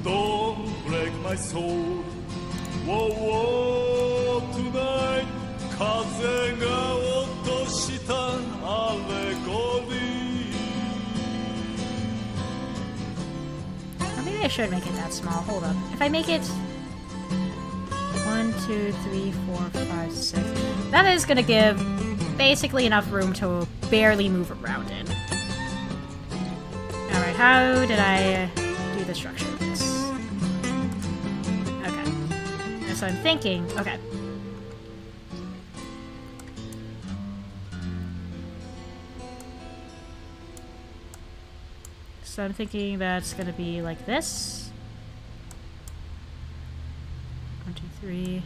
Don't break my soul. Whoa, whoa, tonight. 風が落としたアレゴリー Or maybe I should make it that small. Hold up. If I make it 1, 2, 3, 4, 5, 6. That is gonna give basically enough room to barely move around in. Alright, how did I do the structure of this? Okay. So I'm thinking, okay. So I'm thinking that's gonna be like this. 1, 2, 3.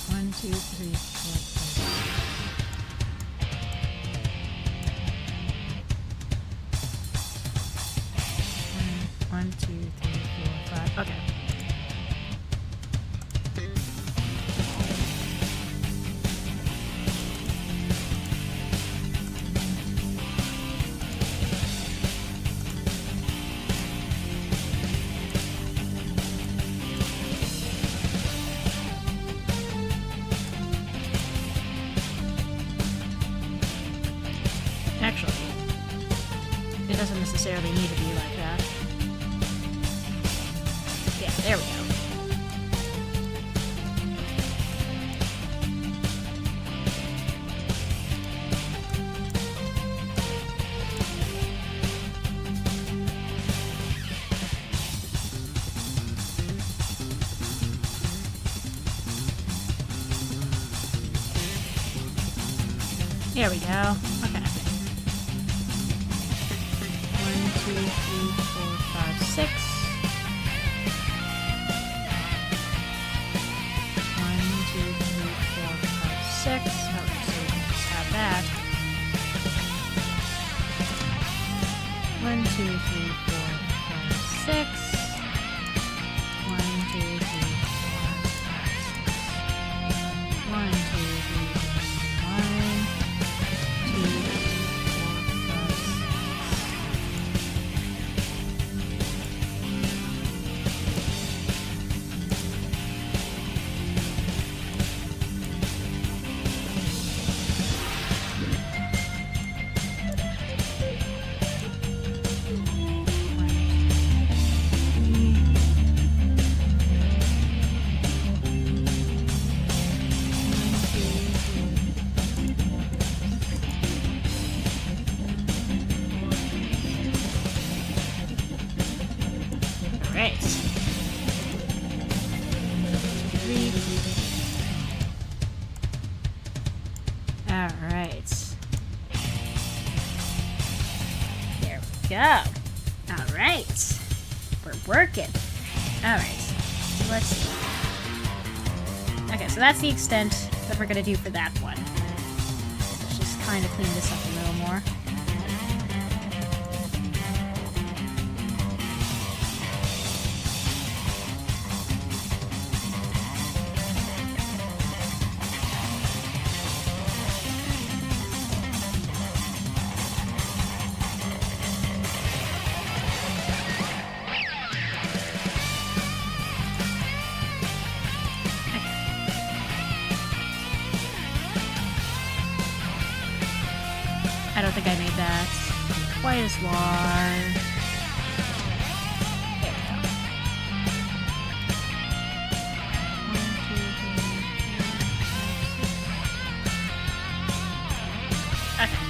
One, two, three, four, five. 1, 2, 3, 4, 5. Okay. Actually, it doesn't necessarily need to be like that. Yeah, there we go. There we go. Okay. 1, 2, 3, 4, 5, 6. 1, 2, 3, 4, 5, 6. Alright, so we can just have that. 1, 2, 3, 4, 5, 6. 1, 2, 3, 4, 5, 6. 1, 2, 3, 1. 2, 3, 4, 5, 6. Alright. 3. Alright. There we go. Alright. We're working. Alright. So let's see. Okay, so that's the extent that we're gonna do for that one. Let's just kind of clean this up a little more. I don't think I made that quite as large. There we go. 1, 2, 3, 4, 5, 6. Okay.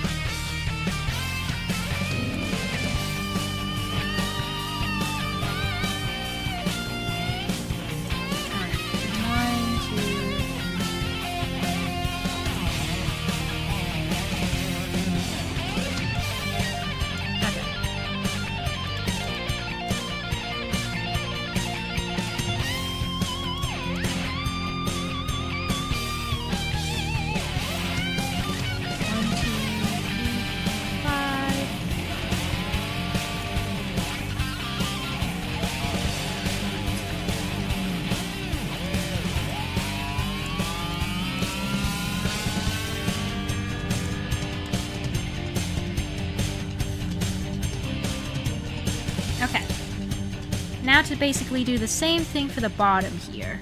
Okay. Now to basically do the same thing for the bottom here.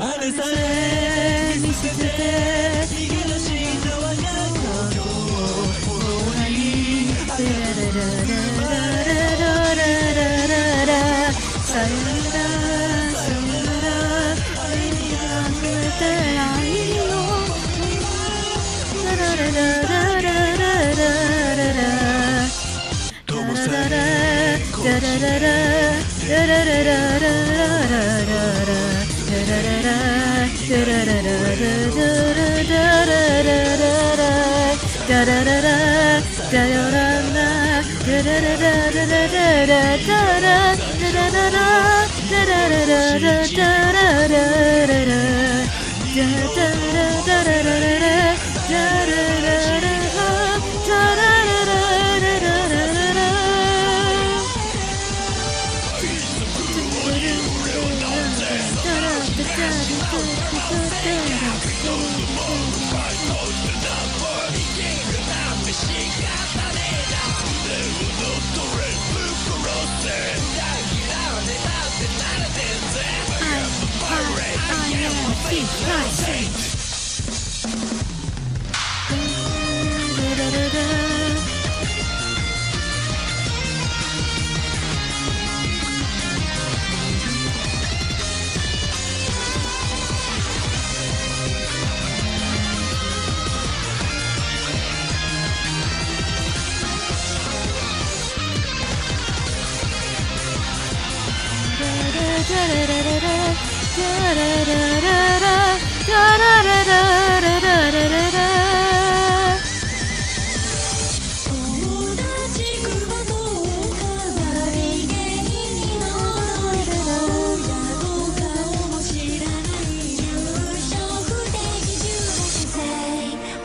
あれさえ見せて逃げ出した我が心もらいさよならさよなら愛めて愛をラララララララララ灯されこラララララララララ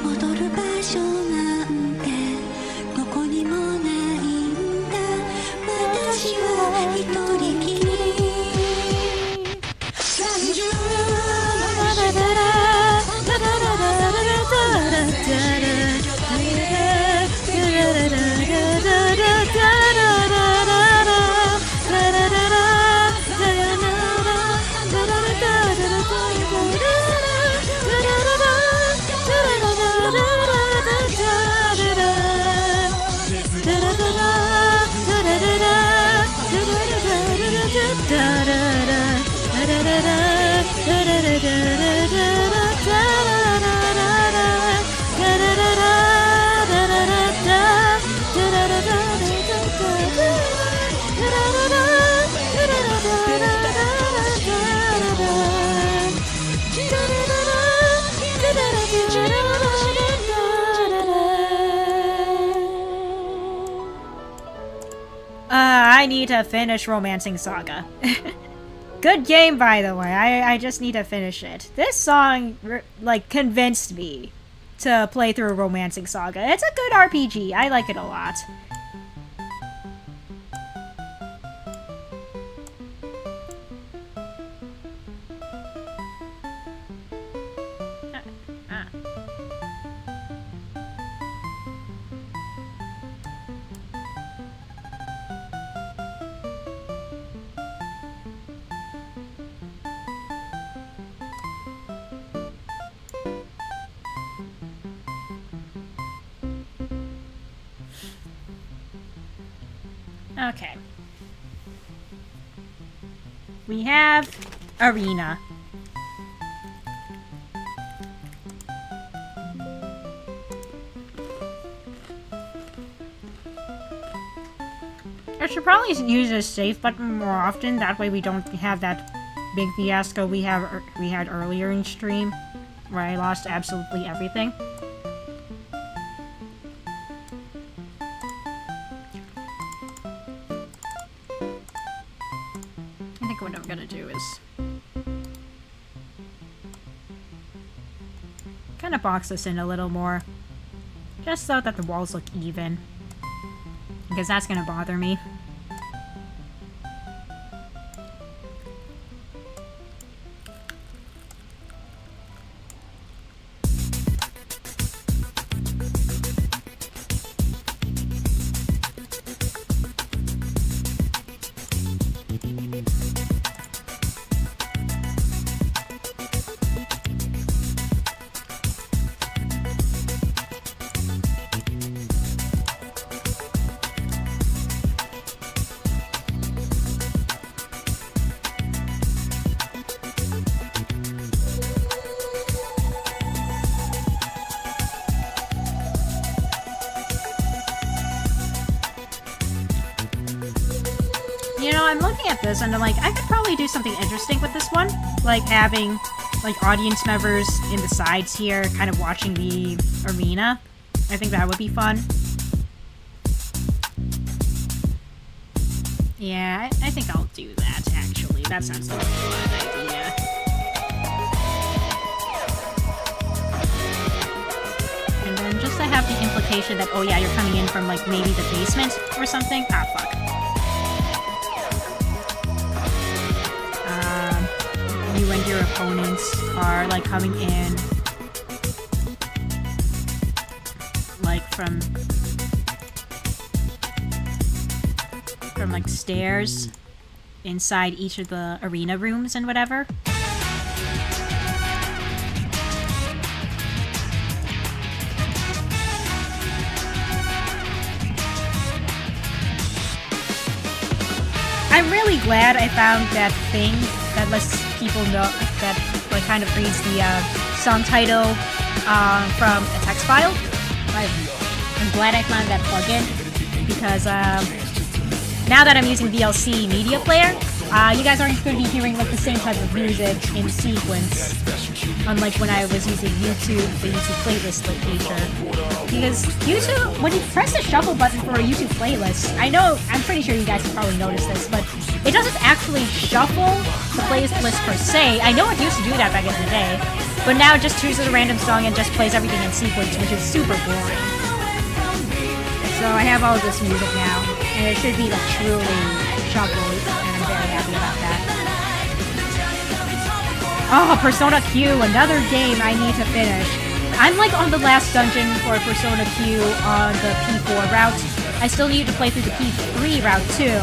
戻る場所なんてどこにもないんだ私は一人きりI need to finish Romancing Saga. Good game, by the way. I just need to finish it. This song, like, convinced me to play through Romancing Saga. It's a good RPG. I like it a lot. Okay. We have Arena. I should probably use a save button more often. That way we don't have that big fiasco we had earlier in stream, where I lost absolutely everything. I think what I'm gonna do is kind of box this in a little more, just so that the walls look even. because that's gonna bother me. You know, I'm looking at this and I'm like, I could probably do something interesting with this one. Like having, like, audience members in the sides here, kind of watching the arena. I think that would be fun. Yeah, I think I'll do that, actually. That sounds like a fun idea. And then just to have the implication that, oh yeah, you're coming in from, like, maybe the basement or something. Ah, fuck. You and your opponents are, like, coming in, like, from like, stairs inside each of the arena rooms and whatever. I'm really glad I found that thing that lets people know, that, like, kind of reads the song title from a text file. I'm glad I found that plugin, because now that I'm using VLC Media Player, you guys aren't going to be hearing, like, the same type of music in sequence, unlike when I was using YouTube, the YouTube playlist feature. Because YouTube, when you press the shuffle button for a YouTube playlist, I'm pretty sure you guys have probably noticed this, but it doesn't actually shuffle the playlist per se. I know it used to do that back in the day, but now it just chooses a random song and just plays everything in sequence, which is super boring. So I have all of this music now, and it should be, like, truly shuffled, and I'm very happy about that. Oh, Persona Q, another game I need to finish. I'm, like, on the last dungeon for Persona Q on the P4 route. I still need to play through the P3 route, too.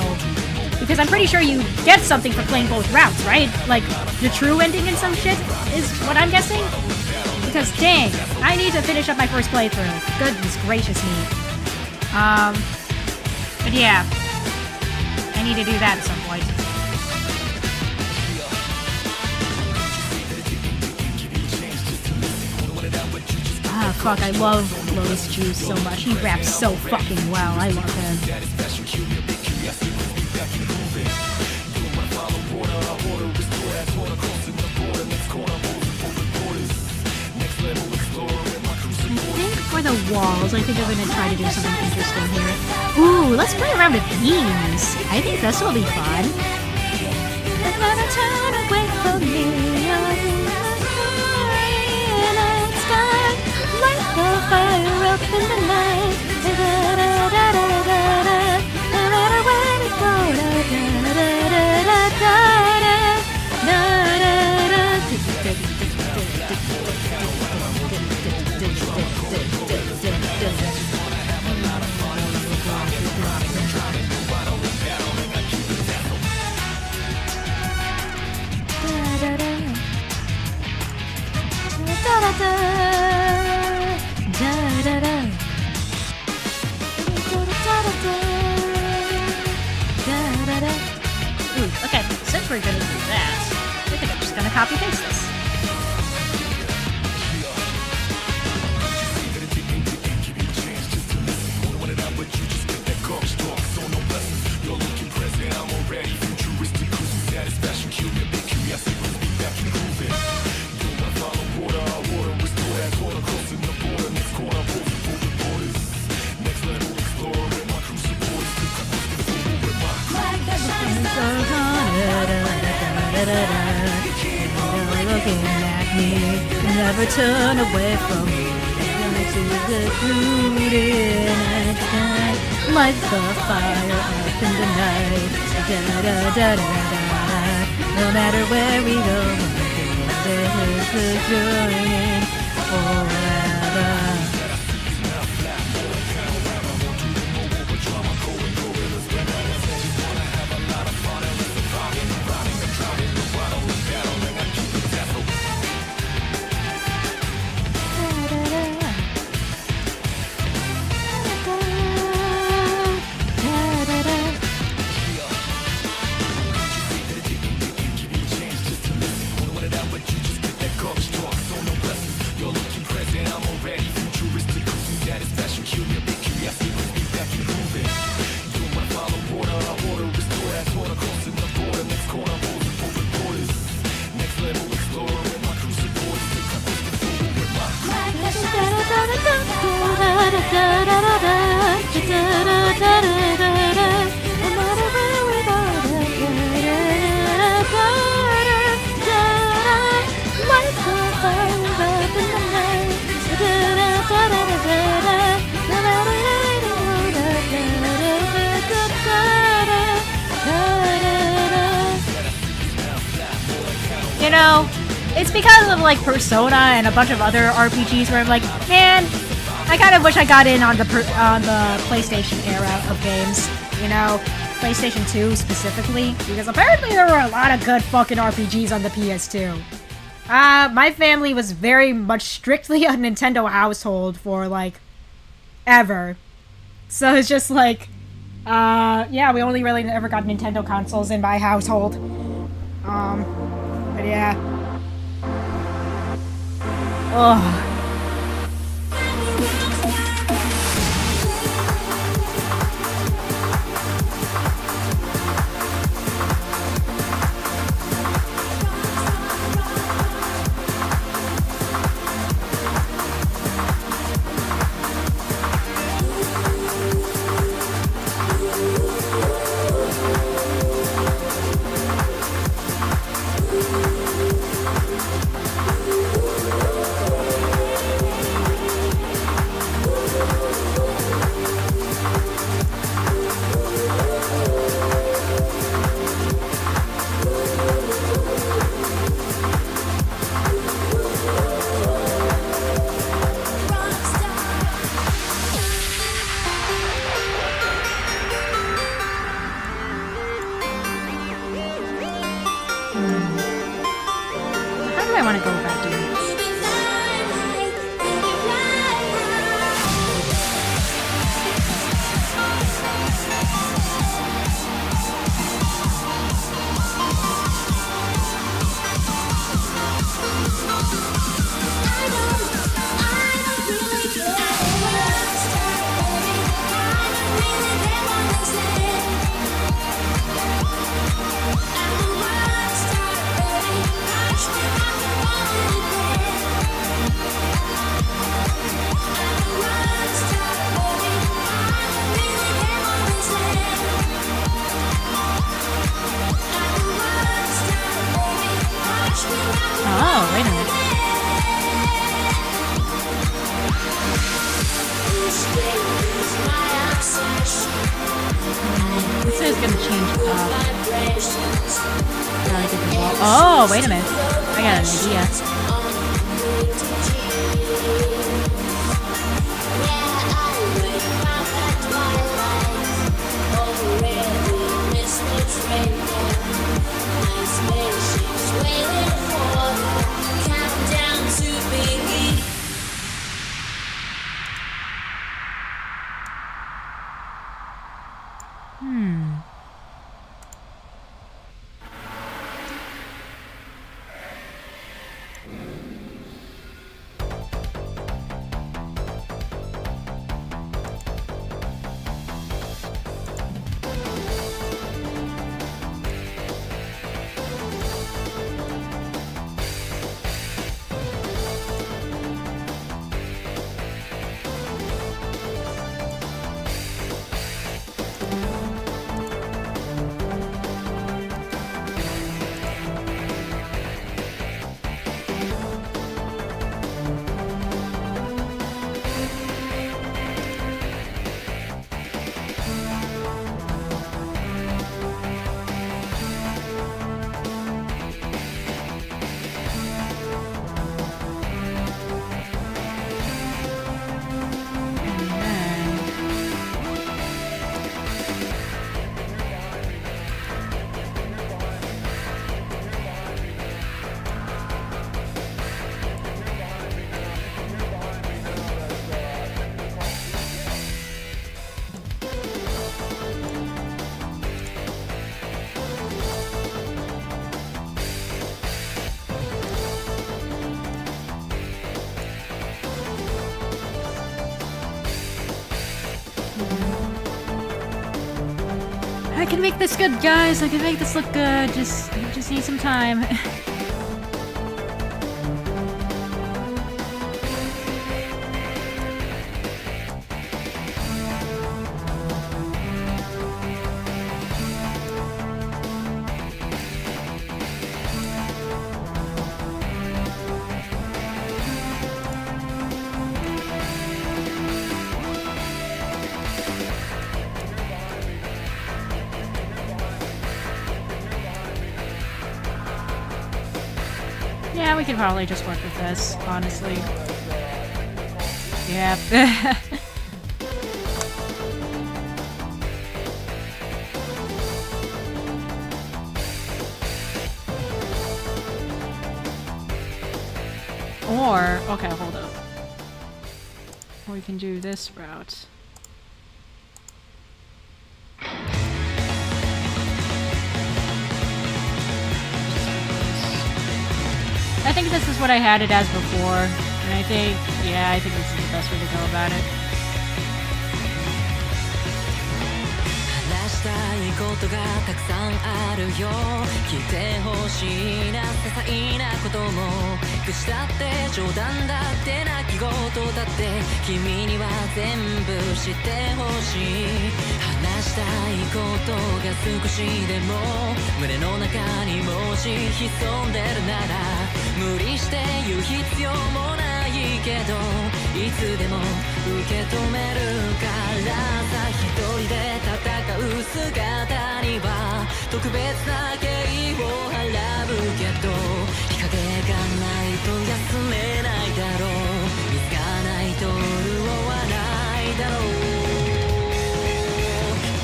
Because I'm pretty sure you get something for playing both routes, right? Like, the true ending and some shit is what I'm guessing? Because, dang, I need to finish up my first playthrough. Goodness gracious me. But yeah, I need to do that at some point. Ah, fuck, I love Lotus Juice so much. He raps so fucking well. I love him. For the walls, I think I'm gonna try to do something interesting here. Ooh, let's play around with beams. I think this will be fun. Turn away from me, light the fire up in the night. No matter where we go, Ooh, okay, since we're gonna do that, I think I'm just gonna copy paste this. Looking at me, never turn away from me. Light the fire up in the night. No matter where we go, this is joining forever. You know, it's because of like Persona and a bunch of other RPGs where I'm like, man, I kind of wish I got in on the PlayStation era of games. You know, PlayStation 2 specifically, because apparently there were a lot of good fucking RPGs on the PS2. My family was very much strictly a Nintendo household for like ever. So it's just like, yeah, we only really ever got Nintendo consoles in my household. But yeah. Ugh. How do I want to go about doing this? Oh, wait a minute. This is gonna change up. How I did the wall. Oh, wait a minute. I got an idea. I can make this good, guys. I can make this look good. Just need some time. Yeah, we could probably just work with this, honestly. Yep. Or, okay, hold up. Or we can do this route. I think this is what I had it as before, and I think this is the best way to go about it. 話したいことがたくさんあるよ聞いてほしいな些細なことも愚痴だって冗談だって泣き言だって君には全部知ってほしい話したいことが少しでも胸の中にもし潜んでるなら無理して言う必要もないけどいつでも受け止めるからさ一人で戦う姿には特別な敬意を払うけど日陰がないと休めないだろう水がないと潤わないだろう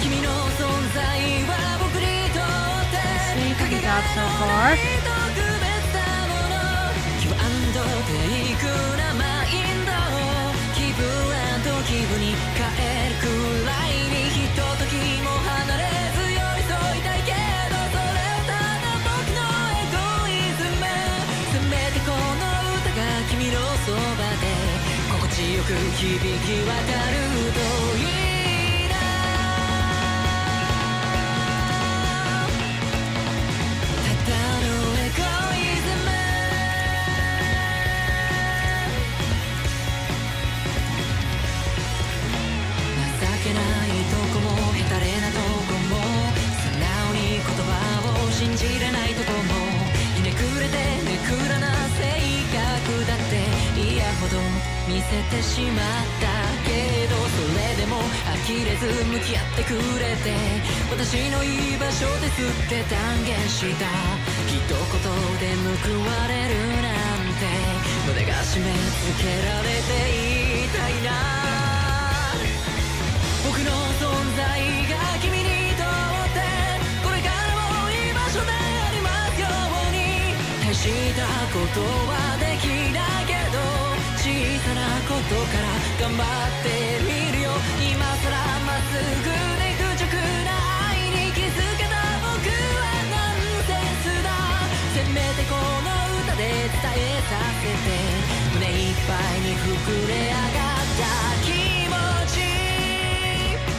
君の存在は僕にとってかけがない特別なもの気は安堵テイクなマインド気分気分に変えるくらいにひとときも離れず寄り添いたいけどそれはただ僕のエゴイズムせめてこの歌が君のそばで心地よく響き渡るといいなただのエゴイズム情けないとこもヘタレなとこも素直に言葉を信じれないとこもひねくれてめくらな性格だって嫌ほど見せてしまったけどそれでも呆れず向き合ってくれて私の居場所ですって断言した一言で報われるなんて胸が締め付けられていたいな僕の存在が君にとってこれからも居場所でありますように大したことはできないけど小さなことから頑張ってみるよ今さらまっすぐで愚直な愛に気づけた僕はナンセンスだせめてこの歌で伝えさせて胸いっぱいに膨れ上がった気持ち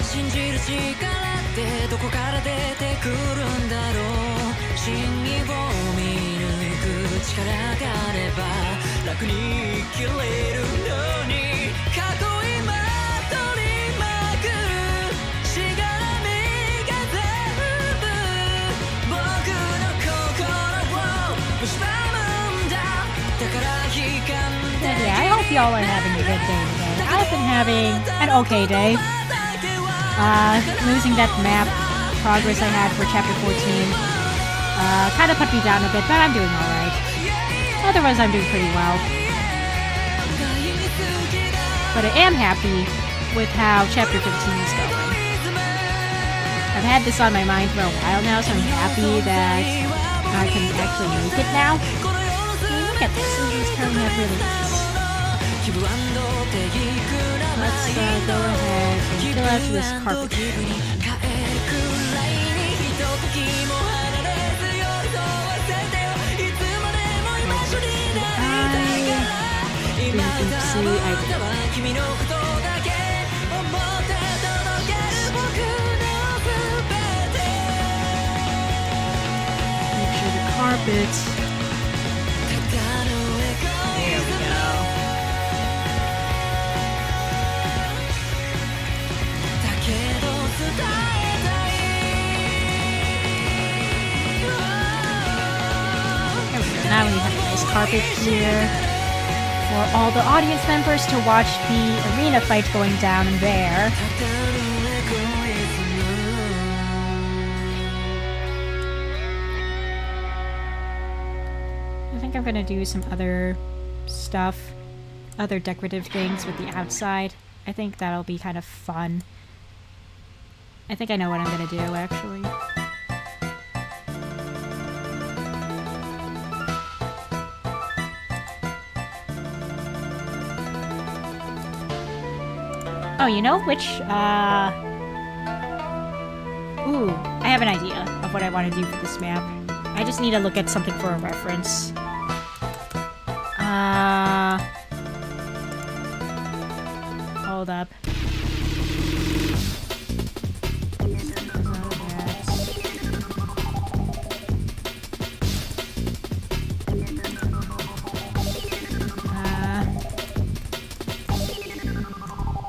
信じる力ってどこから出てくるんだろう真意を見抜く力があれば楽に生きれるのに過去今取り巻くしがらみが全部僕の心を蝕むんだだから悲観的 Yeah, I hope y'all are having a good day today. I've been having an okay day. Losing that map progress I had for chapter 14 kind of put me down a bit, but I'm doing alright. Otherwise, I'm doing pretty well. But I am happy with how chapter 15 is going. I've had this on my mind for a while now, so I'm happy that I can actually make it now. Hey, look at this. These currently have really nice. Let's go ahead and fill out this carpet. carpet. There we go. There we go. Now we have a nice carpet here for all the audience members to watch the arena fight going down in there. I think I'm gonna do some other stuff, other decorative things with the outside. I think that'll be kind of fun. I think I know what I'm gonna do, actually. Oh, you know which, Ooh, I have an idea of what I want to do for this map. I just need to look at something for a reference. Hold up.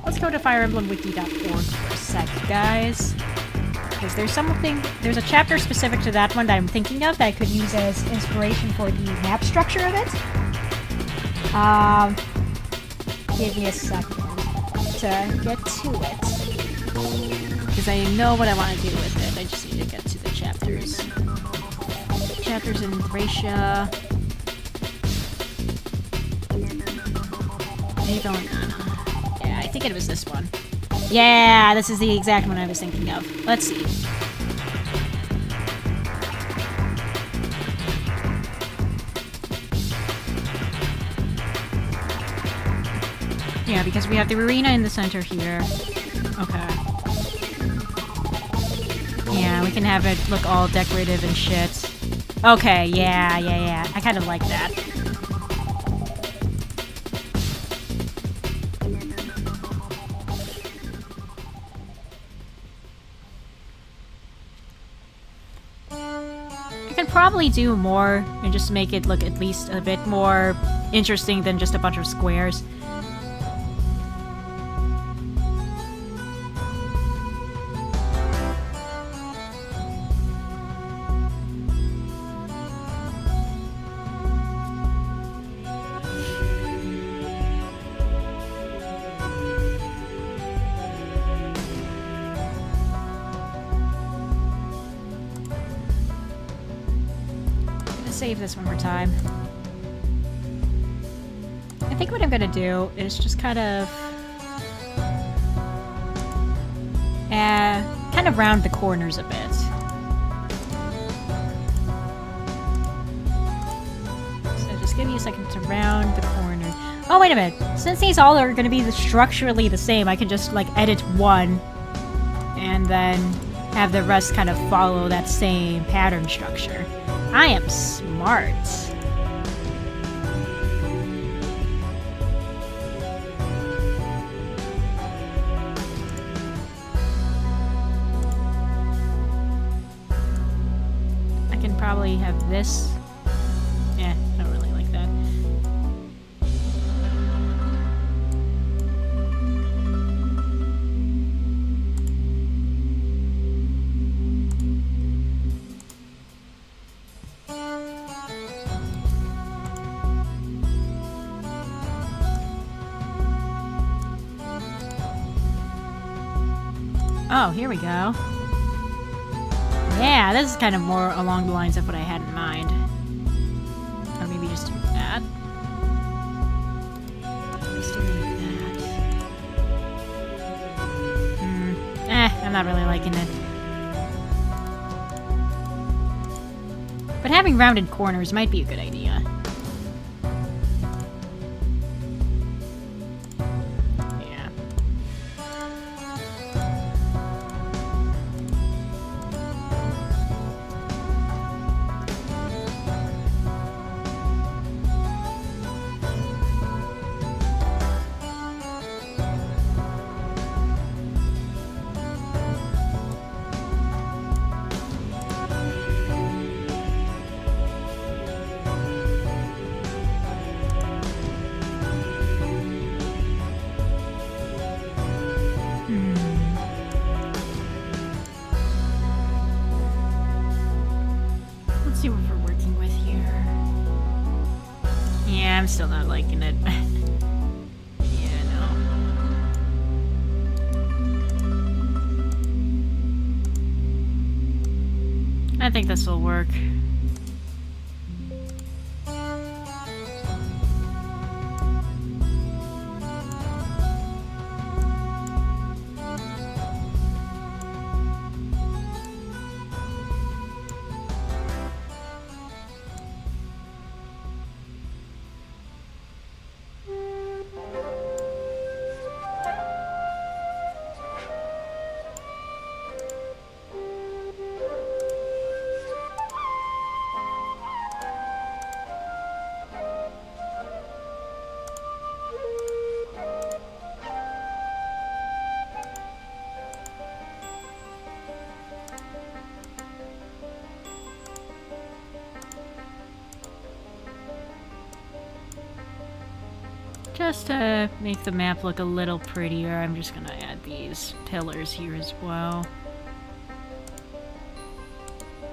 Let's go to FireEmblemWiki.org for a sec, guys. Because there's a chapter specific to that one that I'm thinking of that I could use as inspiration for the map structure of it. Give me a second to get to it. Because I know what I want to do with it. I just need to get to the chapters. Chapters in Thracia. Yeah, I think it was this one. Yeah, this is the exact one I was thinking of. Let's see. Yeah, because we have the arena in the center here. Okay. Yeah, we can have it look all decorative and shit. Okay, yeah. I kind of like that. Probably do more and just make it look at least a bit more interesting than just a bunch of squares. Save this one more time. I think what I'm gonna do is just kind of round the corners a bit. So just give me a second to round the corner. Oh, wait a minute. Since these all are gonna be structurally the same, I can just like edit one and then have the rest kind of follow that same pattern structure. I am smart. I can probably have this. I don't really like that. Oh, here we go. Yeah, this is kind of more along the lines of what I had in mind. Or maybe just do that. Just delete that. I'm not really liking it. But having rounded corners might be a good idea. see what we're working with here. Yeah, I'm still not liking it. Yeah, no. I think this will work. Just to make the map look a little prettier, I'm just gonna add these pillars here as well.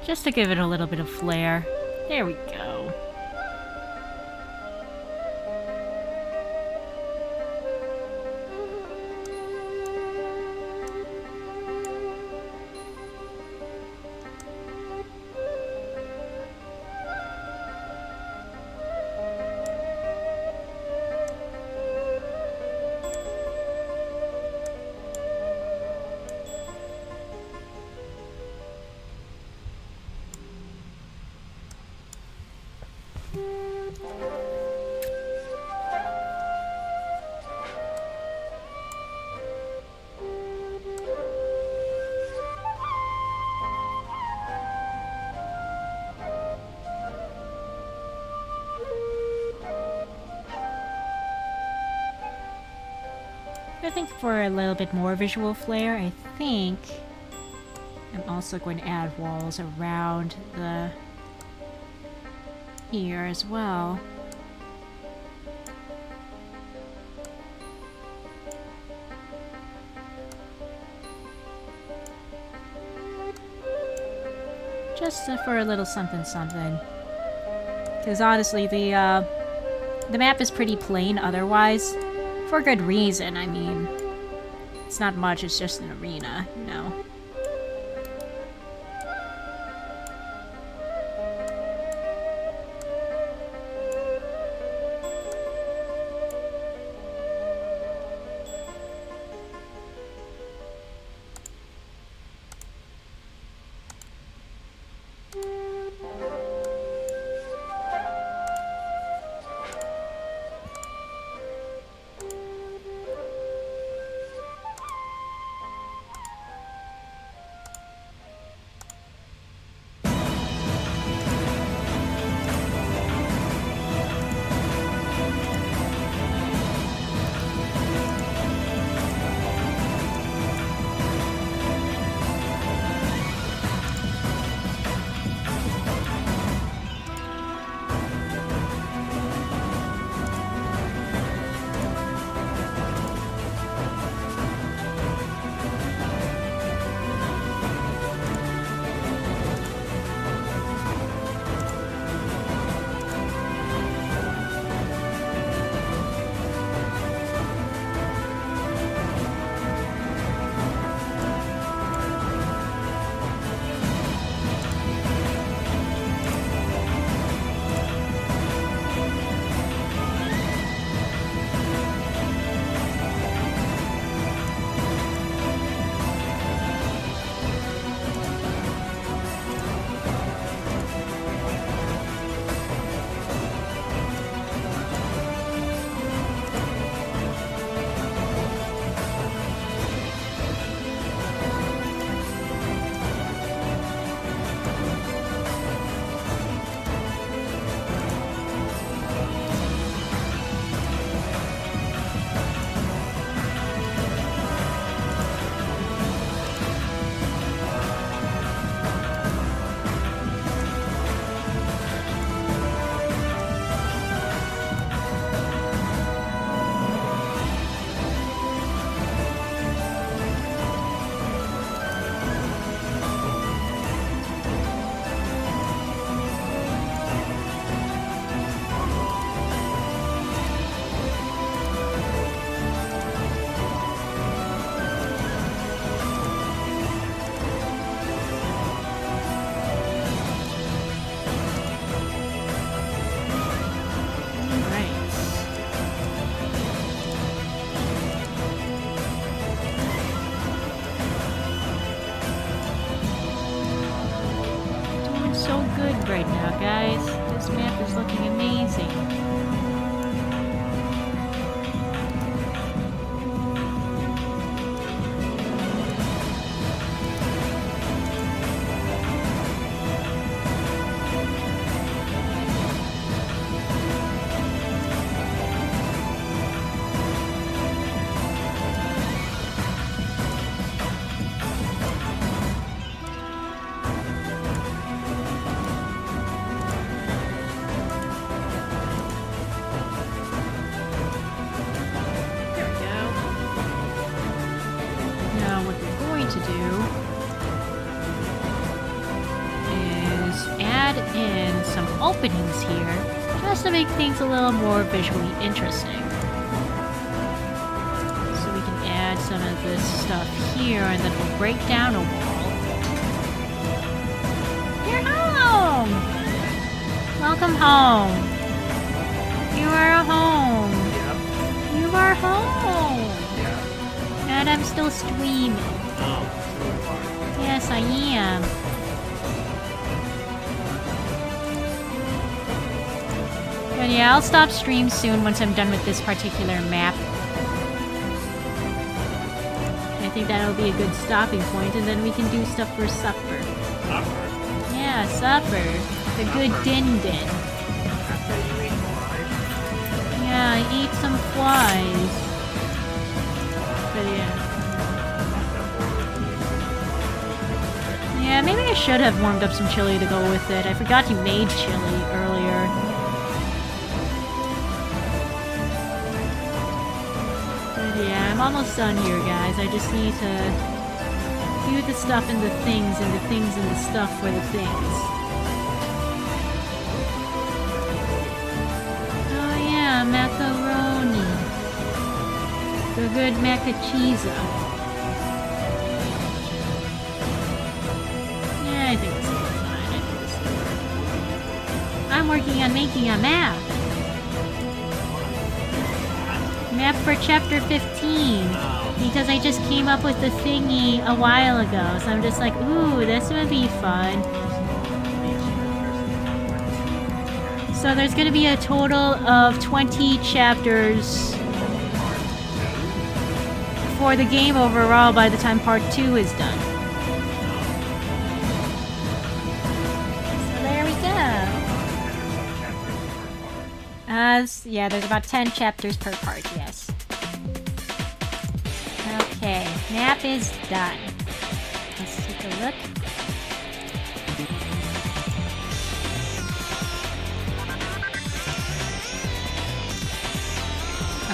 Just to give it a little bit of flair. There we go. I think for a little bit more visual flair, I think I'm also going to add walls around the here as well. Just for a little something something. Because honestly, the map is pretty plain otherwise. For good reason, I mean. It's not much, it's just an arena, you know. so good right now, guys. This map is looking amazing. To do is add in some openings here just to make things a little more visually interesting. So we can add some of this stuff here and then we'll break down a wall. You're home! Welcome home. You are home. Yep. You are home. Yeah. And I'm still streaming. Oh. Yes, I am. But yeah, I'll stop stream soon once I'm done with this particular map. I think that'll be a good stopping point, and then we can do stuff for supper. Supper? Yeah, supper. The good din-din. After you eat flies? Yeah, I ate some flies. But yeah. Yeah, maybe I should have warmed up some chili to go with it. I forgot he made chili earlier. But yeah, I'm almost done here, guys. I just need to do the stuff and the things and the things and the stuff for the things. Oh yeah, macaroni. The good mac and cheese. I think this will be fine. I think this will work. I'm working on making a map. Map for chapter 15. Because I just came up with the thingy a while ago. So I'm just like, ooh, this would be fun. So there's going to be a total of 20 chapters for the game overall by the time part 2 is done. Yeah, there's about 10 chapters per part, yes. Okay, map is done. Let's take a look.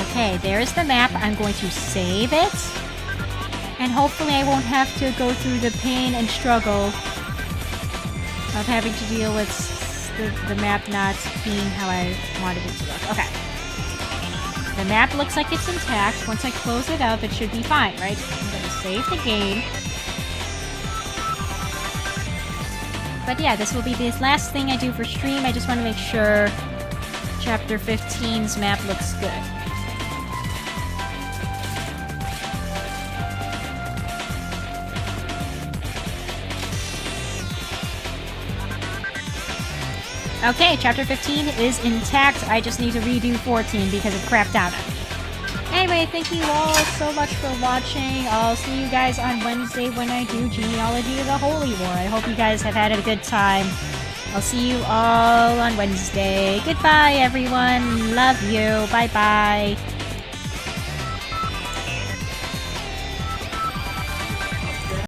Okay, there's the map. I'm going to save it. And hopefully I won't have to go through the pain and struggle of having to deal with the map not being how I wanted it to look. Okay. The map looks like it's intact. Once I close it up, it should be fine, right? I'm gonna save the game. But yeah, this will be the last thing I do for stream. I just want to make sure Chapter 15's map looks good. Okay, Chapter 15 is intact. I just need to redo 14 because it crapped out on me. Anyway, thank you all so much for watching. I'll see you guys on Wednesday when I do Genealogy of the Holy War. I hope you guys have had a good time. I'll see you all on Wednesday. Goodbye, everyone. Love you. Bye-bye.